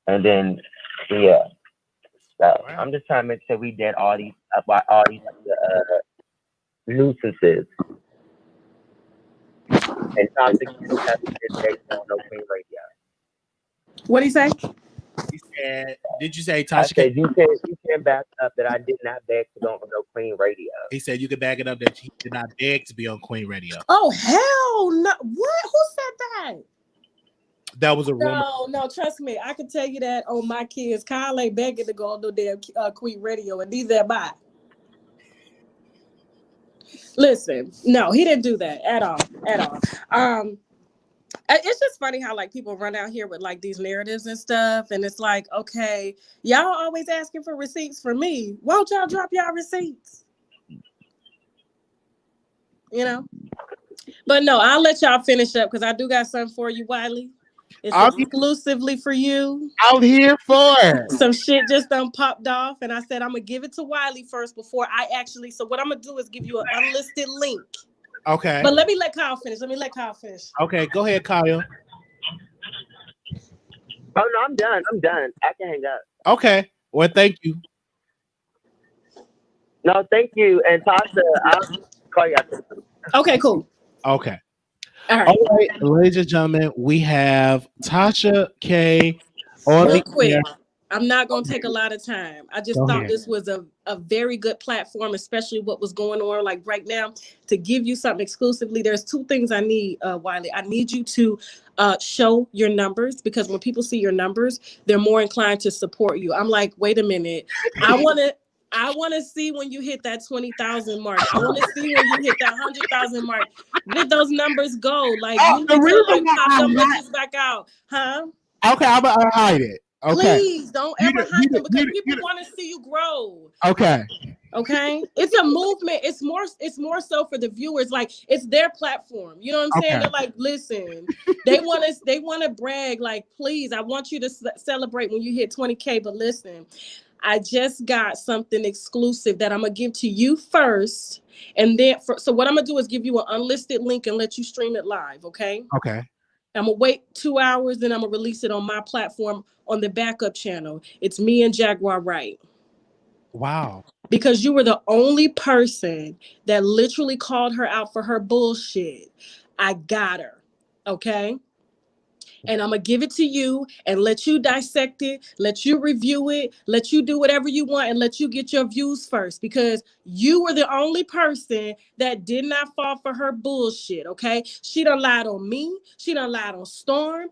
S4: and then So I'm just trying to make sure we did all these nuisances. And toxic you have to get on no Queen Radio.
S6: What do you say?
S2: He said, did you say
S4: I
S2: Tasha K?
S4: said you can back up that I did not beg to go on no Queen Radio.
S2: He said you could back it up that he did not beg to be on Queen Radio.
S6: Oh, hell no. What? Who said that?
S2: That was a rumor.
S6: No, trust me. I can tell you that on my kids. Kyle ain't begging to go on no damn Queen Radio, and neither am I. Listen, no, he didn't do that at all. It's just funny how like people run out here with like these narratives and stuff, and it's like, okay, y'all always asking for receipts from me. Won't y'all drop y'all receipts? You know? But no, I'll let y'all finish up because I do got something for you, Wiley. It's exclusively for you.
S2: Out here for it.
S6: Some shit just done popped off, and I said I'm gonna give it to Wiley first before I actually. So what I'm gonna do is give you an unlisted link.
S2: Okay.
S6: But let Kyle finish.
S2: Okay, go ahead, Kyle.
S4: Oh no, I'm done. I can hang up.
S2: Okay. Well, thank you.
S4: No, thank you. And Tasha, I'll call you after.
S6: Okay, cool.
S2: Okay.
S6: All right.
S2: All right, ladies and gentlemen, we have Tasha K on
S6: Real
S2: the
S6: quick.
S2: air.
S6: I'm not going to take a lot of time. I just
S2: Go
S6: thought
S2: ahead.
S6: this was a very good platform, especially what was going on like right now, to give you something exclusively. There's two things I need, Wiley. I need you to show your numbers, because when people see your numbers, they're more inclined to support you. I'm like, wait a minute. I want to see when you hit that 20,000 mark. I want to see when you hit that 100,000 mark. Where those numbers go? Like, you need to like pop them bitches back out, huh?
S2: Okay, I'm gonna hide it. Okay.
S6: Please don't ever hide them, because people want to see you grow.
S2: Okay.
S6: Okay, it's a movement. It's more so for the viewers. Like, it's their platform. You know what I'm saying?
S2: Okay.
S6: They're like, listen, they want to brag. Like, please, I want you to celebrate when you hit 20K. But listen, I just got something exclusive that I'm gonna give to you first, and then so what I'm gonna do is give you an unlisted link and let you stream it live. Okay.
S2: Okay.
S6: I'm gonna wait 2 hours, then I'm gonna release it on my platform on the backup channel. It's me and Jaguar Wright.
S2: Wow.
S6: Because you were the only person that literally called her out for her bullshit. I got her. Okay. And I'm going to give it to you and let you dissect it, let you review it, let you do whatever you want, and let you get your views first, because you were the only person that did not fall for her bullshit, okay? She done lied on me. She done lied on Storm.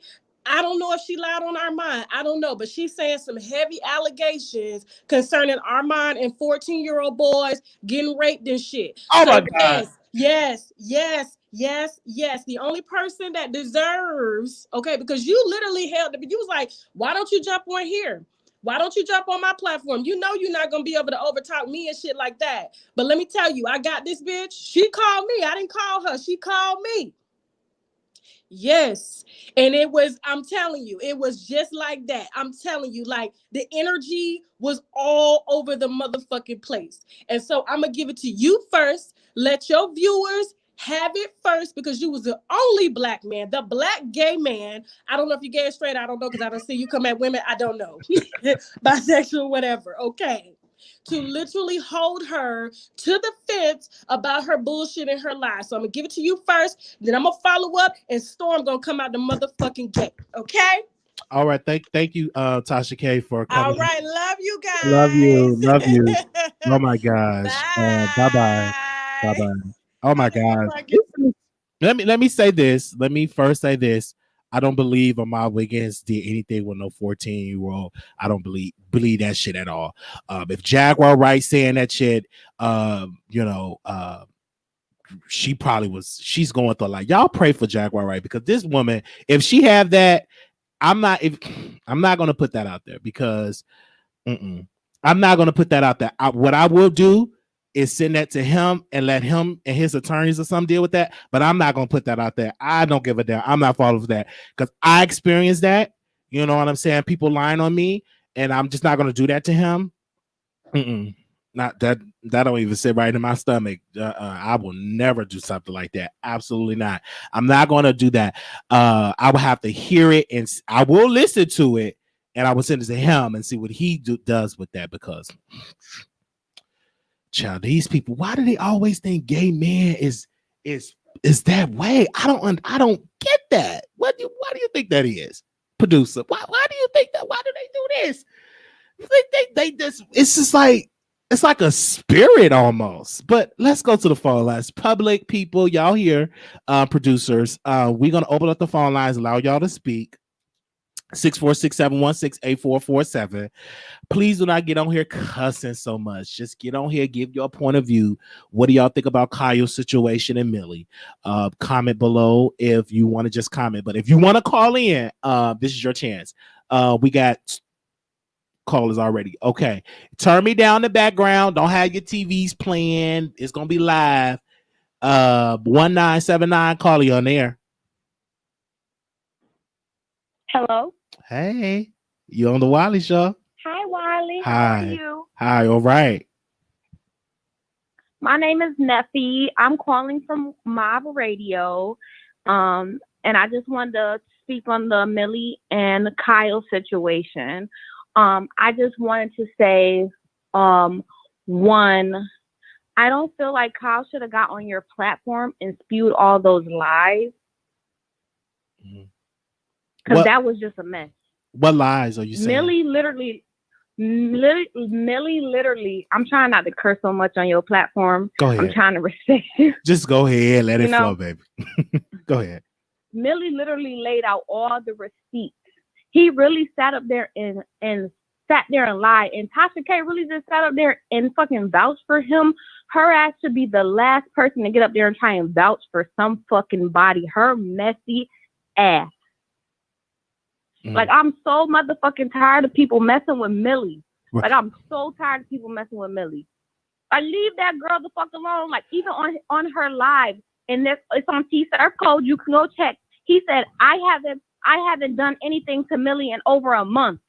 S6: I don't know if she lied on Armand. I don't know, but she's saying some heavy allegations concerning Armand and 14-year-old boys getting raped and shit.
S2: Oh my God.
S6: Yes. The only person that deserves, okay, because you literally you was like, why don't you jump on here? Why don't you jump on my platform? You know you're not going to be able to overtalk me and shit like that. But let me tell you, I got this bitch. She called me. I didn't call her. She called me. Yes. And I'm telling you, it was just like that. I'm telling you, like, the energy was all over the motherfucking place. And so I'm going to give it to you first. Let your viewers have it first, because you was the only black man, the black gay man. I don't know if you're gay or straight. I don't know, because I don't see you come at women. I don't know. Bisexual, whatever. Okay. To literally hold her to the fence about her bullshit and her lies. So I'm going to give it to you first. Then I'm going to follow up, and Storm going to come out the motherfucking gate. Okay?
S2: All right. Thank you, Tasha K, for coming.
S6: All right. Love you guys.
S2: Love you. Oh my gosh. Bye-bye. Bye-bye. Oh my gosh. Let me say this. Let me first say this. I don't believe Ahmad Wiggins did anything with no 14-year-old. I don't believe that shit at all. If Jaguar Wright saying that shit, she probably was. She's going through, like, y'all pray for Jaguar Wright, because this woman, if she have that, I'm not going to put that out there, because I'm not going to put that out there. What I will do is send that to him and let him and his attorneys or something deal with that. But I'm not going to put that out there. I don't give a damn. I'm not falling for that, because I experienced that. You know what I'm saying? People lying on me, and I'm just not going to do that to him. Not that don't even sit right in my stomach. I will never do something like that. Absolutely not. I'm not going to do that. I will have to hear it, and I will listen to it, and I will send it to him and see what he does with that, because child, these people, why do they always think gay man is that way? I don't get that. Why do you think that is, producer? Why do you think that? Why do they do this? They just, it's just like, it's like a spirit almost. But let's go to the phone lines. Public people, y'all here, producers. We're gonna open up the phone lines, allow y'all to speak. 646-716-8447. Please do not get on here cussing so much. Just get on here, give your point of view. What do y'all think about Kyle's situation and Millie? Comment below if you want to just comment. But if you want to call in, this is your chance. We got callers already. Okay. Turn me down the background. Don't have your TVs playing. It's gonna be live. 1979, call you on air.
S7: Hello.
S2: Hey, you on the Wiley Show?
S7: Hi, Wiley.
S2: Hi.
S7: How are you?
S2: Hi. All right.
S7: My name is Neffy. I'm calling from Mob Radio, and I just wanted to speak on the Millie and Kyle situation. I just wanted to say, one, I don't feel like Kyle should have got on your platform and spewed all those lies. Because that was just a mess.
S2: What lies are you saying?
S7: Millie literally, Millie literally, I'm trying not to curse so much on your platform.
S2: Go ahead.
S7: I'm trying to respect you.
S2: Just go ahead. Let it flow, baby. Go ahead.
S7: Millie literally laid out all the receipts. He really sat up there and sat there and lied. And Tasha K really just sat up there and fucking vouched for him. Her ass should be the last person to get up there and try and vouch for some fucking body. Her messy ass. Like, I'm so motherfucking tired of people messing with Millie.
S2: Right.
S7: Like, I'm so tired of people messing with Millie. I leave that girl the fuck alone. Like, even on her live, and it's on T-Surf Code, you can go check. He said, I haven't done anything to Millie in over a month.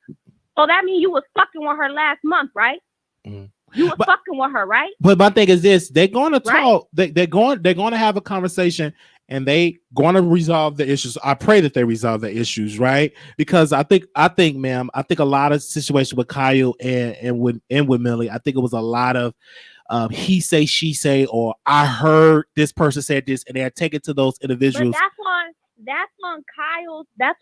S7: So that means you was fucking with her last month, right? You was fucking with her, right?
S2: But my thing is this: they're going to talk. Right? They're going to have a conversation, and they going to resolve the issues. I pray that they resolve the issues, right? Because I think, ma'am, I think a lot of situations with Kyle and with Millie, I think it was a lot of he say, she say, or I heard this person said this, and they take it to those individuals.
S7: But that's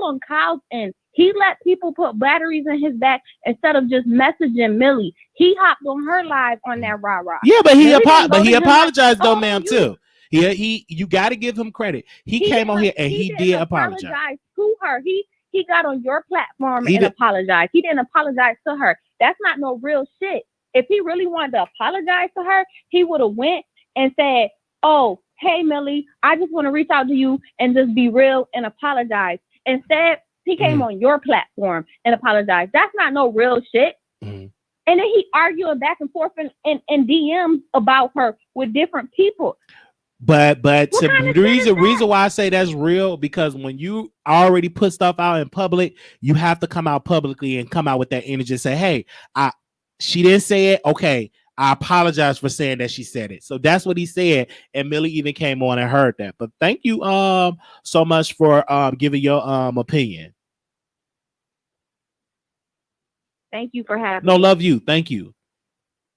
S7: on Kyle's end. He let people put batteries in his back instead of just messaging Millie. He hopped on her live on that rah-rah.
S2: Yeah, but he apologized though, ma'am, too. You got to give him credit. He came on here and he did apologize
S7: to her. He got on your platform and apologized. He didn't apologize to her. That's not no real shit. If he really wanted to apologize to her, he would have went and said, "Oh, hey Millie, I just want to reach out to you and just be real and apologize." Instead, he came on your platform and apologized. That's not no real shit. And then he arguing back and forth in DMs about her with different people.
S2: But the reason why I say that's real, because when you already put stuff out in public, you have to come out publicly and come out with that energy and say, "Hey, she didn't say it. Okay, I apologize for saying that she said it." So that's what he said, and Millie even came on and heard that. But thank you so much for giving your opinion.
S7: Thank you for having
S2: me.
S7: Love
S2: you. Thank you.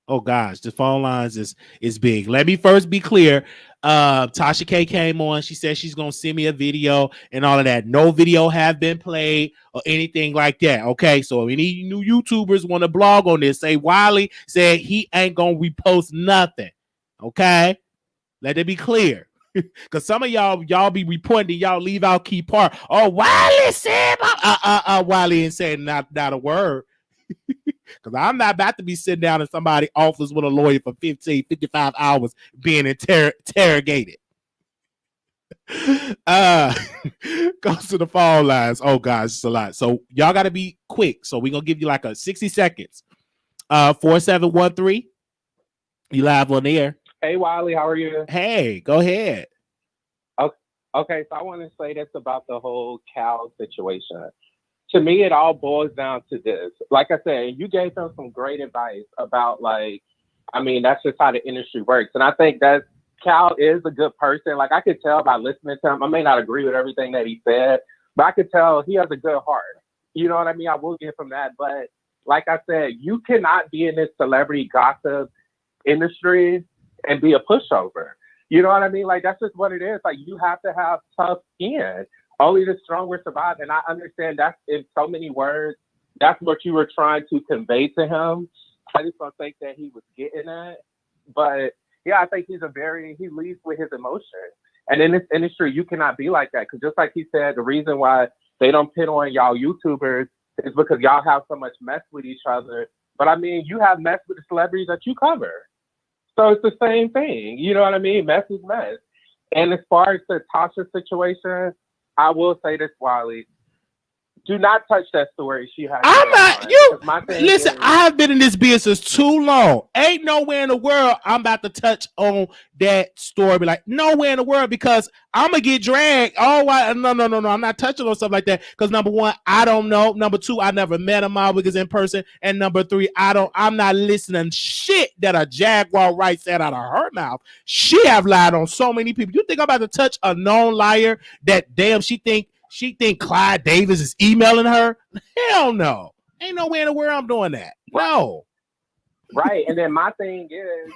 S2: Oh gosh, the phone lines is big. Let me first be clear. Tasha K came on. She said she's gonna send me a video and all of that. No video have been played or anything like that. Okay, so any new YouTubers want to blog on this, say Wiley said he ain't gonna repost nothing. Okay, let it be clear. Because some of y'all be reporting, y'all leave out key part. Oh, Wiley said Wiley ain't saying not a word. Because I'm not about to be sitting down in somebody's office with a lawyer for 55 hours being interrogated. Goes to the phone lines. Oh gosh, it's a lot. So y'all got to be quick. So we're going to give you like a 60 seconds. 4713. You live on the air.
S8: Hey, Wiley, how are you?
S2: Hey, go ahead.
S8: Okay, so I want to say this about the whole Cal situation. To me, it all boils down to this. Like I said, you gave them some great advice about, like, I mean, that's just how the industry works. And I think that Cal is a good person. Like, I could tell by listening to him. I may not agree with everything that he said, but I could tell he has a good heart. You know what I mean? I will give him that. But like I said, you cannot be in this celebrity gossip industry and be a pushover. You know what I mean? Like, that's just what it is. Like, you have to have tough skin. Only the strong will survive. And I understand that's in so many words. That's what you were trying to convey to him. I just don't think that he was getting at. But yeah, I think he leads with his emotion. And in this industry, you cannot be like that. Because just like he said, the reason why they don't pin on y'all YouTubers is because y'all have so much mess with each other. But I mean, you have mess with the celebrities that you cover. So it's the same thing. You know what I mean? Mess is mess. And as far as the Tasha situation, I will say this, Wiley. Do not touch that story she had.
S2: I'm not. You listen. I have been in this business too long. Ain't nowhere in the world I'm about to touch on that story. Be like, nowhere in the world, because I'm gonna get dragged. Oh, no. I'm not touching on stuff like that. Because number one, I don't know. Number two, I never met a Miles Wiggins in person. And number three, I'm not listening shit that a Jaguar Wright said out of her mouth. She have lied on so many people. You think I'm about to touch a known liar that damn she think Clyde Davis is emailing her? Hell no. Ain't nowhere in the world I'm doing that. No.
S8: Right. And then my thing is,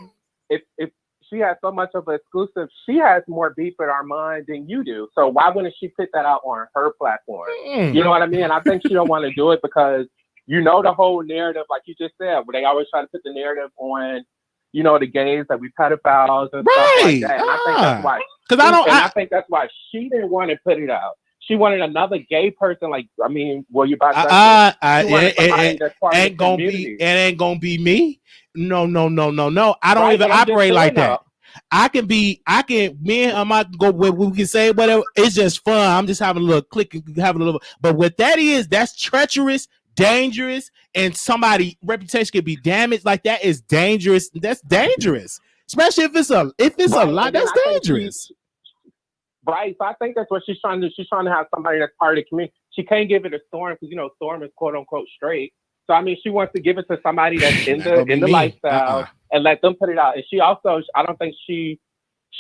S8: if she has so much of an exclusive, she has more beef with Armand than you do. So why wouldn't she put that out on her platform? You know what I mean? And I think she don't want to do it because you know, the whole narrative, like you just said, where they always try to put the narrative on, you know, the gays that we pedophiles and stuff like that. And I think that's why. Because I think that's why she didn't want to put it out. She wanted another gay person, like, I mean, well, you about to
S2: it ain't gonna be me. No. I don't even operate like that. Me and I might go where we can say whatever. It's just fun. I'm just having a little click and having a little, but what that is, that's treacherous, dangerous, and somebody's reputation can be damaged. Like that is dangerous. That's dangerous. Especially if it's a lot, that's dangerous.
S8: Right. So I think that's what she's trying to do. She's trying to have somebody that's part of the community. She can't give it to Storm because, you know, Storm is quote unquote straight. So I mean, she wants to give it to somebody that's in the lifestyle and let them put it out. And she also, I don't think she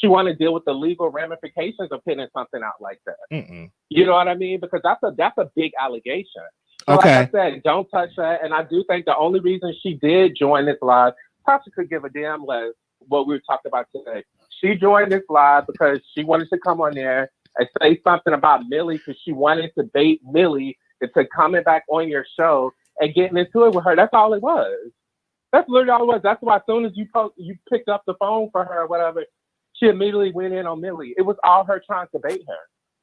S8: want to deal with the legal ramifications of putting something out like that. Mm-mm. You know what I mean? Because that's a big allegation. So like I said, don't touch that. And I do think the only reason she did join this live, Tasha could give a damn less what we were talking about today. She joined this live because she wanted to come on there and say something about Millie because she wanted to bait Millie into coming back on your show and getting into it with her. That's all it was. That's literally all it was. That's why as soon as you picked up the phone for her or whatever, she immediately went in on Millie. It was all her trying to bait her.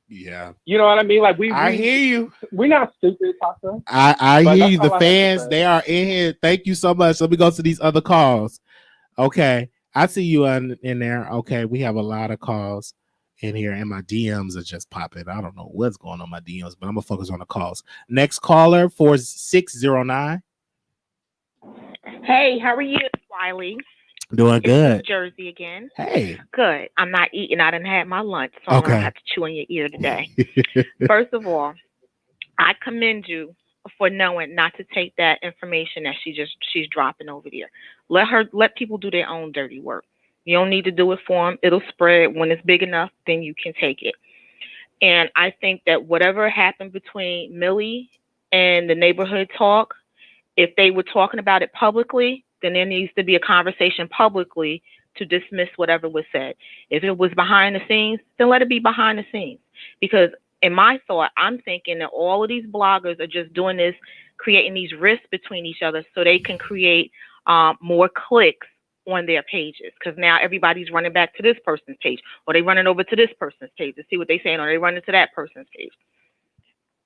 S2: Yeah.
S8: You know what I mean? Like
S2: I hear you.
S8: We're not stupid, Tasha.
S2: I hear you. The fans, they are in here. Thank you so much. Let me go to these other calls. Okay. I see you in there. Okay, we have a lot of calls in here, and my DMs are just popping. I don't know what's going on in my DMs, but I'm gonna focus on the calls. Next caller, 4609.
S9: Hey, how are you, Wiley?
S2: Doing good.
S9: It's Jersey again.
S2: Hey.
S9: Good. I'm not eating. I didn't have my lunch, so I'm gonna have to chew in your ear today. First of all, I commend you for knowing not to take that information that she's dropping over there. Let people do their own dirty work. You don't need to do it for them. It'll spread. When it's big enough, then you can take it. And I think that whatever happened between Millie and the neighborhood talk, if they were talking about it publicly, then there needs to be a conversation publicly to dismiss whatever was said. If it was behind the scenes, then let it be behind the scenes. Because in my thought, I'm thinking that all of these bloggers are just doing this, creating these rifts between each other so they can create more clicks on their pages. Because now everybody's running back to this person's page, or they running over to this person's page to see what they're saying, or they running to that person's page.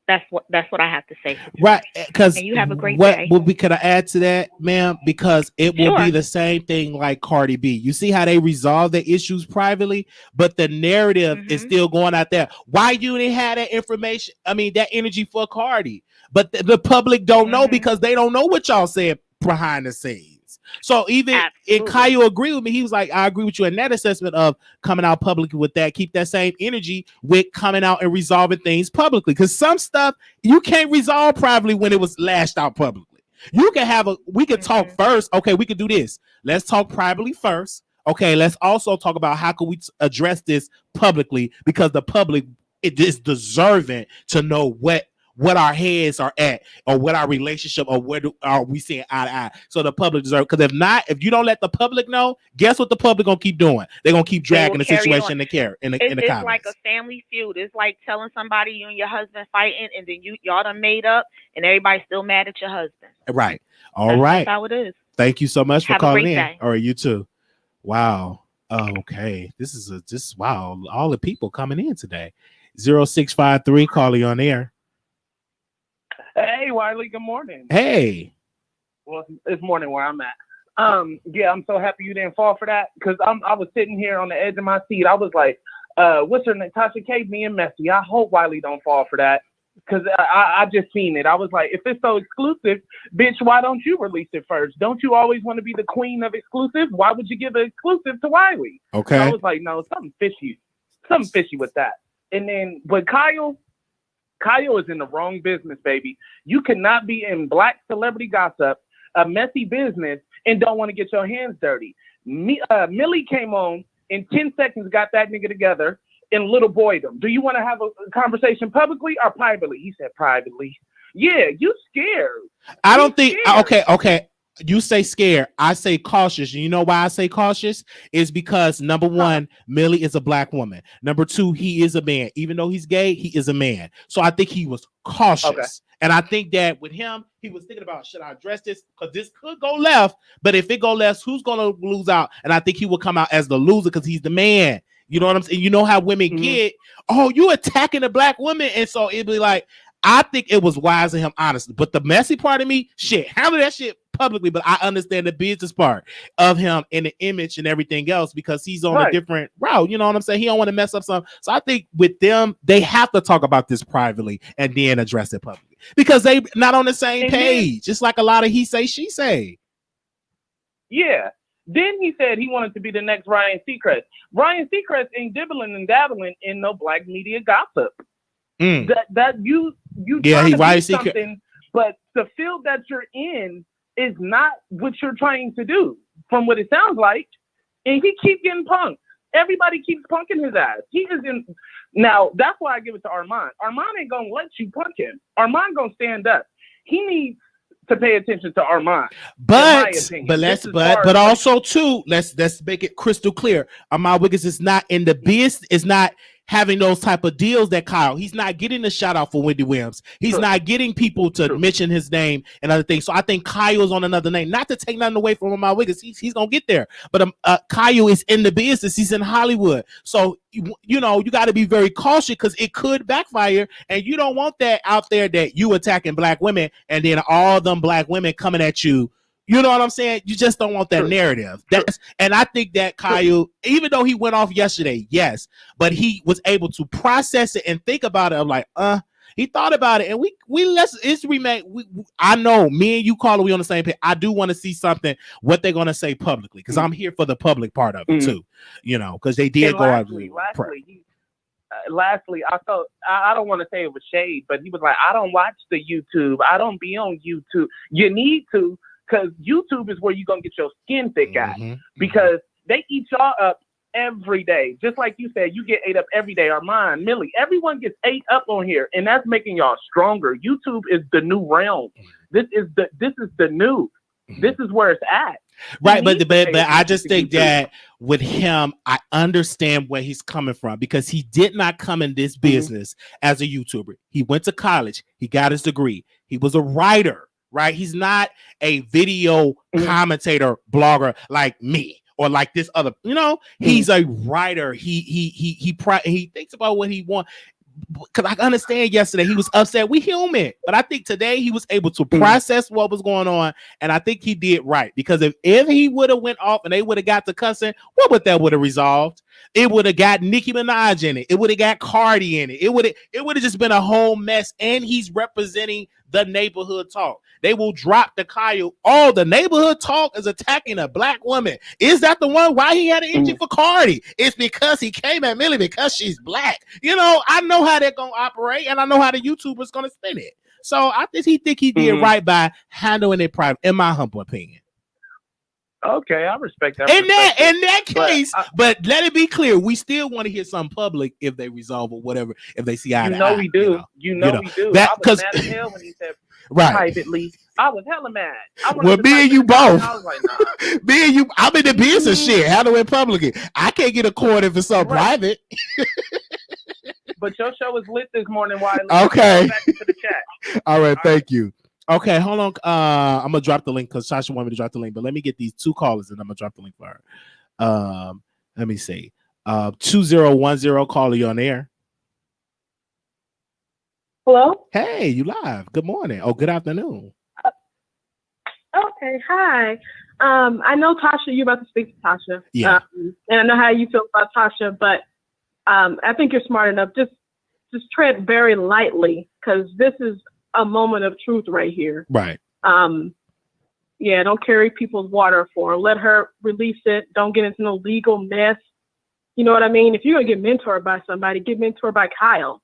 S9: That's what I have to say.
S2: Right, because
S9: you have a great day.
S2: Could I add to that, ma'am? Because it will be the same thing like Cardi B. You see how they resolve their issues privately, but the narrative is still going out there. Why you didn't have that information? I mean, that energy for Cardi, but the public don't know because they don't know what y'all said behind the scenes. So even and Kyle agreed with me. He was like, I agree with you in that assessment of coming out publicly with that. Keep that same energy with coming out and resolving things publicly. Because some stuff you can't resolve privately when it was lashed out publicly. You can we can talk first. Okay, we can do this. Let's talk privately first. Okay, let's also talk about how can we address this publicly, because the public is deserving to know what our heads are at, or what our relationship, or where are we seeing eye to eye. So the public deserves, because if you don't let the public know, guess what the public gonna keep doing? They're gonna keep dragging the situation in the comments.
S9: It's like a family feud. It's like telling somebody you and your husband fighting, and then y'all done made up, and everybody's still mad at your husband.
S2: Right. All right.
S9: That's how it is.
S2: Thank you so much for calling in.
S9: Day.
S2: All right, you too. Wow. Okay. This is wow. All the people coming in today. 0653, calling on air.
S10: Hey, Wiley, good morning.
S2: Hey.
S10: Well, it's morning where I'm at. Yeah, I'm so happy you didn't fall for that, because I was sitting here on the edge of my seat. I was like, what's her name? Tasha K being messy. I hope Wiley don't fall for that, because I just seen it. I was like, if it's so exclusive, bitch, why don't you release it first? Don't you always want to be the queen of exclusive? Why would you give an exclusive to Wiley?
S2: Okay.
S10: So I was like, no, something fishy with that. And then, but Kyle is in the wrong business, baby. You cannot be in black celebrity gossip, a messy business, and don't want to get your hands dirty. Millie came on in 10 seconds, got that nigga together, and little boyed him. Do you want to have a conversation publicly or privately? He said privately. Yeah, you scared.
S2: I don't think. Okay. You say scared. I say cautious. You know why I say cautious? Is because number one, Millie is a black woman. Number two, he is a man. Even though he's gay, he is a man. So I think he was cautious. And I think that with him, he was thinking about, should I address this? Because this could go left, but if it go left, who's going to lose out? And I think he will come out as the loser because he's the man. You know what I'm saying? You know how women get, oh, you attacking a black woman. And so it'd be like, I think it was wise of him, honestly. But the messy part of me, shit, handle that shit publicly. But I understand the business part of him and the image and everything else because he's on a different route. You know what I'm saying? He don't want to mess up something. So I think with them, they have to talk about this privately and then address it publicly because they not on the same page. Just like a lot of he say, she say.
S10: Yeah. Then he said he wanted to be the next Ryan Seacrest. Ryan Seacrest ain't dibbling and dabbling in no black media gossip. That you trying to be something, but the field that you're in is not what you're trying to do, from what it sounds like. And he keeps getting punked. Everybody keeps punking his ass. He is in. Now that's why I give it to Armand. Armand ain't gonna let you punk him. Armand gonna stand up. He needs to pay attention to Armand.
S2: But also too, let's make it crystal clear. Armand Wiggins is not in the business, is not having those type of deals that Kyle. He's not getting a shout out for Wendy Williams. He's not getting people to mention his name and other things. So I think Kyle's on another name. Not to take nothing away from Armand Wiggins. He's gonna get there. But Kyle is in the business. He's in Hollywood. So you know, you got to be very cautious because it could backfire, and you don't want that out there that you attacking black women and then all them black women coming at you. You know what I'm saying? You just don't want that narrative. And I think that Kyle, even though he went off yesterday, yes, but he was able to process it and think about it. I'm like, he thought about it, and I know me and you, Carla, we on the same page. I do want to see something what they're gonna say publicly because I'm here for the public part of it too. You know, because they did go out.
S10: Lastly, I felt I don't want to say it was shade, but he was like, I don't watch the YouTube. I don't be on YouTube. You need to. Because YouTube is where you're going to get your skin thick at. Because they eat y'all up every day. Just like you said, you get ate up every day. Armand, Millie, everyone gets ate up on here. And that's making y'all stronger. YouTube is the new realm. This is the new. This is where it's at.
S2: Right, but I just think that with him, I understand where he's coming from because he did not come in this business as a YouTuber. He went to college. He got his degree. He was a writer. Right, he's not a video commentator, blogger like me or like this other. You know, he's a writer. He thinks about what he wants. Because I understand yesterday he was upset. We human, but I think today he was able to process what was going on, and I think he did right. Because if he would have went off and they would have got to cussing, what would that would have resolved? It would have got Nicki Minaj in it. It would have got Cardi in it. It would have just been a whole mess. And he's representing the neighborhood talk. They will drop the Kyle. Oh, the neighborhood talk is attacking a black woman. Is that the one? Why he had an itchy for Cardi? It's because he came at Millie because she's black. You know, I know how they're gonna operate, and I know how the YouTuber's gonna spin it. So I think he did right by handling it private, in my humble opinion.
S10: Okay, I respect that.
S2: In that case, but let it be clear, we still want to hear something public if they resolve or whatever. If they see eye to eye,
S10: we do. You know we do. I was mad as hell when he said privately. I was hella mad.
S2: Well, me and you both.
S10: I was like, nah.
S2: Me and you. I'm in the business shit. Handle it publicly. I can't get a court if it's so private.
S10: But your show was lit this morning. Wiley.
S2: Okay.
S10: Back into the chat.
S2: All right. Thank you. Okay, hold on. I'm gonna drop the link because Tasha wanted me to drop the link, but let me get these two callers and I'm gonna drop the link for her. Let me see. 2010 caller, you on air.
S11: Hello.
S2: Hey, you live. Good morning. Oh, good afternoon.
S11: Okay, hi. I know Tasha. You're about to speak to Tasha.
S2: Yeah.
S11: And I know how you feel about Tasha, but I think you're smart enough. Just tread very lightly because this is a moment of truth right here.
S2: Right.
S11: Yeah, don't carry people's water for her. Let her release it. Don't get into no legal mess. You know what I mean? If you're going to get mentored by somebody, get mentored by Kyle.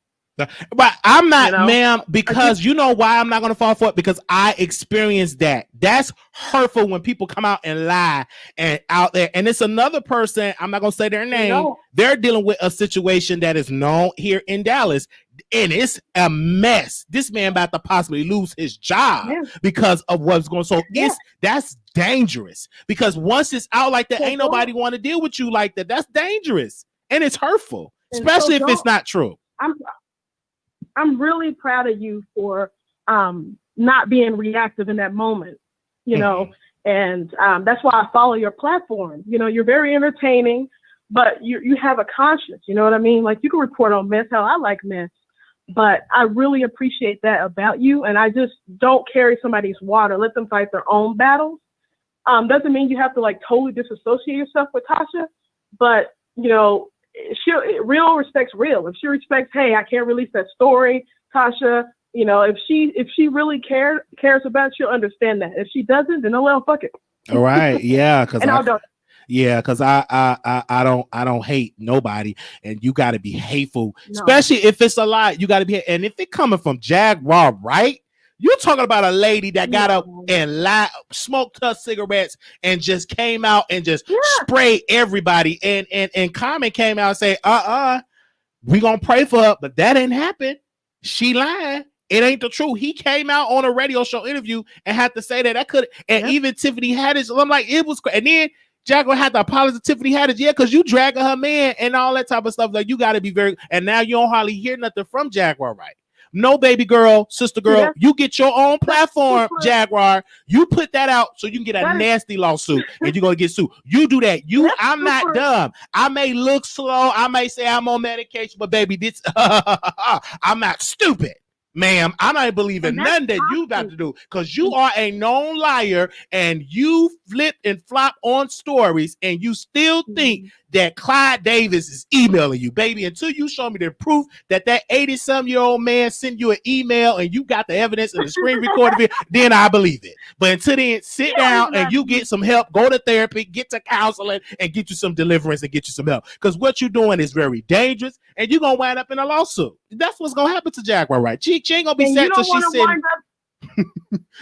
S2: But I'm not, ma'am, because you know why I'm not going to fall for it? Because I experienced that. That's hurtful when people come out and lie and out there. And it's another person, I'm not going to say their name. They're dealing with a situation that is known here in Dallas. And it's a mess. This man about to possibly lose his job because of what's going on. So that's dangerous. Because once it's out like that, ain't nobody want to deal with you like that. That's dangerous. And it's hurtful, especially if it's not true.
S11: I'm really proud of you for not being reactive in that moment, you know. And that's why I follow your platform. You know, you're very entertaining, but you have a conscience. You know what I mean? Like, you can report on mess. Hell, I like mess. But I really appreciate that about you. And I just don't carry somebody's water. Let them fight their own battles. Doesn't mean you have to like totally disassociate yourself with Tasha. But, you know, real respects real. If she respects, hey, I can't release that story, Tasha, you know, if she really cares about it, she'll understand that. If she doesn't, then well, fuck it.
S2: All right. Yeah. Cause
S11: and I'll do it.
S2: Yeah, because I don't hate nobody, and you got to be hateful, especially if it's a lie. You got to be, and if it coming from Jaguar, right? You're talking about a lady that got up and smoked her cigarettes and just came out and just sprayed everybody, and Carmen came out and say, we gonna pray for her, but that ain't happened. She lying. It ain't the truth. He came out on a radio show interview and had to say that could, and even Tiffany Haddish. I'm like, it was, and then Jaguar had to apologize to Tiffany Haddish, because you dragging her man and all that type of stuff. Like, you got to be very, and now you don't hardly hear nothing from Jaguar, right? No, baby girl, sister girl, you get your own platform, Jaguar. You put that out so you can get a nasty lawsuit and you're going to get sued. You do that. I'm not dumb. I may look slow. I may say I'm on medication, but baby, this, I'm not stupid. Ma'am, I'm not believing nothing that you got to do, because you are a known liar and you flip and flop on stories, and you still think that Clyde Davis is emailing you, baby. Until you show me the proof that 80-some-year-old man sent you an email and you got the evidence and the screen recorded it, then I believe it. But until then, sit down and you get some help, go to therapy, get to counseling, and get you some deliverance and get you some help. Because what you're doing is very dangerous, and you're going to wind up in a lawsuit. That's what's going to happen to Jaguar, right? She ain't going to be sad till she's sitting.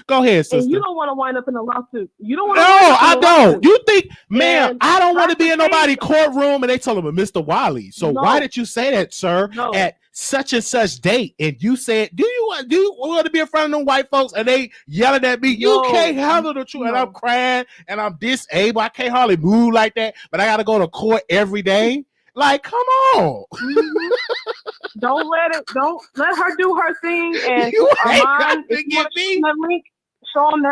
S2: Go ahead, sister.
S11: And you don't want to wind up in a lawsuit. You don't want.
S2: No, I don't. You think, ma'am, I don't want to be in nobody's courtroom and they tell him, Mr. Wiley. So why did you say that, sir, at such and such date? And you said, do you want to be in front of them white folks and they yelling at me? You can't handle the truth. And I'm crying and I'm disabled. I can't hardly move like that, but I got to go to court every day. Like, come on.
S11: Don't let her do her thing. And
S2: you
S11: Armand, if you want to see that link, show him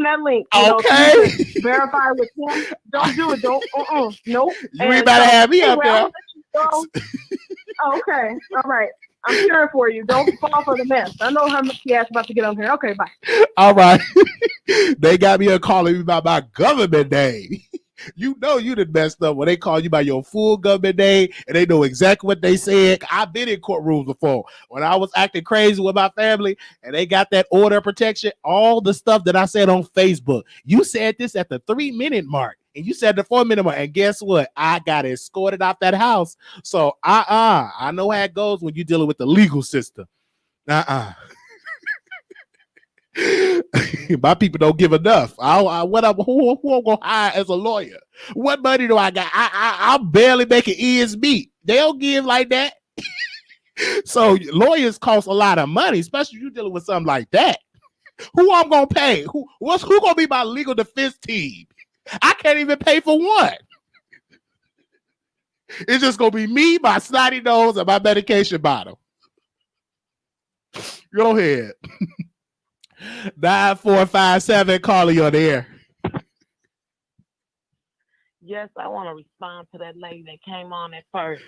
S11: that link.
S2: Okay.
S11: So verify with him. Don't do it. Don't. Nope.
S2: You ain't about to have me up there.
S11: Okay. All right. I'm cheering for you. Don't fall for the mess. I know how much he asked about to get on here. Okay, bye.
S2: All right. They got me calling me about my government name. You know you done messed up when they call you by your full government name and they know exactly what they said. I've been in courtrooms before when I was acting crazy with my family and they got that order of protection, all the stuff that I said on Facebook. You said this at the 3-minute mark and you said the 4-minute mark, and guess what? I got escorted out that house. So I know how it goes when you're dealing with the legal system. My people don't give enough. Who I'm gonna hire as a lawyer? What money do I got? I'm barely making ends meet. They don't give like that. So lawyers cost a lot of money, especially if you're dealing with something like that. Who I'm gonna pay? Who gonna be my legal defense team? I can't even pay for one. It's just gonna be me, my snotty nose, and my medication bottle. Go ahead. 9457, calling you on the air.
S12: Yes, I want to respond to that lady that came on at first.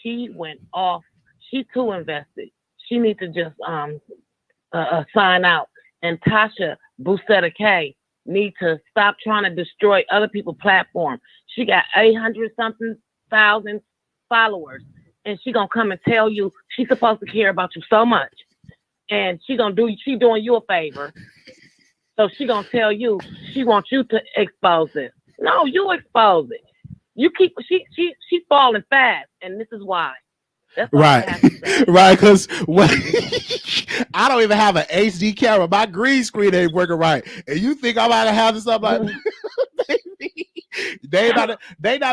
S12: She went off. She's too invested. She needs to just sign out. And Tasha K need to stop trying to destroy other people's platform. She got 800-something,000 followers, and she gonna come and tell you she's supposed to care about you so much. And she doing you a favor. So she gonna tell you she wants you to expose it. No, you expose it. You keep she's falling fast, and this is why. That's
S2: right. Right, because I don't even have an HD camera. My green screen ain't working right. And you think I'm about to have this up like They not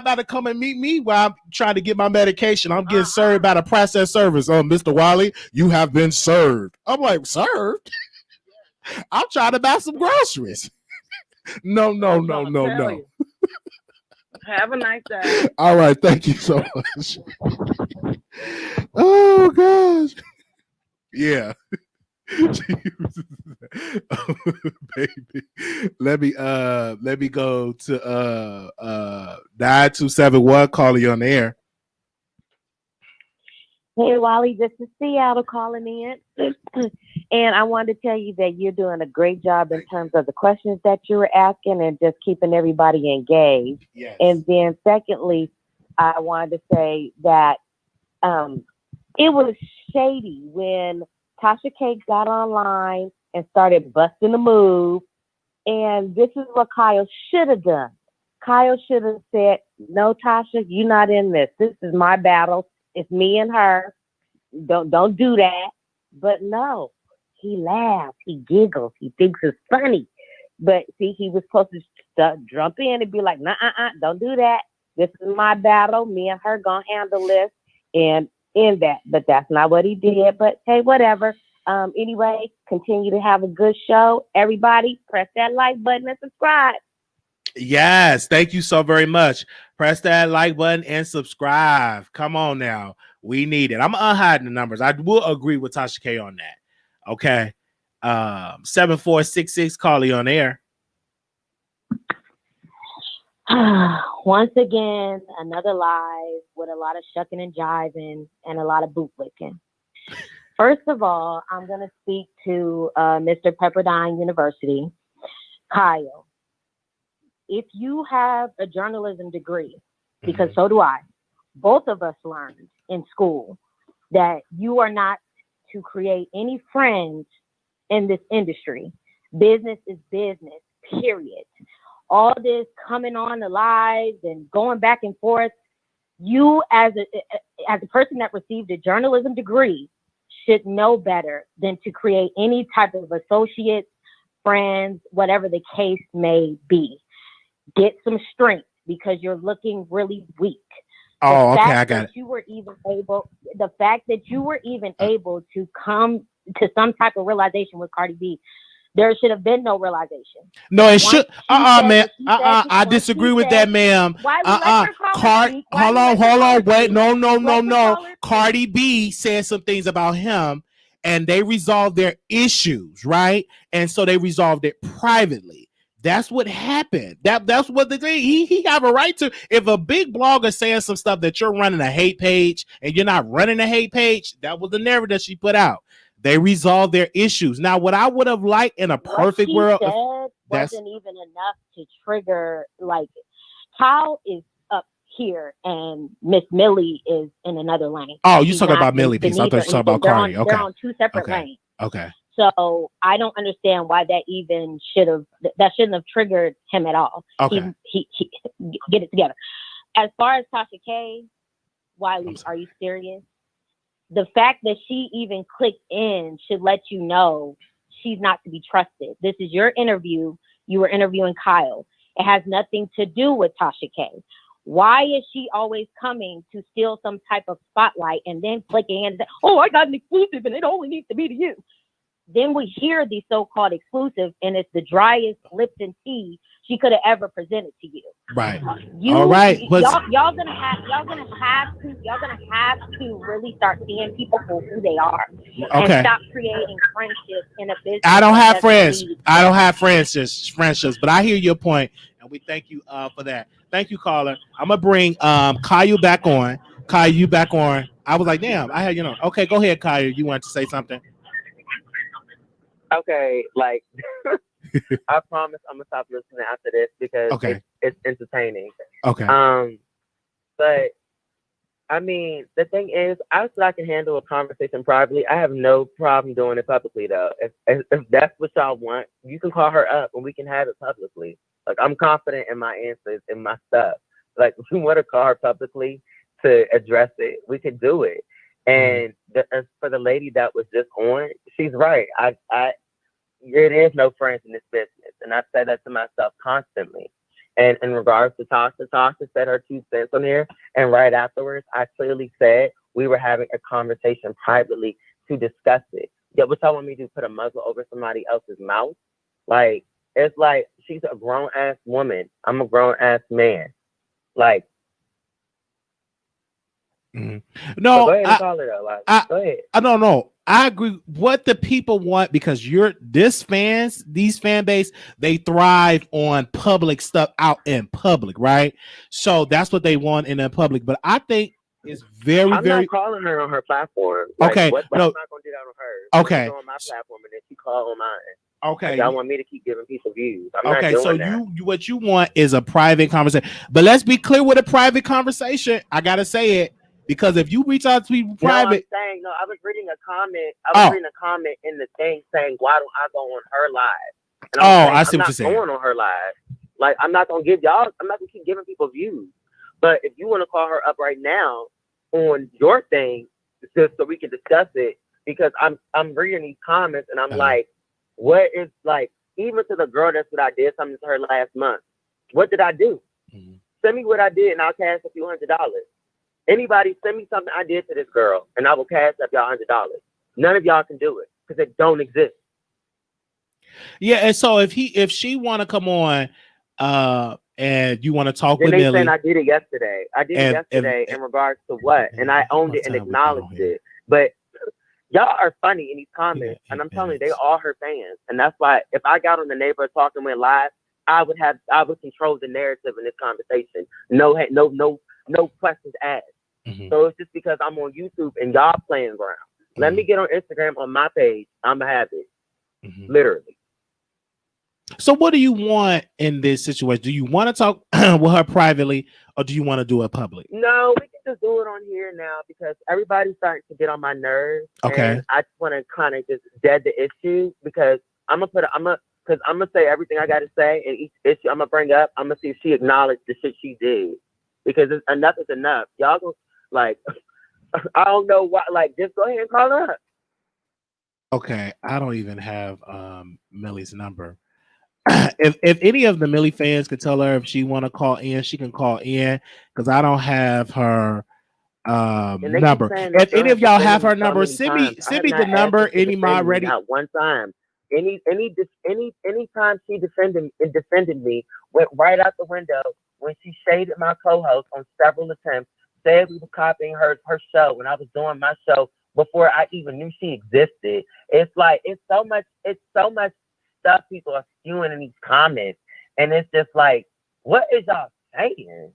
S2: about to come and meet me while I'm trying to get my medication. I'm getting served by the process service. Mr. Wiley, you have been served. I'm like, served? I'm trying to buy some groceries. No.
S12: Have a nice day.
S2: All right, thank you so much. Oh gosh. Yeah. Baby, let me go to 9271 calling you on the air.
S13: Hey, Wiley, this is Seattle calling in. And I wanted to tell you that you're doing a great job in terms of the questions that you were asking and just keeping everybody engaged.
S2: Yes.
S13: And then secondly, I wanted to say that it was shady when Tasha K got online and started busting the move. And this is what Kyle should have done. Kyle should have said, no, Tasha, you're not in this. This is my battle. It's me and her. Don't do that. But no, he laughs, he giggles, he thinks it's funny. But see, he was supposed to jump in and be like, nah, don't do that. This is my battle. Me and her gonna handle this and end that. But that's not what he did. But hey, whatever. Anyway, continue to have a good show. Everybody, press that like button and subscribe.
S2: Yes, thank you so very much. Press that like button and subscribe. Come on now. We need it. I'm unhiding the numbers. I will agree with Tasha K on that. Okay. 7466 Carly on air.
S13: Once again, another live with a lot of shucking and jiving and a lot of bootlicking. First of all, I'm going to speak to Mr. Pepperdine University. Kyle, if you have a journalism degree, because so do I, both of us learned in school that you are not to create any friends in this industry. Business is business, period. All this coming on the lives and going back and forth, you as a person that received a journalism degree should know better than to create any type of associates, friends, whatever the case may be. Get some strength because you're looking really weak.
S2: Oh, okay, I got it.
S13: The fact that you were even able to come to some type of realization with Cardi B, there should have been no realization.
S2: No, it should. Man. I disagree with that, ma'am. Hold on. Wait. No. Cardi B said some things about him and they resolved their issues, right? And so they resolved it privately. That's what happened. That's what the thing. He have a right to. If a big blogger saying some stuff that you're running a hate page and you're not running a hate page, that was the narrative that she put out. They resolved their issues. Now, what I would have liked in a perfect world
S13: wasn't even enough to trigger. Like, Kyle is up here and Miss Millie is in another lane.
S2: Oh, you're talking about Millie piece. I thought you were talking about Cardi. Okay,
S13: they're on two separate lanes.
S2: Okay.
S13: So I don't understand why that even shouldn't have triggered him at all.
S2: Okay.
S13: He get it together. As far as Tasha K, Wiley, are you serious? The fact that she even clicked in should let you know she's not to be trusted. This is your interview. You were interviewing Kyle. It has nothing to do with Tasha K. Why is she always coming to steal some type of spotlight and then clicking in and say, oh, I got an exclusive and it only needs to be to you? Then we hear these so-called exclusives, and it's the driest Lipton tea she could have ever presented to you.
S2: Right. All right.
S13: Y'all gonna have to really start seeing people for who they are.
S2: Okay.
S13: And stop creating friendships in a business.
S2: I don't have friends. I don't have friendships, but I hear your point, and we thank you for that. Thank you, caller. I'm gonna bring Kyle back on. Kyle, you back on. I was like, damn, I had Okay, go ahead, Kyle. You wanted to say something?
S4: Okay, like I promise I'm gonna stop listening after this because it's entertaining.
S2: Okay.
S4: But I mean, the thing is, I can handle a conversation privately. I have no problem doing it publicly, though. If that's what y'all want, you can call her up and we can have it publicly. Like, I'm confident in my answers and my stuff. Like, if we want to call her publicly to address it, we can do it. And as for the lady that was just on, she's right. There is no friends in this business, and I say that to myself constantly. And in regards to Tasha said her 2 cents on here, and right afterwards, I clearly said we were having a conversation privately to discuss it. Yeah, what y'all want me to do? Put a muzzle over somebody else's mouth? Like, it's like she's a grown ass woman. I'm a grown ass man. Like.
S2: No,
S4: go ahead and call her though. Go ahead.
S2: No. I agree. What the people want, because these fan base, they thrive on public stuff out in public, right? So that's what they want in the public. But I think it's very,
S4: I'm
S2: very
S4: not calling her on her platform. Like,
S2: okay.
S4: I'm
S2: No,
S4: not gonna do that on her.
S2: okay.
S4: She's on my platform and then she call on mine.
S2: Okay.
S4: Like, y'all want me to keep giving people views. I'm
S2: okay,
S4: not
S2: so
S4: doing that.
S2: you what you want is a private conversation. But let's be clear with a private conversation. I gotta say it. Because if you reach out to people private,
S4: I was reading a comment. I was reading a comment in the thing saying, "Why don't I go on her live?" And
S2: I see what you're saying.
S4: I'm not going on her live. Like, I'm not gonna give y'all. I'm not gonna keep giving people views. But if you want to call her up right now on your thing, just so we can discuss it, because I'm reading these comments and I'm like, what is, like, even to the girl that's what I did something to her last month. What did I do? Mm-hmm. Send me what I did and I'll cash a few $100. Anybody send me something I did to this girl, and I will cash up y'all $100. None of y'all can do it because it don't exist.
S2: Yeah, and so if she want to come on, and you want to talk with Millie,
S4: saying I did it yesterday. I did it yesterday in regards to what, and I owned it and acknowledged it. But y'all are funny in these comments, and I'm telling you, they are her fans, and that's why if I got on the neighbor talking with live, I would control the narrative in this conversation. No questions asked. Mm-hmm. So it's just because I'm on YouTube and y'all playing around. Mm-hmm. Let me get on Instagram on my page. I'm gonna have it. Mm-hmm. Literally.
S2: So what do you want in this situation? Do you want to talk with her privately, or do you want to do it public?
S4: No, we can just do it on here now because everybody's starting to get on my nerves.
S2: Okay.
S4: And I just want to kind of just dead the issue because I'm gonna say everything I gotta say, and each issue I'm gonna bring up, I'm gonna see if she acknowledged the shit she did. Because enough is enough. Y'all go, like, I don't know why, like, just go ahead and call her up.
S2: Okay, I don't even have Millie's number. If any of the Millie fans could tell her if she want to call in, she can call in because I don't have her number. If any of y'all have her number, send me the number. Any my ready?
S4: Not one time. Anytime she defended me, went right out the window when she shaded my co-host on several attempts, said we were copying her show when I was doing my show before I even knew she existed. It's like it's so much stuff people are spewing in these comments, and it's just like, what is y'all saying?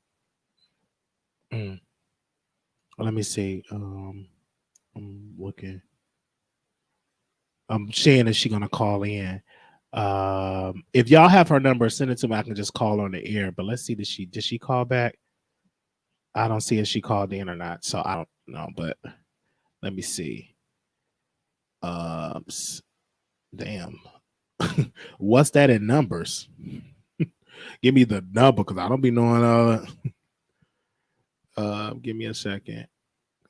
S2: Let me see. I'm looking. I'm saying that she's gonna call in. If y'all have her number, send it to me. I can just call on the air. But let's see, did she call back? I don't see if she called in or not, so I don't know. But let me see. Damn. What's that in numbers? Give me the number because I don't be knowing. Give me a second.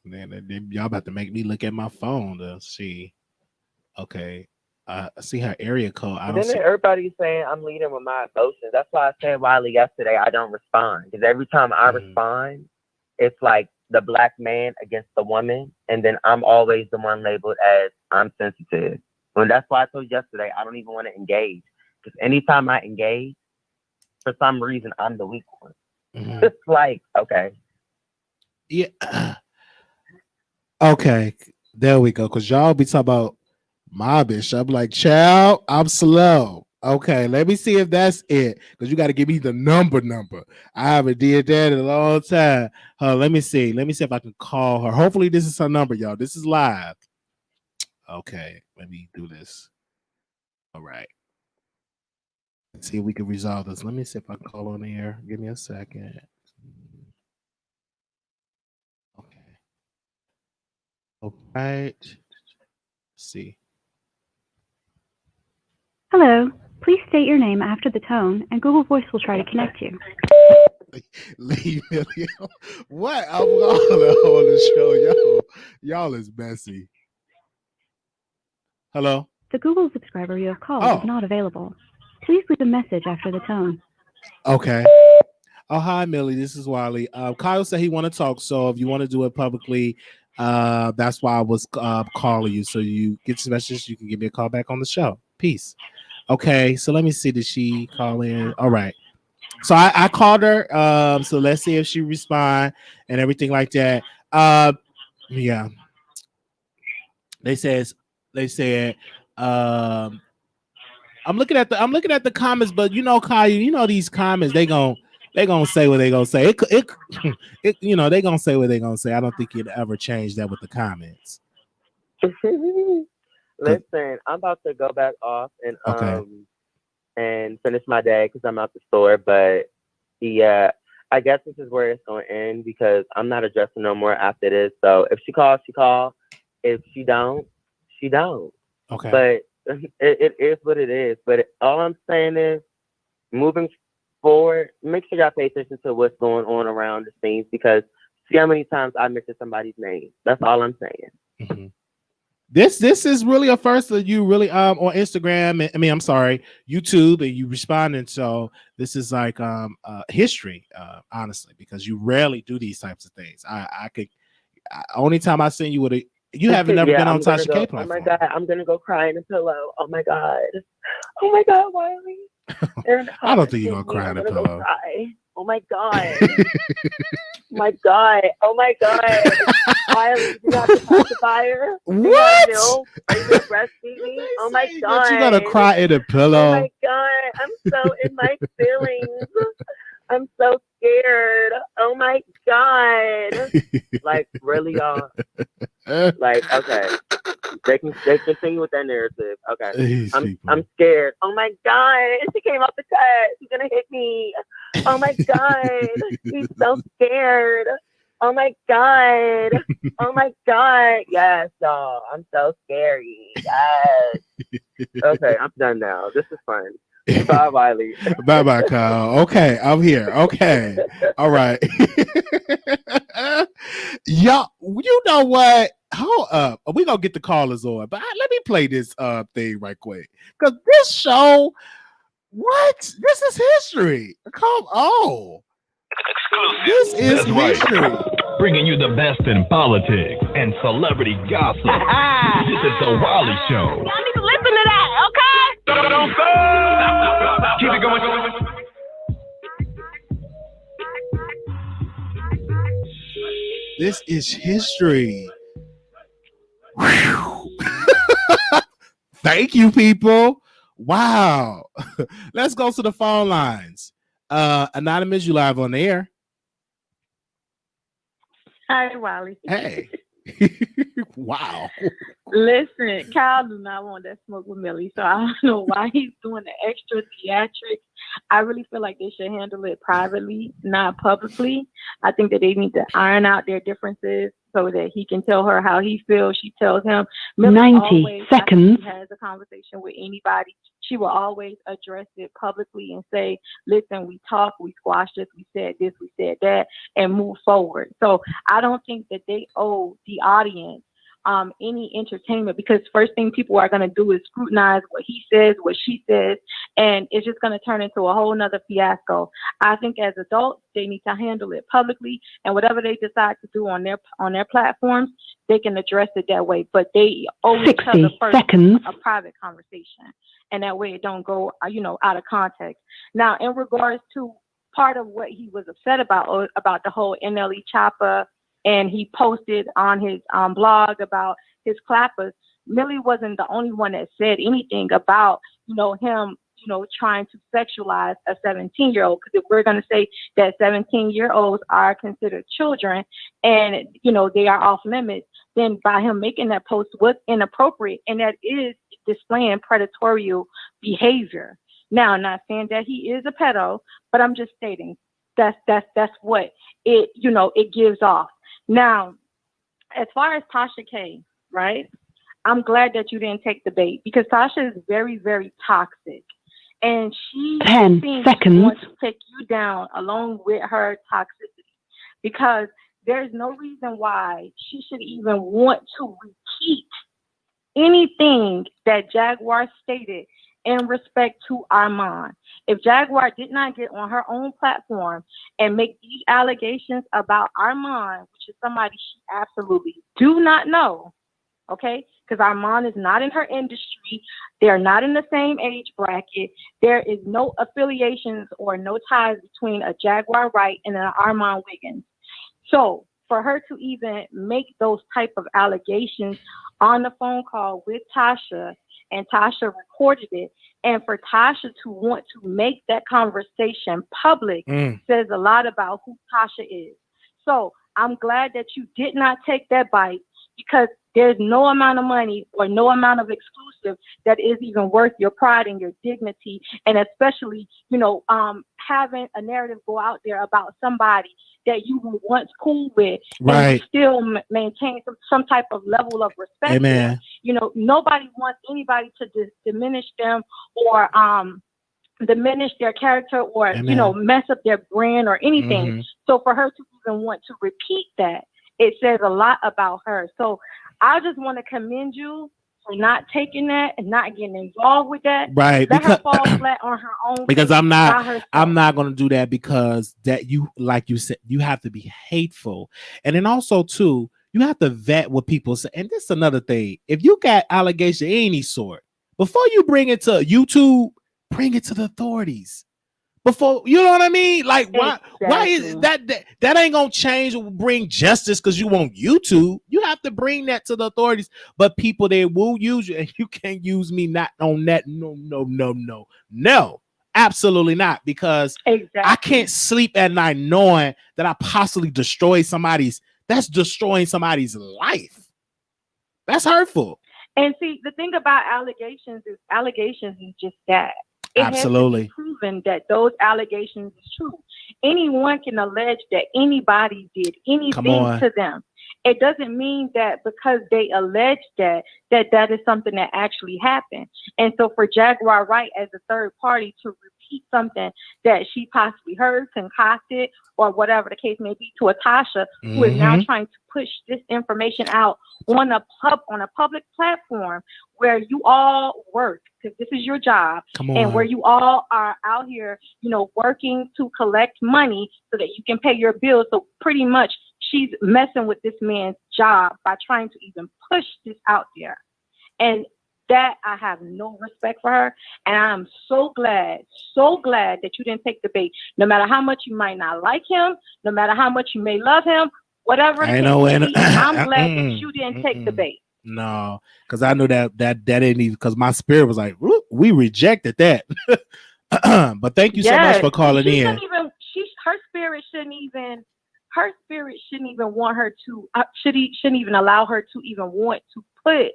S2: Then y'all about to make me look at my phone to see. Okay. I see her area code. I don't see.
S4: Everybody's saying I'm leading with my emotions. That's why I said Wiley yesterday I don't respond. Because every time I respond, it's like the black man against the woman. And then I'm always the one labeled as I'm sensitive. And that's why I told you yesterday I don't even want to engage. Because anytime I engage, for some reason, I'm the weak one. Mm-hmm. It's like, okay.
S2: Yeah. Okay. There we go. Because y'all be talking about my bitch. I'm like, child, I'm slow. Okay, let me see if that's it. Because you got to give me the number. I haven't did that in a long time. Let me see. Let me see if I can call her. Hopefully this is her number, y'all. This is live. Okay, let me do this. All right. Let's see if we can resolve this. Let me see if I can call on the air. Give me a second. Okay. All right. Let's see.
S14: Hello. Please state your name after the tone, and Google Voice will try to connect you.
S2: Leave Millie. What? I'm on the show. Y'all is messy. Hello?
S14: The Google subscriber you have called is not available. Please leave a message after the tone.
S2: Okay. Oh, hi, Millie. This is Wiley. Kyle said he want to talk, so if you want to do it publicly, that's why I was calling you. So you get some messages, you can give me a call back on the show. Peace. Okay, so let me see. Did she call in? All right. So I called her. So let's see if she respond and everything like that. Yeah. They said I'm looking at the comments, but you know, Kyle, you know these comments, they gonna say what they gonna say. It you know, they gonna say what they gonna say. I don't think you'd ever change that with the comments.
S4: Listen, I'm about to go back off and
S2: Okay.
S4: and finish my day because I'm out the store. But yeah, I guess this is where it's going to end because I'm not addressing no more after this. So if she calls, she calls. If she don't, she don't.
S2: Okay.
S4: But it is what it is. But all I'm saying is, moving forward, make sure y'all pay attention to what's going on around the scenes because see how many times I mentioned somebody's name. That's all I'm saying.
S2: Mm-hmm. This is really a first that you really on Instagram. I mean, I'm sorry, YouTube, and you responding. So this is like history, honestly, because you rarely do these types of things. Only time I seen you with a you haven't never been on Tasha K platform.
S4: Oh my God, I'm gonna go cry in a pillow. Oh my God, Wiley.
S2: I don't think you're gonna cry in a pillow.
S4: Oh my God. My God. Oh my God. Wiley, you got the pacifier?
S2: What?
S4: Are you gonna breastfeed me? Oh my God.
S2: You're gonna cry in a pillow.
S4: Oh my God. I'm so in my feelings. I'm so scared. Oh my God. Like, really, y'all? Like, okay. They continue with that narrative. Okay. I'm scared. Oh my God. She came off the cut. She's gonna hit me. Oh my God. He's so scared. Oh my God. Oh my God. Yes, y'all. I'm so scary. Yes. Okay, I'm done now. This is fun. Bye, Wiley.
S2: Bye, Kyle. Okay, I'm here. Okay. All right. Y'all, you know what? Hold up. We're going to get the callers on, but let me play this thing right quick. Because this show, what? This is history. Come on.
S15: Exclusive.
S2: This is
S15: That's
S2: history.
S15: Right. Bringing you the best in politics and celebrity gossip. This is the Wiley Show.
S12: Y'all need to listen to that, okay?
S15: Don't go. Keep it going.
S2: This is history. Thank you, people. Wow. Let's go to the phone lines. Anonymous, you live on the air.
S16: Hi, Wiley.
S2: Hey. Wow.
S16: Listen, Kyle does not want that smoke with Millie, so I don't know why he's doing the extra theatrics. I really feel like they should handle it privately, not publicly. I think that they need to iron out their differences so that he can tell her how he feels. She tells him. Millie
S5: 90 seconds.
S16: She has a conversation with anybody. She will always address it publicly and say, listen, we talked, we squashed this, we said that, and move forward. So I don't think that they owe the audience any entertainment because first thing people are going to do is scrutinize what he says, what she says, and it's just going to turn into a whole nother fiasco. I think as adults, they need to handle it publicly, and whatever they decide to do on their platforms, they can address it that way. But they owe each other first a private conversation, and that way it don't go, out of context. Now, in regards to part of what he was upset about the whole NLE Choppa, and he posted on his blog about his clappers, Millie wasn't the only one that said anything about, him, trying to sexualize a 17-year-old. Because if we're going to say that 17-year-olds are considered children and, they are off limits, then by him making that post was inappropriate. And that is displaying predatory behavior. Now, I'm not saying that he is a pedo, but I'm just stating that's what it, it gives off. Now, as far as Tasha K, right? I'm glad that you didn't take the bait because Tasha is very, very toxic. And she
S5: 10 seconds.
S16: wants to take you down along with her toxicity because there's no reason why she should even want to repeat anything that Jaguar stated in respect to Armand. If Jaguar did not get on her own platform and make these allegations about Armand, which is somebody she absolutely do not know, okay? Because Armand is not in her industry. They're not in the same age bracket. There is no affiliations or no ties between a Jaguar Wright and an Armand Wiggins. So for her to even make those type of allegations on the phone call with Tasha, and Tasha recorded it. And for Tasha to want to make that conversation public says a lot about who Tasha is. So I'm glad that you did not take that bite, because there's no amount of money or no amount of exclusive that is even worth your pride and your dignity. And especially, having a narrative go out there about somebody that you were once cool with, and you still maintain some type of level of respect.
S2: Amen.
S16: Nobody wants anybody to diminish them or diminish their character or mess up their brand or anything. So for her to even want to repeat that, it says a lot about her. So I just want to commend you for not taking that and not getting involved with that.
S2: Right.
S16: Let her fall flat on her own.
S2: Because I'm not going to do that, because that like you said, you have to be hateful. And then also too, you have to vet what people say. And this is another thing. If you got allegation of any sort, before you bring it to YouTube, bring it to the authorities. Before, you know what I mean? Like, why is that ain't gonna change or bring justice because you want YouTube. You have to bring that to the authorities. But people, they will use you, and you can't use me not on that. No, absolutely not. Because I can't sleep at night knowing that I possibly destroying somebody's life. That's hurtful.
S16: And see, the thing about allegations is just that. It
S2: Absolutely.
S16: has to be proven that those allegations is true. Anyone can allege that anybody did anything to them. It doesn't mean that because they allege that is something that actually happened. And so for Jaguar Wright as a third party to repeat something that she possibly heard, concocted, or whatever the case may be, to a Tasha who is now trying to push this information out on a public platform where you all work, because this is your job, and where you all are out here, working to collect money so that you can pay your bills. So pretty much she's messing with this man's job by trying to even push this out there. And that, I have no respect for her. And I'm so glad that you didn't take the bait. No matter how much you might not like him, no matter how much you may love him, whatever it is, I'm glad that you didn't take the bait.
S2: No, because I knew that didn't even, because my spirit was like, we rejected that. But thank you so much for calling in.
S16: Her spirit shouldn't even want her to, shouldn't even allow her to even want to put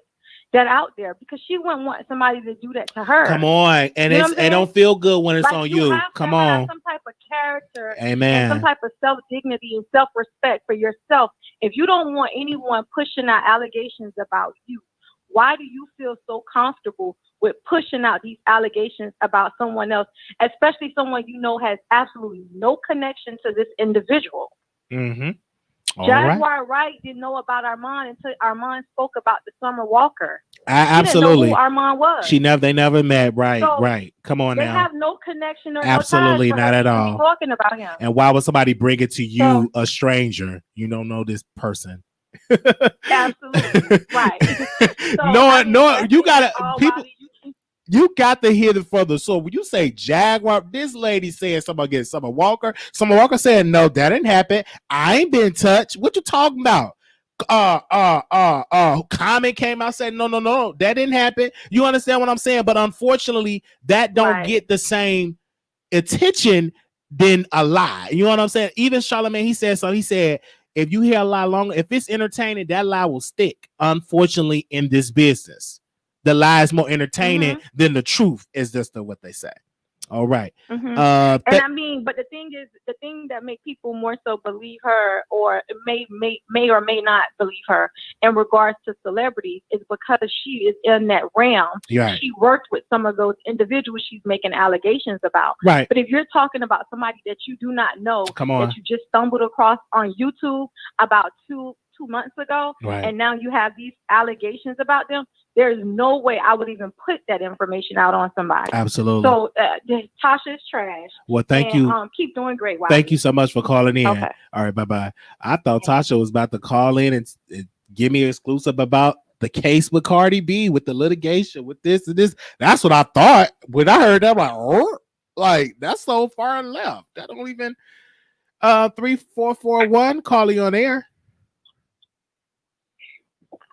S16: that out there, because she wouldn't want somebody to do that to her.
S2: Come on. And it don't feel good when it's like, on you. Come on.
S16: Some type of character.
S2: Amen.
S16: And some type of self-dignity and self-respect for yourself. If you don't want anyone pushing out allegations about you, why do you feel so comfortable with pushing out these allegations about someone else, especially someone has absolutely no connection to this individual? Jaguar Wright didn't know about Armand until Armand spoke about the Summer Walker.
S2: Absolutely.
S16: She didn't know who Armand was.
S2: They never met. Right,
S16: so
S2: right. Come on
S16: they
S2: now.
S16: They have no connection or
S2: absolutely
S16: no ties
S2: not at all.
S16: Talking about him.
S2: And why would somebody bring it to you, a stranger? You don't know this person.
S16: Absolutely. Right. So,
S2: no, you gotta people. You got to hear the further. So when you say Jaguar, this lady said something against Summer Walker. Summer Walker said, no, that didn't happen. I ain't been touched. What you talking about? Comment came out said, no, that didn't happen. You understand what I'm saying? But unfortunately, that don't get the same attention than a lie. You know what I'm saying? Even Charlamagne, he said so. He said, if you hear a lie longer, if it's entertaining, that lie will stick. Unfortunately, in this business, the lie is more entertaining than the truth, is just what they say. All right.
S16: And I mean, but the thing that make people more so believe her, or may or may not believe her in regards to celebrities, is because she is in that realm.
S2: Right.
S16: She worked with some of those individuals she's making allegations about.
S2: Right.
S16: But if you're talking about somebody that you do not know,
S2: that
S16: you just stumbled across on YouTube about two months ago, and now you have these allegations about them, there's no way I would even put that information out on somebody.
S2: Absolutely.
S16: So Tasha is trash.
S2: Well, thank you.
S16: Keep doing great. Wiley.
S2: Thank you so much for calling in.
S16: Okay.
S2: All right, bye-bye. I thought Tasha was about to call in and give me an exclusive about the case with Cardi B, with the litigation, with this and this. That's what I thought. When I heard that, I'm like, oh, like that's so far left. That don't even 3441 calling on air.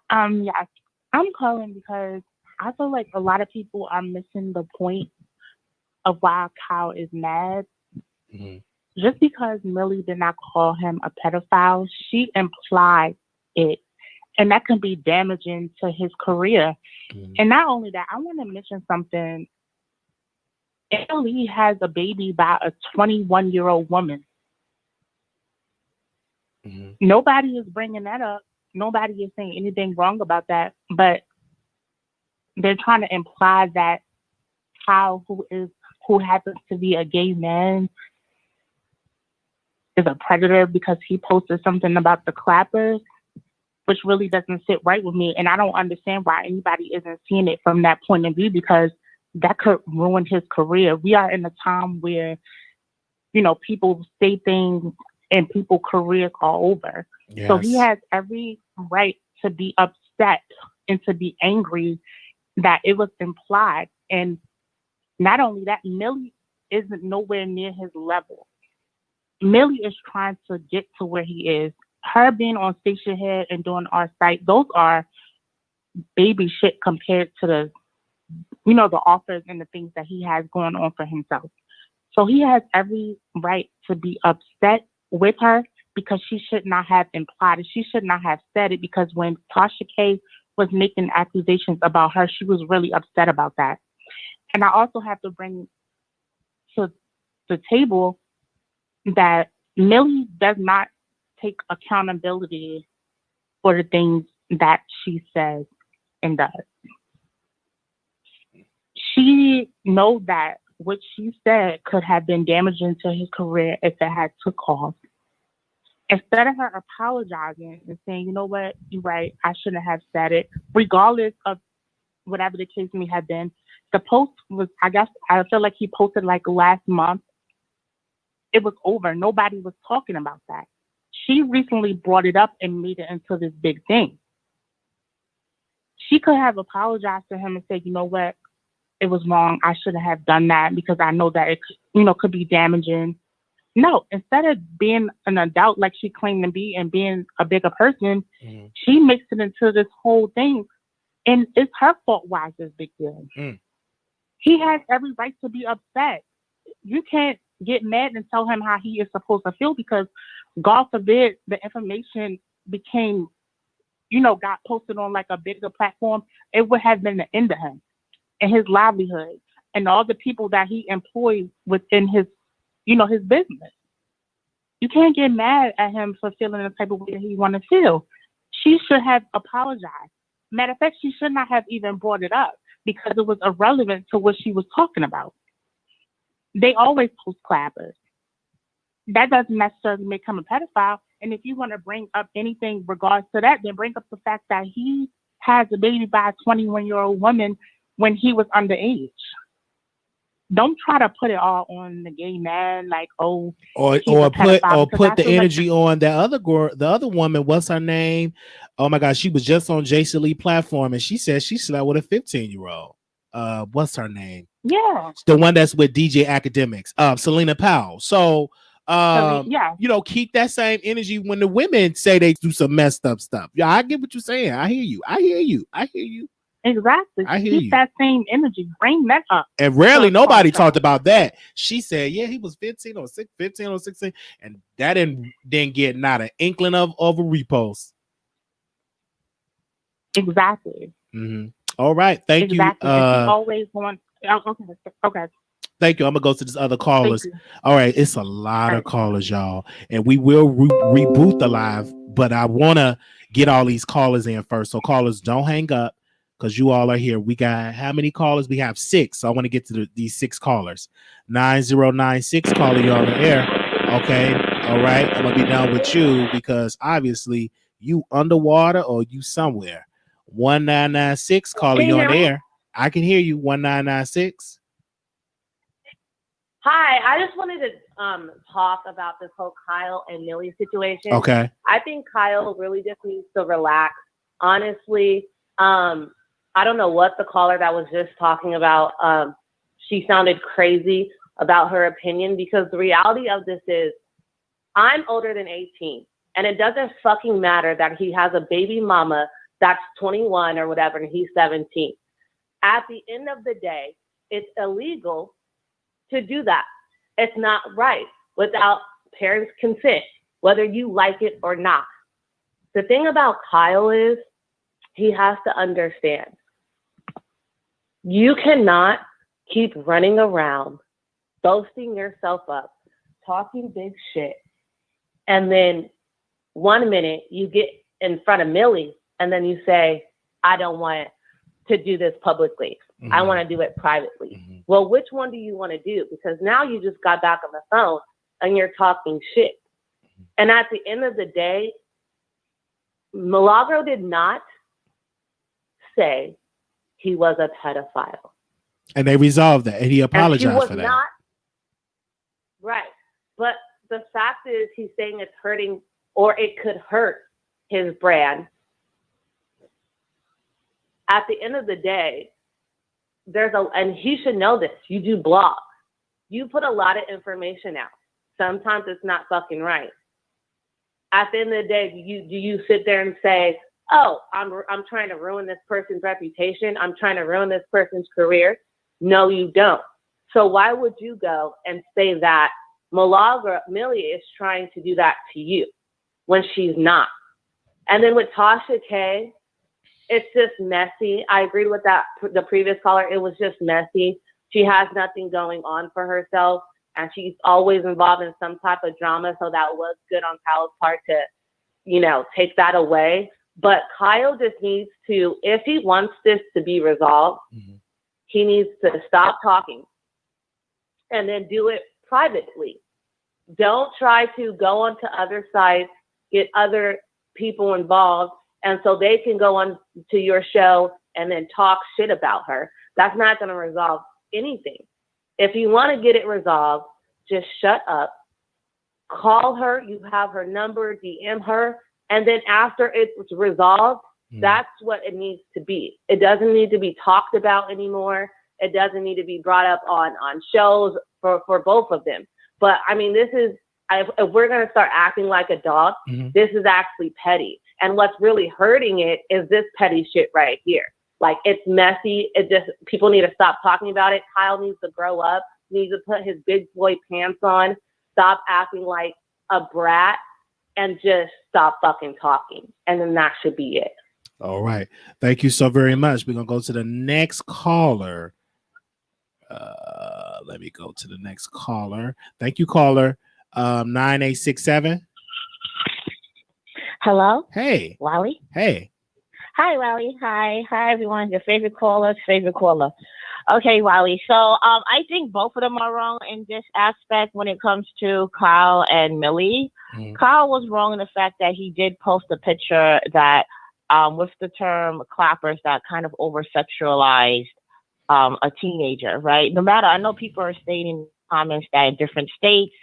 S17: Yes. I'm calling because I feel like a lot of people are missing the point of why Kyle is mad. Just because Millie did not call him a pedophile, she implied it. And that can be damaging to his career. And not only that, I want to mention something. Millie has a baby by a 21-year-old woman. Nobody is bringing that up. Nobody is saying anything wrong about that. But they're trying to imply that Kyle, who happens to be a gay man, is a predator because he posted something about the clappers, which really doesn't sit right with me. And I don't understand why anybody isn't seeing it from that point of view, because that could ruin his career. We are in a time where, people say things and people's careers are over. Yes. So he has every right to be upset and to be angry that it was implied. And not only that, Millie isn't nowhere near his level. Millie is trying to get to where he is. Her being on Station Head and doing our site, those are baby shit compared to the offers and the things that he has going on for himself. So he has every right to be upset with her, because she should not have implied it. She should not have said it, because when Tasha K was making accusations about her, she was really upset about that. And I also have to bring to the table that Millie does not take accountability for the things that she says and does. She knows that what she said could have been damaging to his career if it had took off. Instead of her apologizing and saying, you know what, you're right, I shouldn't have said it, regardless of whatever the case may have been. The post was, I feel like he posted like last month. It was over. Nobody was talking about that. She recently brought it up and made it into this big thing. She could have apologized to him and said, you know what, it was wrong. I shouldn't have done that because I know that it, could be damaging. No, instead of being an adult like she claimed to be and being a bigger person, she makes it into this whole thing. And it's her fault why it's this big deal. He has every right to be upset. You can't get mad and tell him how he is supposed to feel, because God forbid the information became, got posted on like a bigger platform. It would have been the end of him and his livelihood and all the people that he employs within his, his business. You can't get mad at him for feeling the type of way that he want to feel. She should have apologized. Matter of fact, she should not have even brought it up, because it was irrelevant to what she was talking about. They always post clappers. That doesn't necessarily make him a pedophile. And if you want to bring up anything regards to that, then bring up the fact that he has a baby by a 21-year-old woman when he was underage. Don't try to put it all on the gay man, like, oh,
S2: or put the energy on that other girl, the other woman. What's her name? Oh my God, she was just on Jason Lee platform, and she said she slept with a 15-year-old. What's her name?
S17: Yeah,
S2: the one that's with DJ Academics, Selena Powell. So, keep that same energy when the women say they do some messed up stuff. Yeah, I get what you're saying. I hear you.
S17: Exactly. Keep that same energy. Bring that up.
S2: And rarely nobody talked about that. She said, yeah, he was 15 or 16, and that didn't get not an inkling of a repost.
S17: Exactly.
S2: All right. Thank you.
S17: Always want. Okay.
S2: Thank you. I'm gonna go to this other callers. All right, it's a lot of callers, y'all, and we will reboot the live, but I want to get all these callers in first. So callers, don't hang up, because you all are here. We got how many callers? We have 6. So I want to get to these 6 callers. 9096 caller, you're on the air. Okay. All right. I'm gonna be done with you because obviously you underwater or you somewhere. 1996 caller, you're on the air. I can hear you. 1996.
S18: Hi, I just wanted to talk about this whole Kyle and Millie situation.
S2: Okay.
S18: I think Kyle really just needs to relax. Honestly, I don't know what the caller that was just talking about, she sounded crazy about her opinion, because the reality of this is I'm older than 18, and it doesn't fucking matter that he has a baby mama that's 21 or whatever, and he's 17. At the end of the day, it's illegal to do that. It's not right without parents' consent, whether you like it or not. The thing about Kyle is he has to understand. You cannot keep running around, boasting yourself up, talking big shit, and then 1 minute you get in front of Millie and then you say, I don't want to do this publicly. Mm-hmm. I want to do it privately. Mm-hmm. Well, which one do you want to do? Because now you just got back on the phone and you're talking shit. Mm-hmm. And at the end of the day, Milagro did not say he was a pedophile.
S2: And they resolved that, and he apologized for that. Not,
S18: right. But the fact is he's saying it's hurting, or it could hurt his brand. At the end of the day, and he should know this, you do blogs. You put a lot of information out. Sometimes it's not fucking right. At the end of the day, do you sit there and say, oh, I'm trying to ruin this person's reputation, I'm trying to ruin this person's career? No, you don't. So why would you go and say that Millie is trying to do that to you when she's not? And then with Tasha K, it's just messy. I agree with that. The previous caller, it was just messy. She has nothing going on for herself, and she's always involved in some type of drama. So that was good on Kyle's part to, take that away. But Kyle just needs to, if he wants this to be resolved, mm-hmm. he needs to stop talking and then do it privately. Don't try to go onto other sites, get other people involved, and so they can go on to your show and then talk shit about her. That's not going to resolve anything. If you want to get it resolved, just shut up, call her, you have her number, DM her, and then after it's resolved, that's what it needs to be. It doesn't need to be talked about anymore. It doesn't need to be brought up on shows for both of them. But I mean, this is, if we're going to start acting like a dog, mm-hmm. this is actually petty. And what's really hurting it is this petty shit right here. Like, it's messy. People need to stop talking about it. Kyle needs to grow up, needs to put his big boy pants on, stop acting like a brat, and just stop fucking talking. And then that should be it.
S2: All right. Thank you so very much. We're going to go to the next caller. Let me go to the next caller. Thank you, caller. 9867.
S19: Hello.
S2: Hey.
S19: Wiley.
S2: Hey.
S19: Hi, Wiley. Hi, everyone. Your favorite caller. Okay, Wiley. So I think both of them are wrong in this aspect when it comes to Kyle and Millie. Mm-hmm. Kyle was wrong in the fact that he did post a picture that with the term clappers that kind of over-sexualized a teenager, right? No matter, I know people are stating in comments that in different states,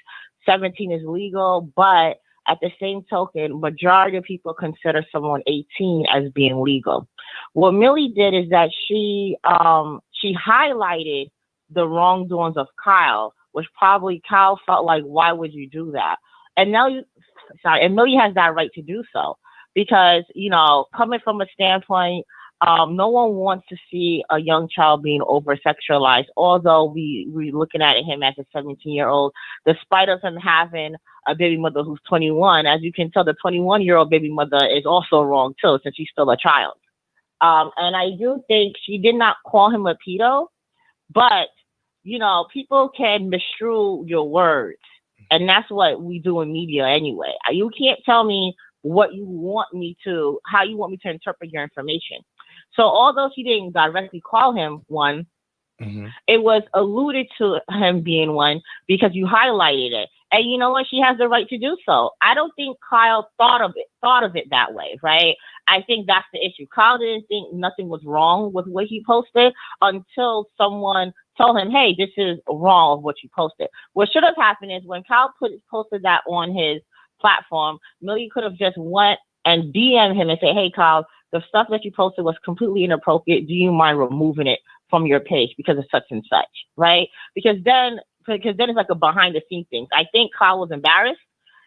S19: 17 is legal, but at the same token, majority of people consider someone 18 as being legal. What Millie did is that she highlighted the wrongdoings of Kyle, which probably Kyle felt like, why would you do that? And Millie has that right to do so because, coming from a standpoint, no one wants to see a young child being over-sexualized, although we're looking at him as a 17-year-old, despite of him having a baby mother who's 21. As you can tell, the 21-year-old baby mother is also wrong, too, since she's still a child. And I do think she did not call him a pedo, but, people can misconstrue your words, and that's what we do in media anyway. You can't tell me how you want me to interpret your information. So although she didn't directly call him one, mm-hmm. it was alluded to him being one because you highlighted it. And you know what? She has the right to do so. I don't think Kyle thought of it that way, right? I think that's the issue. Kyle didn't think nothing was wrong with what he posted until someone told him, hey, this is wrong of what you posted. What should have happened is when Kyle posted that on his platform, Millie could have just went and DM him and say, hey, Kyle, the stuff that you posted was completely inappropriate. Do you mind removing it from your page because of such and such, right? Because then it's like a behind the scenes thing. I think Kyle was embarrassed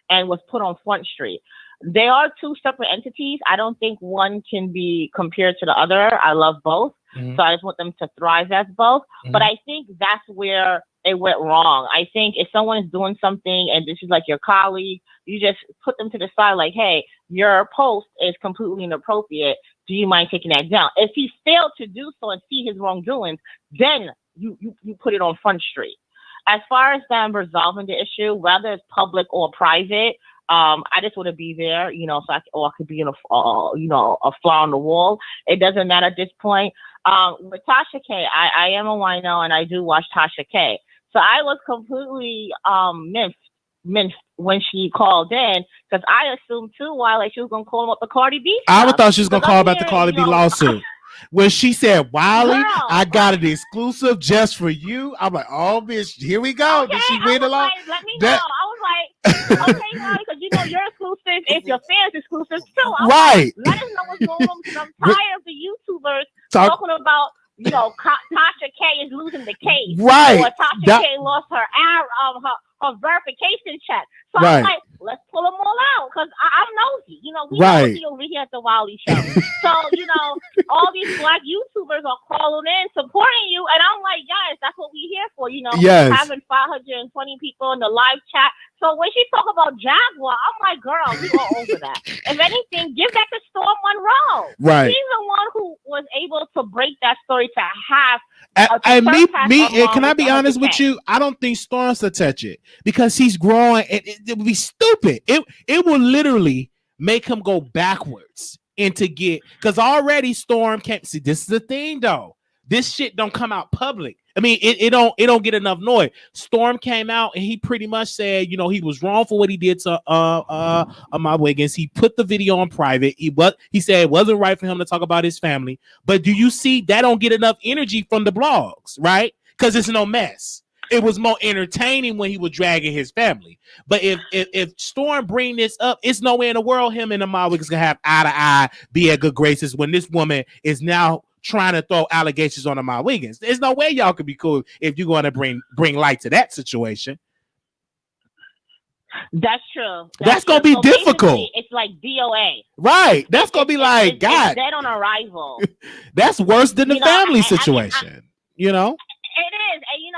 S19: and was put on Front Street. They are two separate entities. I don't think one can be compared to the other. I love both. So I just want them to thrive as both. But I think that's where it went wrong. I think if someone is doing something and this is like your colleague, you just put them to the side like, hey, your post is completely inappropriate. Do you mind taking that down? If he failed to do so and see his wrongdoings, then you put it on Front Street. As far as them resolving the issue, whether it's public or private, I just want to be there, so I could be in a fly on the wall. It doesn't matter at this point. With Tasha K, I am a wino and I do watch Tasha K. So I was completely minced when she called in because I assumed too, Wiley, she was gonna call him up the Cardi B stuff.
S2: I thought she was gonna call about the Cardi B lawsuit. When she said, Wiley, I got an exclusive just for you. I'm like, oh, bitch, here we go.
S19: Okay,
S2: did she win the law?
S19: Like, let me know. I was like, okay, Wiley, because you're exclusive. If your fans exclusive too.
S2: Right.
S19: Like, let us know what's going on because I'm tired of the YouTubers talking about, Tasha K is losing the case.
S2: Right.
S19: Or Tasha K lost her verification check. So I'm like, let's pull them all out because I'm nosy. We nosy over here at the Wiley Show. So, all these black YouTubers are calling in, supporting you. And I'm like, guys, that's what we're here for. Having 520 people in the live chat. So when she talk about Jaguar, I'm like, girl, we all over that. If anything, give that to Storm Monroe.
S2: Right.
S19: She's the one who was able to break that story to have.
S2: And can I be honest with you? I don't think Storm's to touch it because he's growing. It would be stupid. It will literally make him go backwards because already Storm can't see. This is the thing though. This shit don't come out public. I mean, it don't get enough noise. Storm came out and he pretty much said, he was wrong for what he did to my Wiggins. He put the video on private. He said it wasn't right for him to talk about his family. But do you see that don't get enough energy from the blogs, right? Because it's no mess. It was more entertaining when he was dragging his family. But if Storm bring this up, it's nowhere in the world him and the Wiggins can have eye to eye, be at good graces when this woman is now trying to throw allegations on my Wiggins. There's no way y'all could be cool if you're going to bring light to that situation.
S19: That's true. That's
S2: gonna be difficult.
S19: It's like DOA.
S2: Right. That's gonna be like God.
S19: It's dead on arrival.
S2: That's worse than the family situation.
S19: It is, and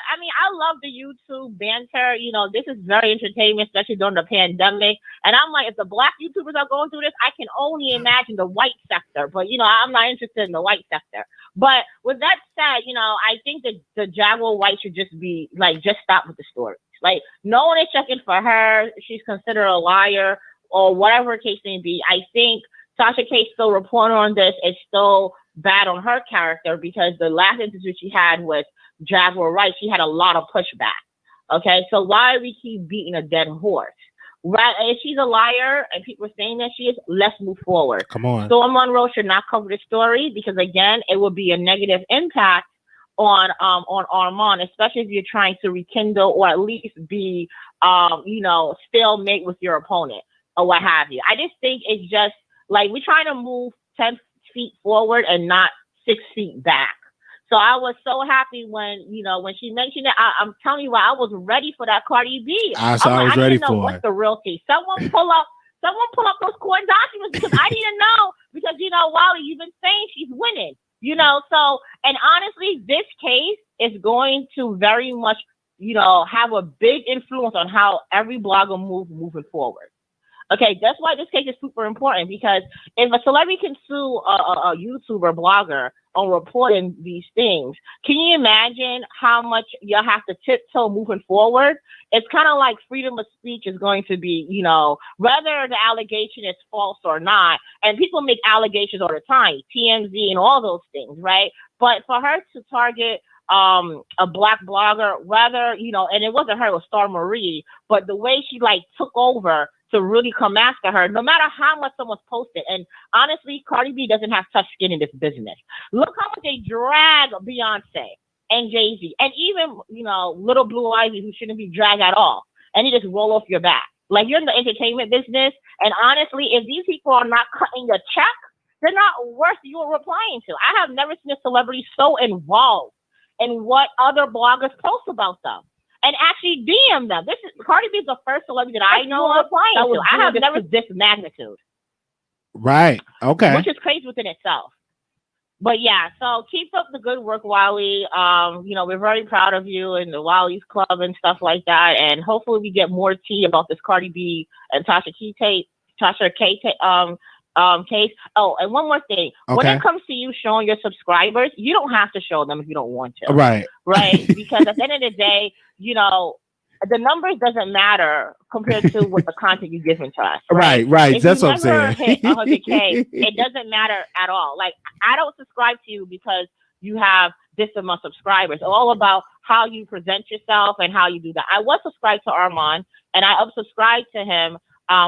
S19: I mean, I love the YouTube banter. This is very entertaining, especially during the pandemic. And I'm like, if the black YouTubers are going through this, I can only imagine the white sector. But I'm not interested in the white sector. But with that said, I think that the Jaguar White should just be like, just stop with the story. Like, no one is checking for her. She's considered a liar or whatever the case may be. I think Tasha K still reporting on this is still bad on her character because the last interview she had with Jaguar Wright, she had a lot of pushback. Okay, so why do we keep beating a dead horse? Right? If she's a liar and people are saying that she is, let's move forward.
S2: Come on.
S19: Storm Monroe should not cover the story because again, it will be a negative impact on Armand, especially if you're trying to rekindle or at least be stalemate with your opponent or what have you. I just think it's just like we're trying to move 10 feet forward and not 6 feet back. So I was so happy when she mentioned it. I'm telling you what, I was ready for that Cardi B.
S2: I was ready for
S19: what's the real case. Someone pull up those court documents because I didn't know because Wiley, you've been saying she's winning. So and honestly, this case is going to very much have a big influence on how every blogger moving forward. Okay, that's why this case is super important because if a celebrity can sue a YouTuber blogger on reporting these things, can you imagine how much you'll have to tiptoe moving forward? It's kind of like freedom of speech is going to be, whether the allegation is false or not, and people make allegations all the time, TMZ and all those things, right? But for her to target a black blogger, whether, and it wasn't her, it was Star Marie, but the way she took over to really come after her, no matter how much someone's posted. And honestly, Cardi B doesn't have tough skin in this business. Look how much they drag Beyonce and Jay-Z and even, little Blue Ivy who shouldn't be dragged at all. And you just roll off your back. Like you're in the entertainment business. And honestly, if these people are not cutting your check, they're not worth you replying to. I have never seen a celebrity so involved in what other bloggers post about them. and actually DM them. This is Cardi B is the first celebrity that I know of applying to. I have never this magnitude.
S2: Right. Okay.
S19: Which is crazy within itself. But yeah, so keep up the good work, Wiley. We're very proud of you and the Wiley's Club and stuff like that. And hopefully we get more tea about this Cardi B and Tasha K case. Oh, and one more thing.
S2: Okay.
S19: When it comes to you showing your subscribers, you don't have to show them if you don't want to.
S2: Right.
S19: Right. Because at the end of the day, the numbers doesn't matter compared to what the content you're giving to us.
S2: Right.
S19: If
S2: That's
S19: you
S2: what I'm
S19: never
S2: saying.
S19: hit 100K, it doesn't matter at all. Like, I don't subscribe to you because you have this amount of subscribers. It's all about how you present yourself and how you do that. I was subscribed to Armand, and I unsubscribed to him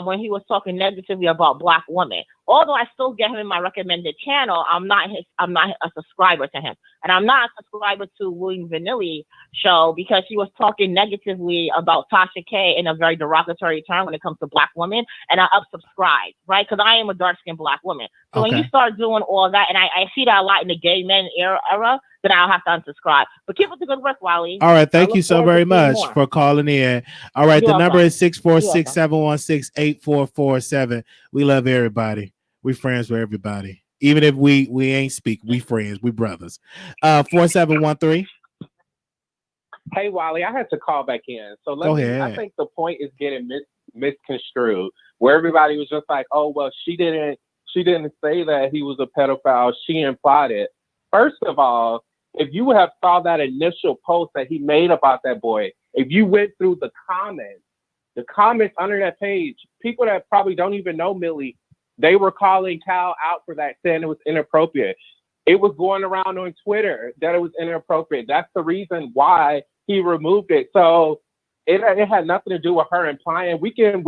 S19: when he was talking negatively about Black women. Although I still get him in my recommended channel, I'm not a subscriber to him. And I'm not a subscriber to William Vanilli show because he was talking negatively about Tasha K in a very derogatory term when it comes to Black women. And I unsubscribed, right? Because I am a dark-skinned Black woman. So when you start doing all that, and I see that a lot in the gay men era, then I'll have to unsubscribe. But keep up the good work, Wiley.
S2: All right. Thank you so very much for calling in. All right. The number is 646-716-8447. We love everybody. We friends with everybody. Even if we ain't speak, we friends, we brothers. 4713.
S8: Hey, Wiley, I had to call back in. So
S2: Go ahead.
S8: I think the point is getting misconstrued, where everybody was just like, "Oh, well, she didn't say that he was a pedophile. She implied it." First of all, if you would have saw that initial post that he made about that boy, if you went through the comments under that page, people that probably don't even know Millie, they were calling Cal out for that, saying it was inappropriate. It was going around on Twitter that it was inappropriate. That's the reason why he removed it. So it had nothing to do with her implying. We can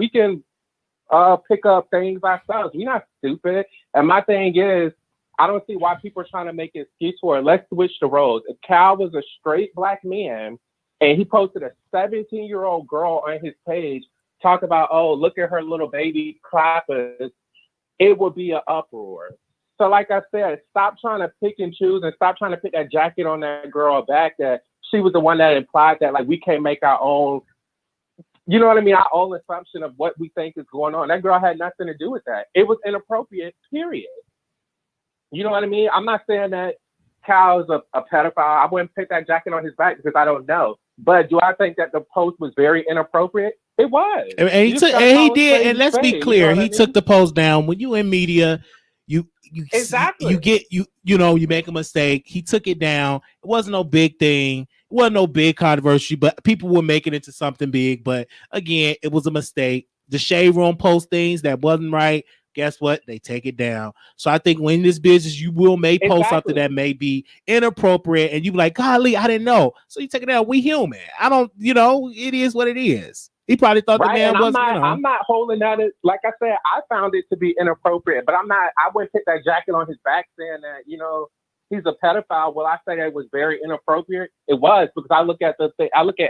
S8: pick up things ourselves. We're not stupid. And my thing is, I don't see why people are trying to make an excuse for it. Let's switch the roles. If Cal was a straight Black man and he posted a 17-year-old girl on his page, talk about, oh, look at her little baby clappers, it would be an uproar. So like I said, stop trying to pick and choose and stop trying to put that jacket on that girl back that she was the one that implied that, like, we can't make our own, you know what I mean, our own assumption of what we think is going on. That girl had nothing to do with that. It was inappropriate, period. You know what I mean? I'm not saying that Cal is a pedophile. I wouldn't put that jacket on his back because I don't know. But do I think that the post was very inappropriate? It was.
S2: And he did. And let's be clear, he took the post down. When you in media, you make a mistake. He took it down. It wasn't no big thing. It wasn't no big controversy, but people will make it into something big. But again, it was a mistake. The Shade Room post things that wasn't right. Guess what? They take it down. So I think when in this business, you will post something that may be inappropriate, and you be like, "Golly, I didn't know." So you take it down. We human. I don't, it is what it is. He probably thought the man was.
S8: I'm not holding that. Like I said, I found it to be inappropriate, but I'm not. I wouldn't put that jacket on his back saying that he's a pedophile. Well, I say that it was very inappropriate. It was, because I look at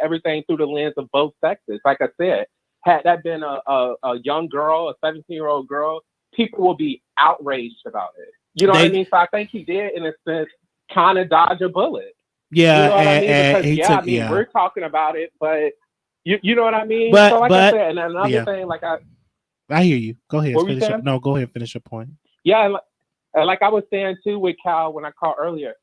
S8: everything through the lens of both sexes. Like I said, had that been a young girl, a 17-year-old girl, people will be outraged about it. You know what I mean? So I think he did, in a sense, kind of dodge a bullet.
S2: Yeah,
S8: you know what I mean? Because,
S2: I mean,
S8: we're talking about it, but you know what I mean?
S2: But,
S8: so like I said, and another
S2: yeah.
S8: thing, like
S2: I hear you. Go ahead. Go ahead and finish your point.
S8: Yeah, and like I was saying too with Cal when I called earlier,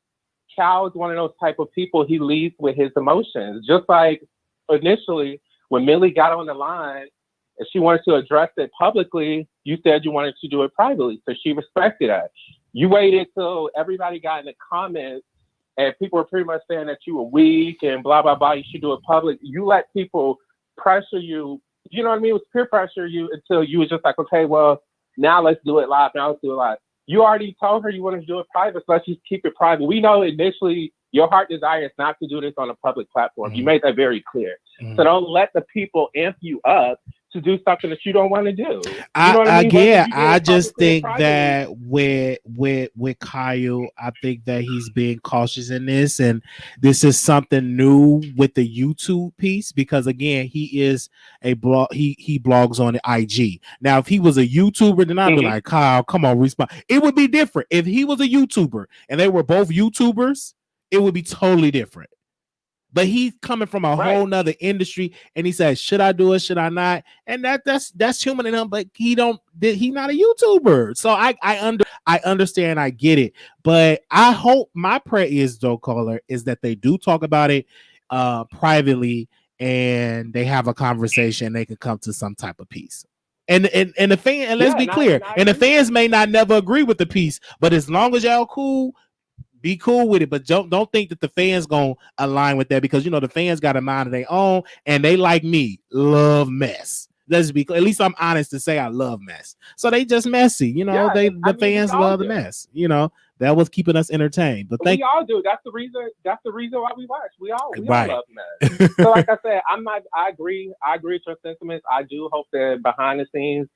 S8: Cal is one of those type of people, he leads with his emotions. Just like initially when Millie got on the line, if she wanted to address it publicly, you said you wanted to do it privately. So she respected that. You waited till everybody got in the comments and people were pretty much saying that you were weak and blah, blah, blah. You should do it public. You let people pressure you. You know what I mean? It was peer pressure you until you was just like, okay, well, now let's do it live. Now let's do it live. You already told her you wanted to do it private, so let's just keep it private. We know initially your heart desire is not to do this on a public platform. You made that very clear. So don't let the people amp you up to do something that you don't want to do.
S2: I just think that with Kyle, I think that he's being cautious in this, and this is something new with the YouTube piece, because again, he is a blog. He blogs on the IG. Now, if he was a YouTuber, then I'd be like, Kyle, come on, respond. It would be different if he was a YouTuber and they were both YouTubers. It would be totally different. But he's coming from a whole nother industry, and he says, "Should I do it? Should I not?" And that's human in him. But he's not a YouTuber, so I understand, I get it. But I hope, my prayer is, though, caller, is that they do talk about it privately, and they have a conversation. They could come to some type of peace. And the fan, and let's be clear, and the fans may not never agree with the peace, but as long as y'all cool, be cool with it. But don't think that the fans gonna align with that, because the fans got a mind of their own, and they, like me, love mess. Let's be clear. At least I'm honest to say I love mess. So they just messy, the fans love the mess. That was keeping us entertained. But
S8: we all do. That's the reason why we watch. We all love mess. So like I said, I agree with your sentiments. I do hope that behind the scenes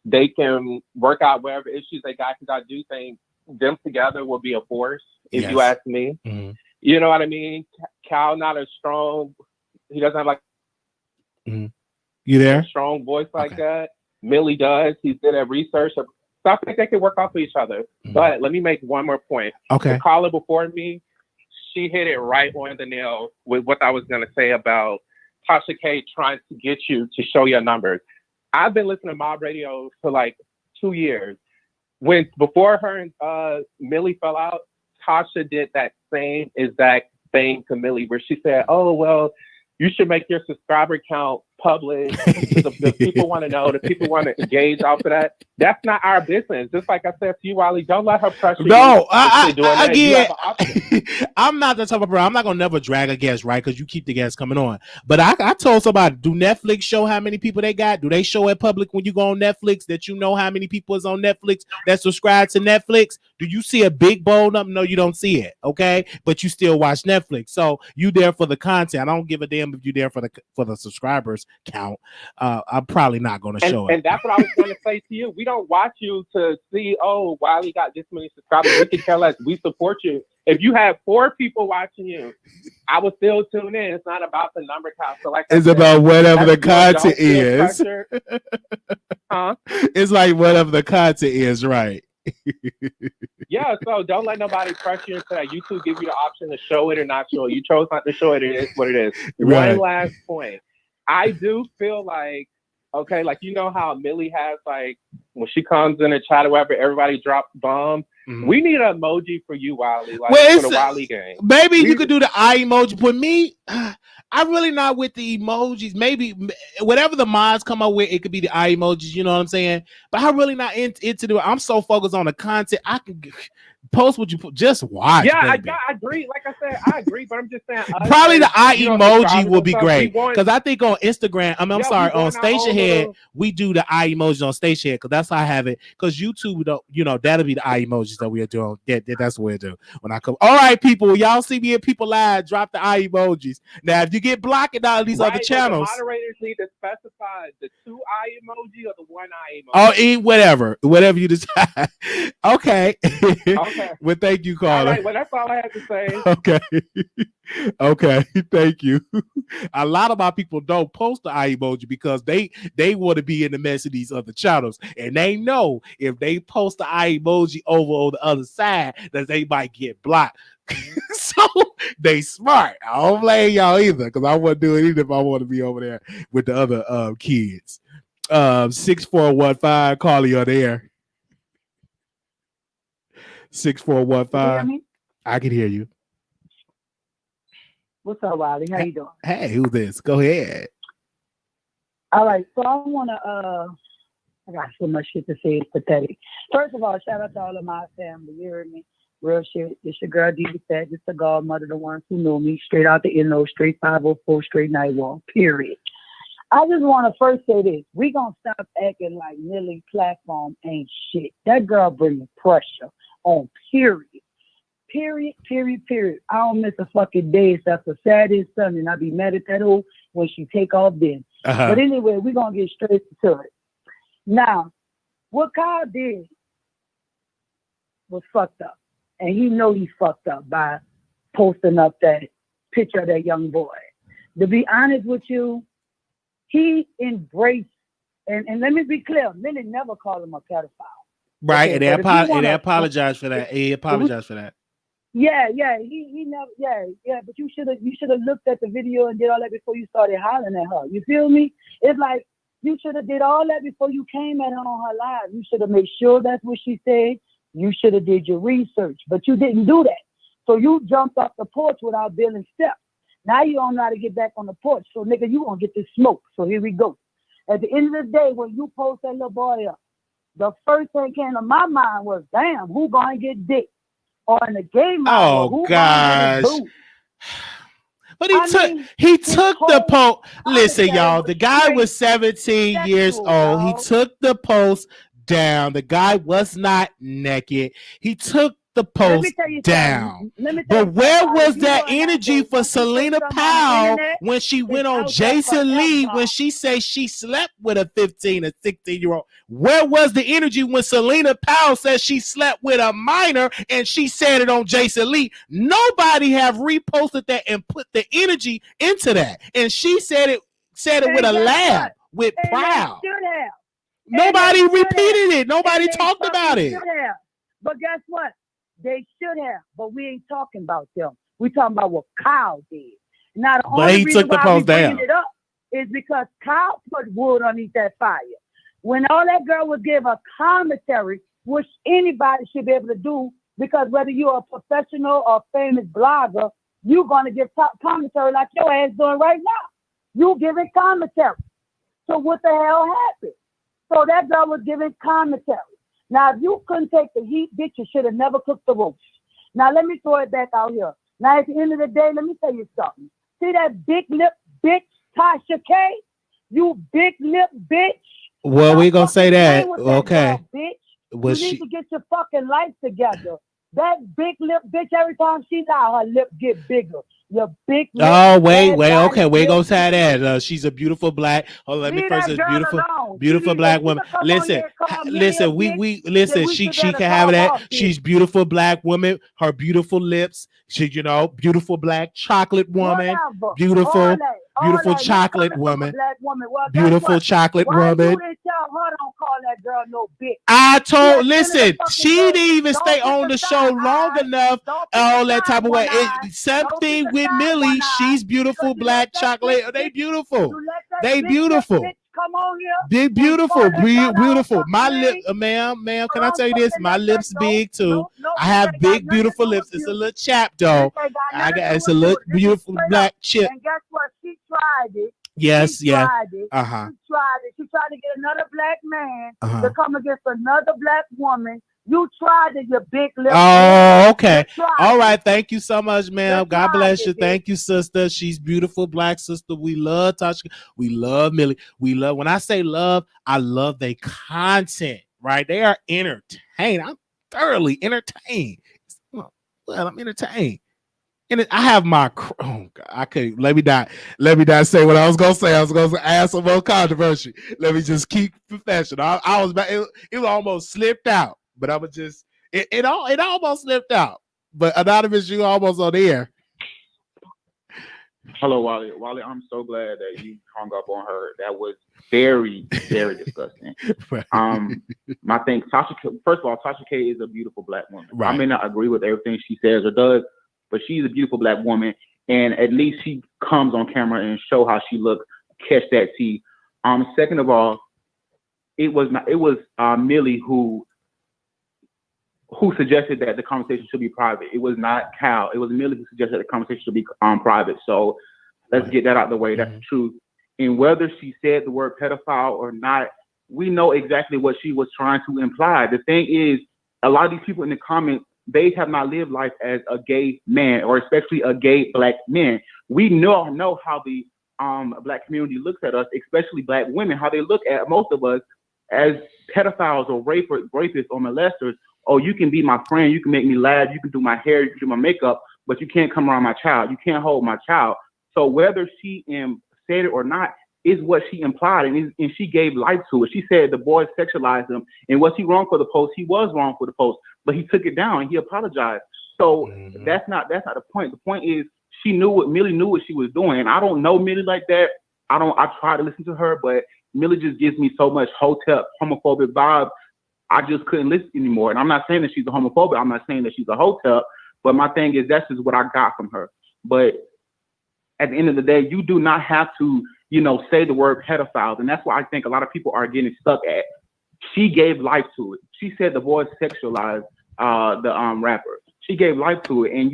S8: they can work out whatever issues they got, because I do think them together will be a force, if you ask me.
S2: Mm-hmm.
S8: You know what I mean? Cal not as strong. He doesn't have
S2: you there?
S8: A strong voice like that. Millie does. He's good at research. So I think they can work off of each other. Mm-hmm. But let me make one more point.
S2: Okay.
S8: The caller before me, she hit it right on the nail with what I was going to say about Tasha K trying to get you to show your numbers. I've been listening to Mob Radio for like 2 years. Before her and Millie fell out, Tasha did that same exact thing to Millie, where she said, "Oh, well, you should make your subscriber count public. The people want to know. The people want to engage off of that." That's not our business. Just like I said to you, Wiley, don't let her pressure you.
S2: No, I'm not the type of person. I'm not gonna never drag a guest, right? Because you keep the guests coming on. But I told somebody, do Netflix show how many people they got? Do they show it public when you go on Netflix that you know how many people is on Netflix that subscribe to Netflix? Do you see a big bold number? No, you don't see it. Okay, but you still watch Netflix. So you there for the content. I don't give a damn if you there for the subscribers count. I'm probably not going to show it.
S8: And that's what I was going to say to you. We don't watch you to see, oh, Wiley got this many subscribers. We can tell us we support you. If you have 4 people watching you, I would still tune in. It's not about the number count. So like
S2: it's about whatever the content is.
S8: Huh?
S2: It's like whatever the content is, right?
S8: Yeah, so don't let nobody pressure you into that. YouTube give you the option to show it or not show it. You chose not to show it. It is what it is.
S2: Right.
S8: One last point. I do feel like, okay, like how Millie has, like, when she comes in a chat or whatever, everybody drops bombs. Mm-hmm. We need an emoji for you, Wiley, like for the Wiley game.
S2: Maybe you could do the eye emoji. But me, I'm really not with the emojis. Maybe whatever the mods come up with, it could be the eye emojis. You know what I'm saying? But I'm really not into the. I'm so focused on the content. I can post what you put. Just watch.
S8: Yeah, I agree. Like I said, I agree. But I'm just saying.
S2: Probably the eye emoji will be great, because I think on Instagram. I'm sorry, on Station Head, we do the eye emojis on Station Head, because that's how I have it. Because YouTube, that'll be the eye emojis that we'll do. That's what we'll do when I come. All right, people, y'all see me in People Live. Drop the eye emojis. Now, if you get blocked in all these other channels,
S8: the moderators need to specify the 2 eye emoji or the 1 eye emoji.
S2: Oh, whatever you decide. Okay. Well, thank you, caller.
S8: All right, well, that's all I have to say.
S2: Okay. Thank you. A lot of my people don't post the eye emoji because they want to be in the mess of these other channels, and they know if they post the eye emoji over on the other side that they might get blocked. So they smart. I don't blame y'all either, because I wouldn't do it either if I want to be over there with the other kids. 6415, call you on the air. 6415. I can hear you.
S20: What's up, Wiley? How you doing?
S2: Hey, who's this? Go ahead.
S20: All right, so I want to, I got so much shit to say, it's pathetic. First of all, shout out to all of my family, you heard me? Real shit. It's your girl, Diva Fat, it's the godmother, the ones who know me, straight out the Inno, straight 504, straight Nightwall, period. I just want to first say this. We going to stop acting like Millie platform ain't shit. That girl bringing pressure on, period. Period. I don't miss a fucking day except for Saturday and Sunday, and I be mad at that hoe when she take off then. But anyway, we're going to get straight to it. Now, what Kyle did was fucked up. And he know he fucked up by posting up that picture of that young boy. To be honest with you, he embraced, and let me be clear, Millie never called him a pedophile.
S2: Right,
S20: okay,
S2: and they apologize for that. He apologized for that.
S20: Yeah, he never, but you should have looked at the video and did all that before you started hollering at her. You feel me? It's like you should have did all that before you came at her on her live. You should have made sure that's what she said. You should have did your research, but you didn't do that. So you jumped off the porch without building steps. Now you don't know how to get back on the porch. So nigga, you gonna get this smoke. So here we go. At the end of the day, when you post that little boy up, the first thing came to my mind was, damn, who gonna get dick? Or in the game,
S2: oh gosh. But he took the post. Listen, y'all, the guy was 17 years old. He took the post down. The guy was not naked. He took the post down. But where was that energy for Selena Powell when she went on Jason Lee when she said she slept with a 15 or 16-year-old? Where was the energy when Selena Powell said she slept with a minor and she said it on Jason Lee? Nobody have reposted that and put the energy into that. And she said it with a laugh, with proud. Nobody repeated it. Nobody talked about it.
S20: But guess what? They should have, but we ain't talking about them. We talking about what Kyle did. Now the only reason why we bringing it up is because Kyle put wood underneath that fire. When all that girl would give a commentary, which anybody should be able to do, because whether you're a professional or famous blogger, you're gonna give commentary like your ass doing right now. You giving commentary. So what the hell happened? So that girl was giving commentary. Now, if you couldn't take the heat, bitch, you should have never cooked the roast. Now, let me throw it back out here. Now, at the end of the day, let me tell you something. See that big lip bitch, Tasha K? You big lip bitch.
S2: Well, we gonna say that. Okay.
S20: Girl, bitch. You need to get your fucking life together. That big lip bitch, every time she lie, her lip get bigger. Your big lip.
S2: Oh, wait. Okay, we gonna say that. She's a beautiful black. Oh, let me first. Beautiful black woman. Listen. We listen. She can have that. She's beautiful black woman. Her beautiful lips. She, beautiful black chocolate woman. Beautiful chocolate woman. Beautiful chocolate woman. I told. Listen, she didn't even stay on the show long enough. All that type of way. Something with Millie. She's beautiful black chocolate. They beautiful. They beautiful.
S20: Come on here.
S2: Big, beautiful, beautiful. My lip, ma'am, can I tell you this? My lips big too. I have big, beautiful lips. It's a little chap though. It's a little beautiful black chip.
S20: And guess what? She tried it.
S2: Yes,
S20: She tried it. She tried to get another black man to come against another black woman. You tried it, your big lip.
S2: Oh, okay. All right. Thank you so much, ma'am. God bless you. Thank you, sister. She's beautiful, black sister. We love Tasha. We love Millie. When I say love, I love their content, right? They are entertained. I'm thoroughly entertained. Well, I'm entertained. And I have my I can't let me not say what I was gonna say. I was gonna add some more controversy. Let me just keep professional. It almost slipped out. But I would just it almost slipped out. But Anonymous, you almost on the air.
S21: Hello, Wiley. Wiley, I'm so glad that you hung up on her. That was very, very disgusting. My thing, first of all, Tasha K is a beautiful black woman. Right. I may not agree with everything she says or does, but she's a beautiful black woman, and at least she comes on camera and show how she looks, catch that tea. Second of all, it was Millie who suggested that the conversation should be private. It was not Cal. It was Millie who suggested the conversation should be private. So let's get that out of the way. That's the truth. And whether she said the word pedophile or not, we know exactly what she was trying to imply. The thing is, a lot of these people in the comments, they have not lived life as a gay man, or especially a gay black man. We know how the black community looks at us, especially black women, how they look at most of us as pedophiles or rapists or molesters. Oh, you can be my friend, you can make me laugh, you can do my hair, you can do my makeup, but you can't come around my child. You can't hold my child. So whether she said it or not is what she implied, and she gave life to it. She said the boys sexualized him, and was he wrong for the post? He was wrong for the post, but he took it down and he apologized. So that's not the point. The point is Millie knew what she was doing. And I don't know Millie like that. I try to listen to her, but Millie just gives me so much hotep, homophobic vibe. I just couldn't listen anymore. And I'm not saying that she's a homophobic. I'm not saying that she's a hotep, But my thing is, that's just what I got from her. But at the end of the day, you do not have to, say the word pedophiles. And that's why I think a lot of people are getting stuck at. She gave life to it. She said the boys sexualized the rapper. She gave life to it. And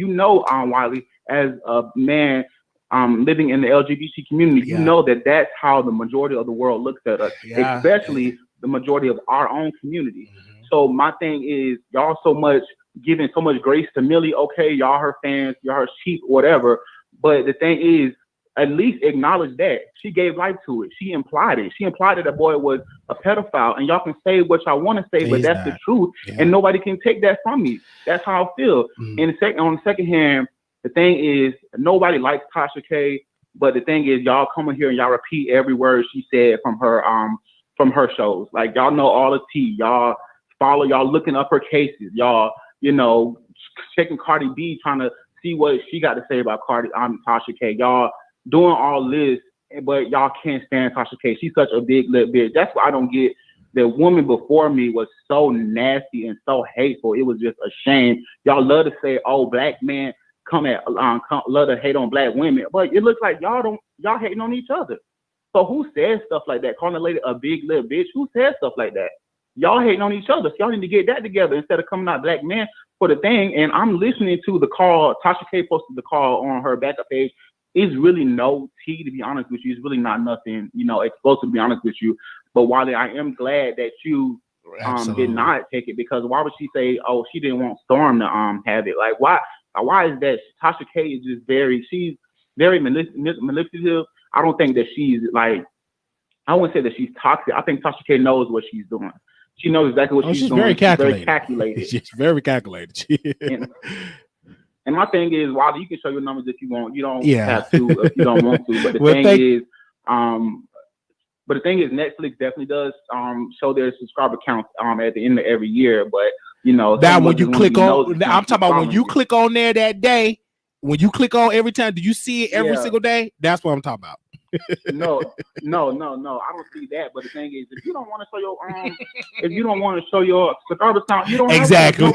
S21: Wiley, as a man living in the LGBT community, you know that that's how the majority of the world looks at us, especially the majority of our own community. So my thing is, y'all giving so much grace to Millie. Okay, y'all her fans, y'all her sheep, whatever. But the thing is, at least acknowledge that she gave life to it. She implied it. She implied that the boy was a pedophile, and y'all can say what y'all want to say, but that's the truth, and nobody can take that from me. That's how I feel. And on the second hand, the thing is, nobody likes Tasha K, but the thing is, y'all come in here and y'all repeat every word she said from her shows. Like, y'all know all the tea. Y'all follow. Y'all looking up her cases. Y'all, checking Cardi B, trying to see what she got to say about Tasha K. Y'all doing all this, but y'all can't stand Tasha K. She's such a big lip bitch. That's why I don't get. The woman before me was so nasty and so hateful. It was just a shame. Y'all love to say, "Oh, black men love to hate on black women," but it looks like y'all hating on each other. So who says stuff like that? Calling a lady a big lip bitch? Who says stuff like that? Y'all hating on each other. So y'all need to get that together instead of coming out black men for the thing. And I'm listening to the call. Tasha K posted the call on her backup page. It's really no tea, to be honest with you. It's really not nothing, explosive, to be honest with you. But Wiley, I am glad that you did not take it, because why would she say, "Oh, she didn't want Storm to have it"? Like, why? Why is that? Tasha K is just she's very manipulative. I don't think that she's like, I wouldn't say that she's toxic. I think Tasha K knows what she's doing. She knows exactly what she's doing. She's very calculated.
S2: She's very calculated.
S21: And my thing is, Wiley, you can show your numbers if you want. You don't have to if you don't want to. But the thing is, Netflix definitely does show their subscriber counts at the end of every year. But
S2: that when you click on, I'm talking about when you click on there that day. When you click on every time, do you see it every single day? That's what I'm talking about.
S21: No. I don't see that. But the thing is, if you don't want to show your subscriber count, you don't
S2: exactly.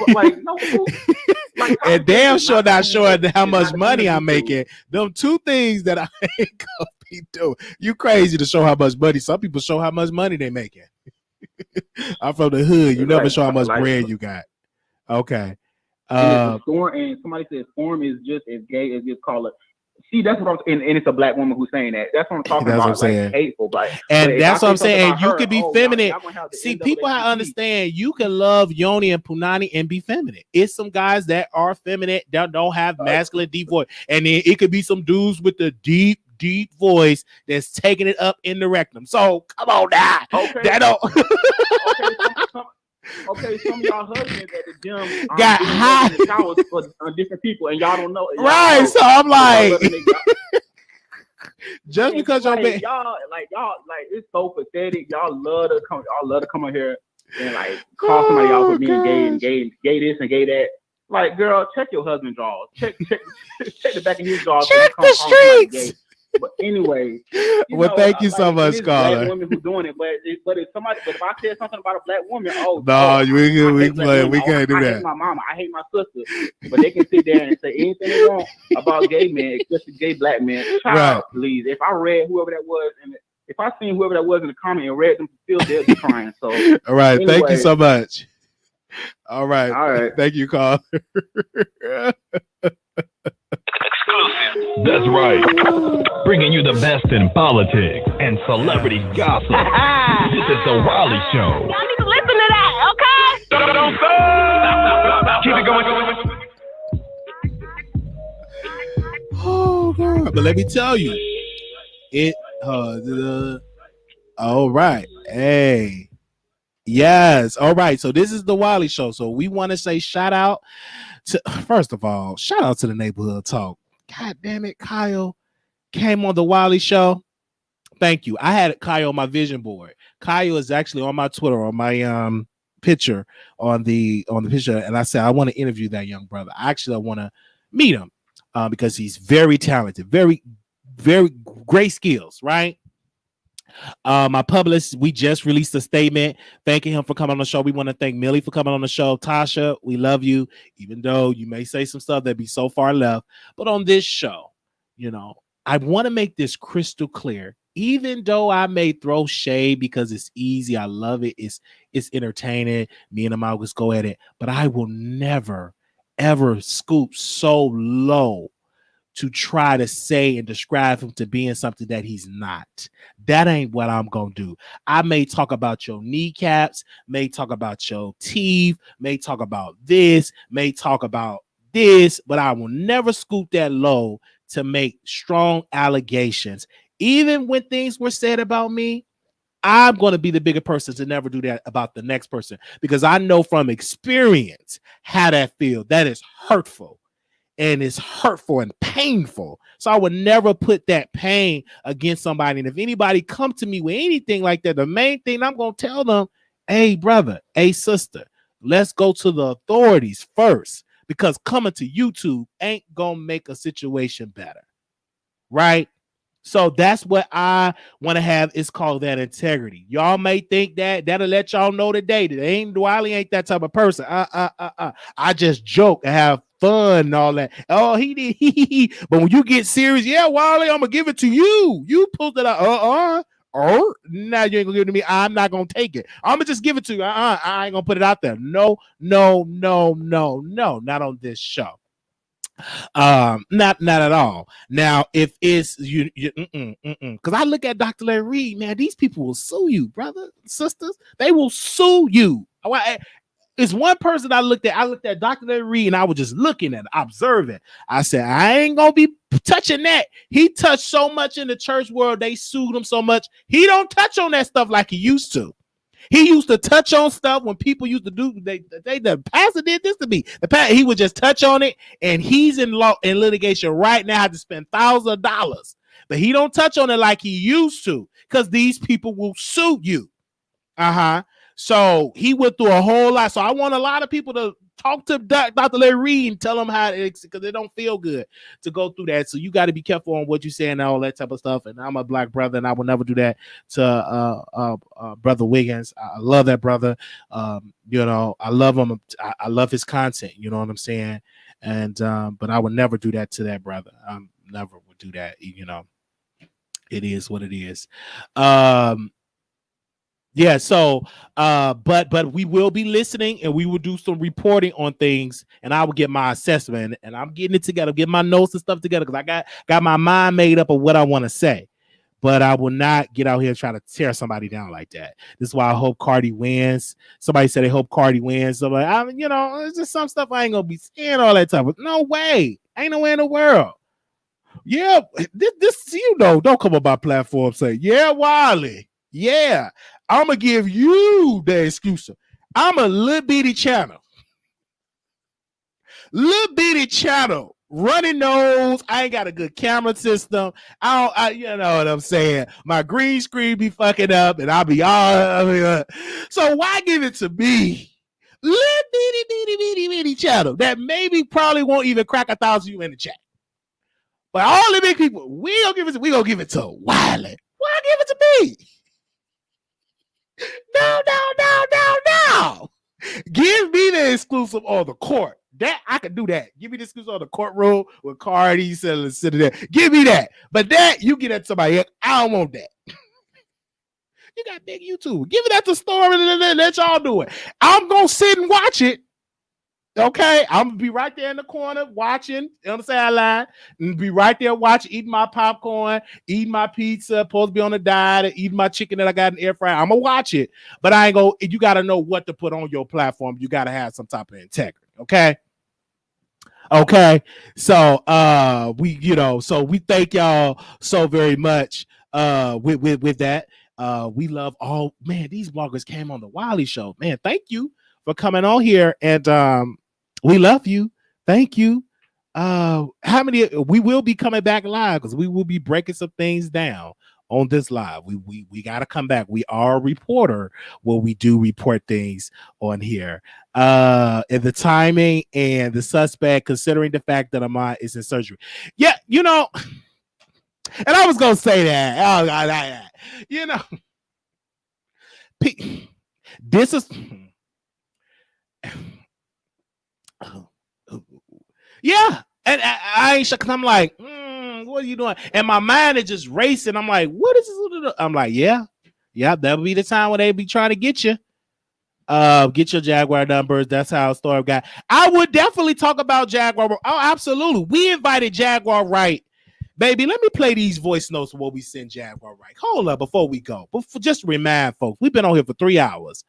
S21: Like,
S2: and damn sure not showing how much money I'm making. Them two things that I ain't gonna be doing. You crazy to show how much money. Some people show how much money they making. I'm from the hood. You never show how much bread you got. Okay.
S21: And somebody says Storm is just as gay as this caller. See, that's what I'm saying. And it's a black woman who's saying that. That's what I'm talking about. Like, hateful.
S2: And that's what I'm saying. You can be feminine. See, people have to understand you can love Yoni and Punani and be feminine. It's some guys that are feminine that don't have masculine deep voice. And then it could be some dudes with the deep voice that's taking it up in the rectum. So come on now.
S21: Okay.
S2: That don't
S21: Okay, some of y'all husbands at the gym
S2: got high
S21: showers for different people, and y'all don't know.
S2: Right, so I'm like, just because y'all
S21: like it's so pathetic. Y'all love to come on here and like call somebody out for being gay this and gay that. Like, girl, check your husband's drawers. Check the back of his drawers.
S2: Check the streets.
S21: But anyway,
S2: thank you so much, caller.
S21: Black women who doing it, but if I said something about a black woman,
S2: we can't do
S21: I
S2: that.
S21: hate my mama, I hate my sister, but they can sit there and say anything they want about gay men, especially gay black men. Child, please. If I read whoever that was, and if I seen whoever that was in the comment and read them still, they'll be crying. So,
S2: all right,
S21: anyway.
S2: Thank you so much. All right, thank you, caller.
S15: That's right. Bringing you the best in politics and celebrity gossip. This is the Wiley Show.
S19: Y'all need to listen to that, okay?
S15: Don't stop. Keep it going.
S2: Oh God! But let me tell you, all right. Hey. Yes. All right. So this is the Wiley Show. So we want to say shout out to, first of all, shout out to the Neighborhood Talk. God damn it, Kyle came on the Wiley Show. Thank you. I had Kyle on my vision board. Kyle is actually on my Twitter, on my picture, on the picture, and I said I want to interview that young brother. I want to meet him because he's very talented, very, very great skills, right? My publicist, we just released a statement thanking him for coming on the show. We want to thank Millie for coming on the show. Tasha, we love you, even though you may say some stuff that be so far left. But on this show, I want to make this crystal clear. Even though I may throw shade because it's easy, I love it. It's entertaining. Me and Amalgus go at it, but I will never, ever scoop so low to try to say and describe him to being something that he's not. That ain't what I'm gonna do. I may talk about your kneecaps, may talk about your teeth, may talk about this, may talk about this, but I will never scoop that low to make strong allegations. Even when things were said about me, I'm going to be the bigger person to never do that about the next person, because I know from experience how that feels. That is hurtful. And it's hurtful and painful. So I would never put that pain against somebody. And if anybody come to me with anything like that, the main thing I'm going to tell them, hey, brother, hey, sister, let's go to the authorities first, because coming to YouTube ain't going to make a situation better. Right? So that's what I want to have. It's called that integrity. Y'all may think that'll let y'all know today that Wiley ain't that type of person. I just joke and have fun and all that. Oh, he did. But when you get serious, yeah, Wiley, I'm gonna give it to you. You pulled it out. Now you ain't gonna give it to me. I'm not gonna take it. I'm gonna just give it to you. I ain't gonna put it out there. No, not on this show. Not at all. Now, if it's you because I look at Dr. Larry Reed, man, these people will sue you, brother, sisters. They will sue you. It's one person I looked at Dr. Larry Reed, and I was just looking at, observing. I said, I ain't gonna be touching that. He touched so much in the church world, they sued him so much. He don't touch on that stuff like he used to. He used to touch on stuff when people used to do. The pastor did this to me. He would just touch on it, and he's in litigation right now. Had to spend thousands of dollars, but he don't touch on it like he used to, because these people will sue you. So he went through a whole lot. So I want a lot of people to talk to Dr. Larry Reed and tell them how because it don't feel good to go through that. So you got to be careful on what you say and all that type of stuff. And I'm a black brother, and I will never do that to Brother Wiggins. I love that brother. I love him. I love his content. You know what I'm saying? And but I would never do that to that brother. I never would do that. It is what it is. Yeah, so but we will be listening, and we will do some reporting on things, and I will get my assessment, and I'm getting it together, get my notes and stuff together, because I got my mind made up of what I want to say. But I will not get out here trying to tear somebody down like that. This is why I hope Cardi wins. Somebody said they hope Cardi wins. So it's just some stuff I ain't gonna be saying all that time. But no way, ain't no way in the world. Yeah, this don't come on my platform say, yeah, Wiley. Yeah, I'm gonna give you the excuse. I'm a little bitty channel, running nose. I ain't got a good camera system. You know what I'm saying? My green screen be fucking up, and I'll be all. So why give it to me? Little bitty channel that maybe probably won't even crack 1,000 you in the chat. But all the big people, we gonna give it to Wiley. Why give it to me? No. Give me the exclusive on the court. That I can do that. Give me the exclusive on the courtroom with Cardi sitting there. Give me that. But that you get at somebody else. I don't want that. You got big YouTube. Give it at the store and let y'all do it. I'm gonna sit and watch it. Okay, I'm gonna be right there in the corner watching on the sideline, and be right there watching, eating my popcorn, eating my pizza, supposed to be on the diet, eating my chicken that I got in the air fryer. I'm gonna watch it, but I ain't go. You got to know what to put on your platform. You got to have some type of integrity. Okay. So so we thank y'all so very much. With that, we love all. Man, these bloggers came on the Wiley Show. Man, thank you for coming on here, and we love you. Thank you. We will be coming back live, because we will be breaking some things down on this live. We got to come back. We are a reporter where we do report things on here. And the timing and the suspect, considering the fact that Ahmad is in surgery. Yeah, And I was gonna say that. You know, this is yeah. And I ain't sure because I'm like, what are you doing? And my mind is just racing. I'm like, what is this? I'm like, yeah, that'll be the time when they be trying to get you. Get your Jaguar numbers. That's how a story got. I would definitely talk about Jaguar. Oh, absolutely. We invited Jaguar Wright. Baby, let me play these voice notes while we send Jaguar Wright. Hold up before we go. But just remind folks, we've been on here for 3 hours.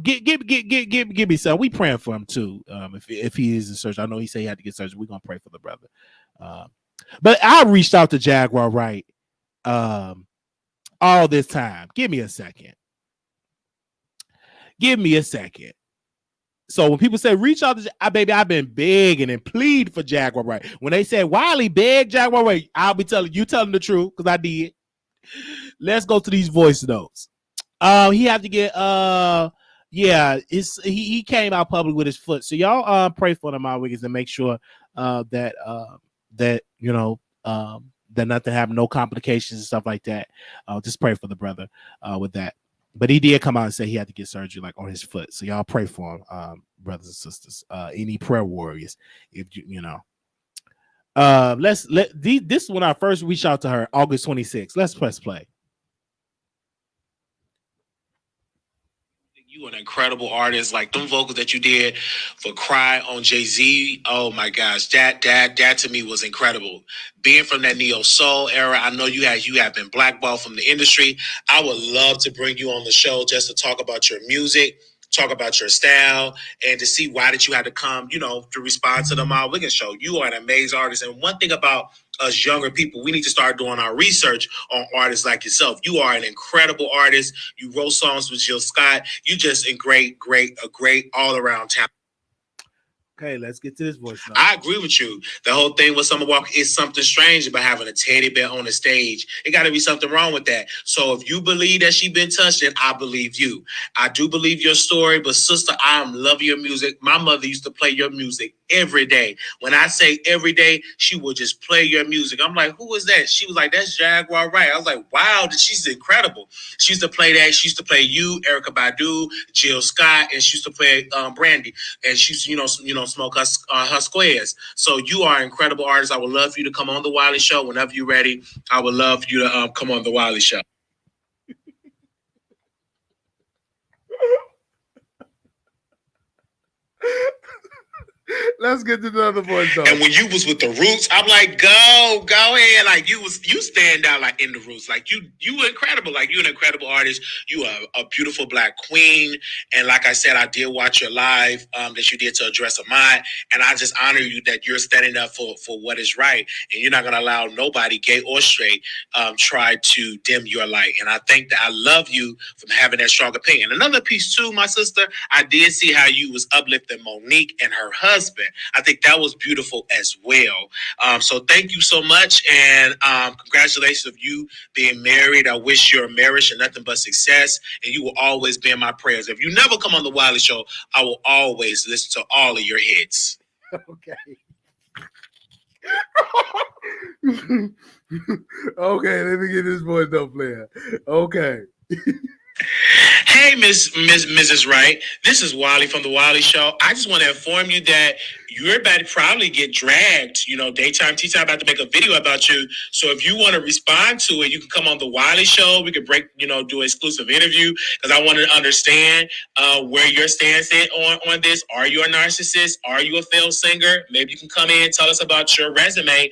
S2: Give me some. We praying for him too. If he is in surgery, I know he said he had to get surgery. We're gonna pray for the brother. But I reached out to Jaguar Wright all this time. Give me a second. So when people say reach out to baby, I've been begging and plead for Jaguar Wright. When they said Wiley beg Jaguar Wright, I'll be telling the truth because I did. Let's go to these voice notes. He had to get he came out public with his foot. So y'all pray for him, my wiggins, and make sure that you know that nothing happened, no complications and stuff like that. Just pray for the brother with that. But he did come out and say he had to get surgery like on his foot. So y'all pray for him, brothers and sisters. Any prayer warriors, if you know. This is when I first reached out to her, August 26th. Let's press play.
S1: You an incredible artist. Like them vocals that you did for Cry on Jay-Z. Oh my gosh, that to me was incredible. Being from that neo soul era, I know you have been blackballed from the industry. I would love to bring you on the show just to talk about your music, talk about your style, and to see why did you have to come, to respond to the Miles Wiggins show. You are an amazing artist. And one thing about us younger people, we need to start doing our research on artists like yourself. You are an incredible artist. You wrote songs with Jill Scott. You just a great all-around talent.
S2: Okay, let's get to this voice note.
S1: I agree with you. The whole thing with Summer Walker is something strange about having a teddy bear on the stage. It got to be something wrong with that. So if you believe that she been touched, then I believe you. I do believe your story, but sister, I love your music. My mother used to play your music every day. When I say every day, she would just play your music. I'm like, who is that? She was like, that's Jaguar Wright. I was like, wow, she's incredible. She used to play that. She used to play you, Erykah Badu, Jill Scott, and she used to play Brandy. And she's, smoke her squares. So you are an incredible artist. I would love for you to come on the Wiley Show whenever you're ready. I would love for you to come on the Wiley Show.
S2: Let's get to the other voice though.
S1: And when you was with the Roots, I'm like, go ahead. Like you stand out like in the Roots. Like you incredible. Like you're an incredible artist. You are a beautiful black queen. And like I said, I did watch your live that you did to address a mind. And I just honor you that you're standing up for what is right. And you're not gonna allow nobody, gay or straight, try to dim your light. And I think that I love you from having that strong opinion. Another piece too, my sister, I did see how you was uplifting Monique and her husband. I think that was beautiful as well. So thank you so much. And congratulations of you being married. I wish your marriage and nothing but success. And you will always be in my prayers. If you never come on the Wiley Show, I will always listen to all of your hits.
S2: Okay. Okay, let me get this voice note player. Okay.
S1: Hey, Mrs. Wright. This is Wiley from the Wiley Show. I just want to inform you that you're about to probably get dragged. Daytime Tea Time about to make a video about you. So if you want to respond to it, you can come on the Wiley Show. We could do an exclusive interview because I want to understand where your stance is on this. Are you a narcissist? Are you a failed singer? Maybe you can come in and tell us about your resume.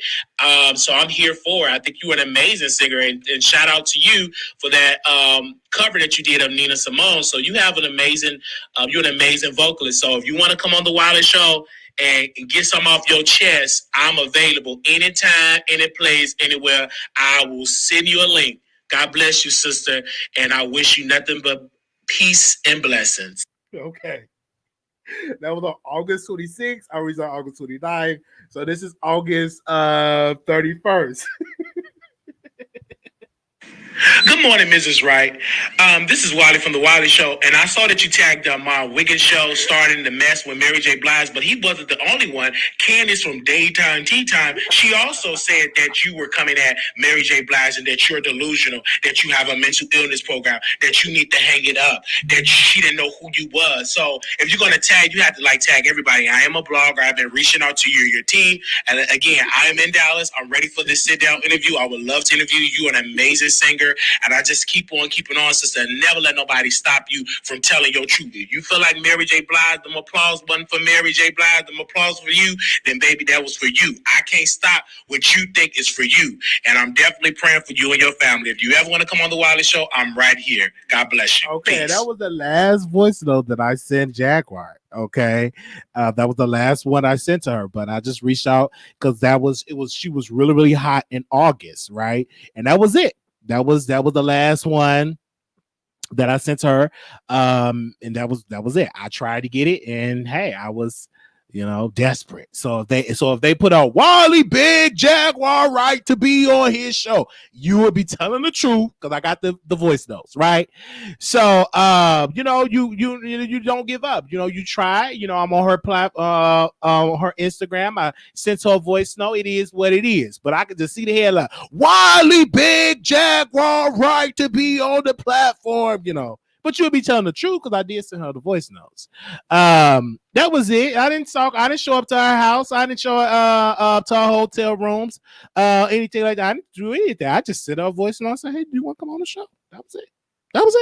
S1: So I'm here for it. I think you're an amazing singer, and shout out to you for that cover that you did of Nina Simone. So you have you're an amazing vocalist. So if you want to come on the Wiley Show and get some off your chest, I'm available anytime, any place, anywhere. I will send you a link. God bless you, sister. And I wish you nothing but peace and blessings.
S2: Okay. That was on August 26th. I was on August 29th. So this is August 31st.
S1: Good morning, Mrs. Wright. This is Wiley from the Wiley Show, and I saw that you tagged my Wiggins show starting the mess with Mary J. Blige, but he wasn't the only one. Candace from Daytime Tea Time, she also said that you were coming at Mary J. Blige and that you're delusional, that you have a mental illness program, that you need to hang it up, that she didn't know who you was. So if you're going to tag, you have to tag everybody. I am a blogger. I've been reaching out to your team. And again, I am in Dallas. I'm ready for this sit down interview. I would love to interview you. You're an amazing singer. And I just keep on keeping on, sister. Never let nobody stop you from telling your truth. If you feel like Mary J. Blige, them applause wasn't for Mary J. Blige, them applause for you, then baby, that was for you. I can't stop what you think is for you. And I'm definitely praying for you and your family. If you ever want to come on the Wiley Show, I'm right here. God bless you.
S2: Okay,
S1: Peace.
S2: that was the last voice note that I sent Jaguar. Okay, that was the last one I sent to her, but I just reached out because she was really, really hot in August, right? And that was it. That was the last one that I sent to her. And that was it. I tried to get it, and hey, I was, desperate. So if they put out Wiley Big Jaguar Right to be on his show, you would be telling the truth because I got the voice notes, right? So you don't give up. You try. I'm on her on her Instagram. I sent her a voice note. It is what it is. But I could just see the headline: Wiley Big Jaguar Right to be on the platform. But you'll be telling the truth because I did send her the voice notes. That was it. I didn't show up to her house. I didn't show up to her hotel rooms. Anything like that. I didn't do anything. I just sent her a voice note and said, "Hey, do you want to come on the show?" That was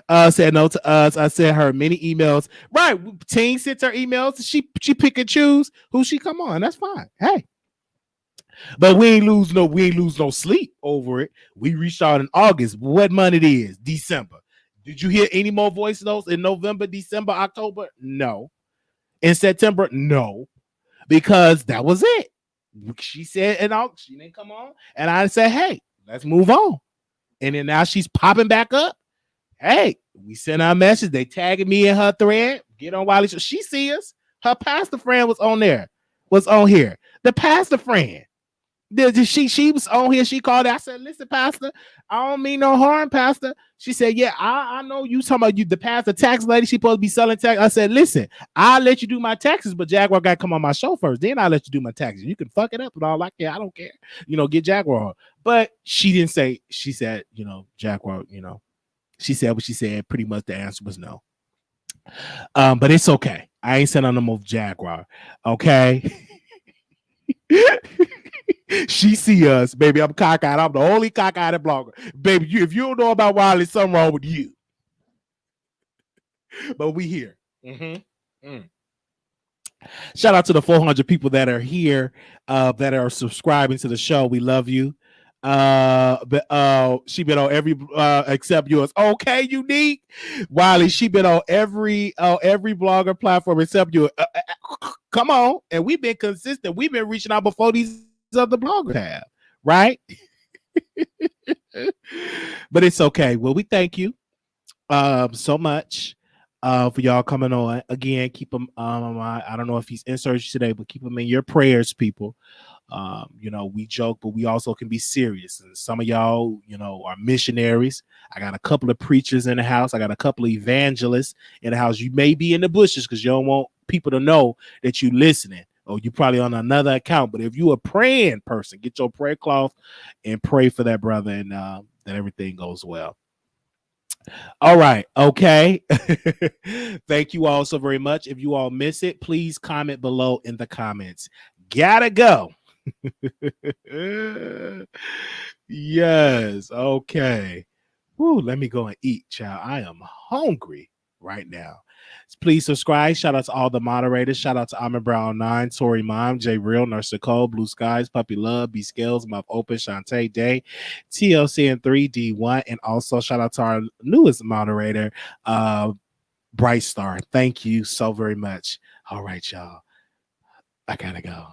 S2: it. Said no to us. I sent her many emails. Right. Teen sent her emails. She pick and choose who she come on. That's fine. Hey. But we ain't lose no sleep over it. We reached out in August. What month it is? December. Did you hear any more voice notes in November, December, October? No. In September? No. Because that was it. She said, she didn't come on. And I said, hey, let's move on. And then now she's popping back up. Hey, we sent her a message. They tagged me in her thread. Get on Wiley Show. She see us. Her pastor friend was on there. Was on here. The pastor friend. She was on here. She called it. I said, listen, pastor, I don't mean no harm, pastor. She said, yeah, I know you talking about you, the pastor tax lady. She supposed to be selling tax. I said, listen, I'll let you do my taxes, but Jaguar got to come on my show first. Then I'll let you do my taxes. You can fuck it up and all I care. I don't care. Get Jaguar on. But she didn't say, she said, Jaguar, she said what she said. Pretty much the answer was no. But it's okay. I ain't sending no more Jaguar. Okay. She see us, baby. I'm cockeyed. I'm the only cockeyed blogger, baby. If you don't know about Wiley, something wrong with you. But we here. Shout out to the 400 people that are here, that are subscribing to the show. We love you. She been on every except yours. Okay, Unique. Wiley, she been on every blogger platform except yours. Come on, and we've been consistent. We've been reaching out before these other bloggers have, right? But it's okay. Well, we thank you so much for y'all coming on. Again, keep them I don't know if he's in surgery today, but keep him in your prayers, people. We joke, but we also can be serious. And some of y'all, are missionaries. I got a couple of preachers in the house. I got a couple of evangelists in the house. You may be in the bushes because you don't want people to know that you're listening, or you probably on another account. But if you a praying person, get your prayer cloth and pray for that brother, and that everything goes well. All right. Okay. Thank you all so very much. If you all miss it, please comment below in the comments. Gotta go. Yes. Okay. Woo, let me go and eat, child. I am hungry right now. Please subscribe. Shout out to all the moderators. Shout out to Amber Brown 9, Tori Mom, J Real, Nurse Nicole, Blue Skies, Puppy Love, B Scales, Mouth Open, Shantae Day, TLC and 3D1, and also shout out to our newest moderator, Bright Star. Thank you so very much. All right, y'all. I gotta go.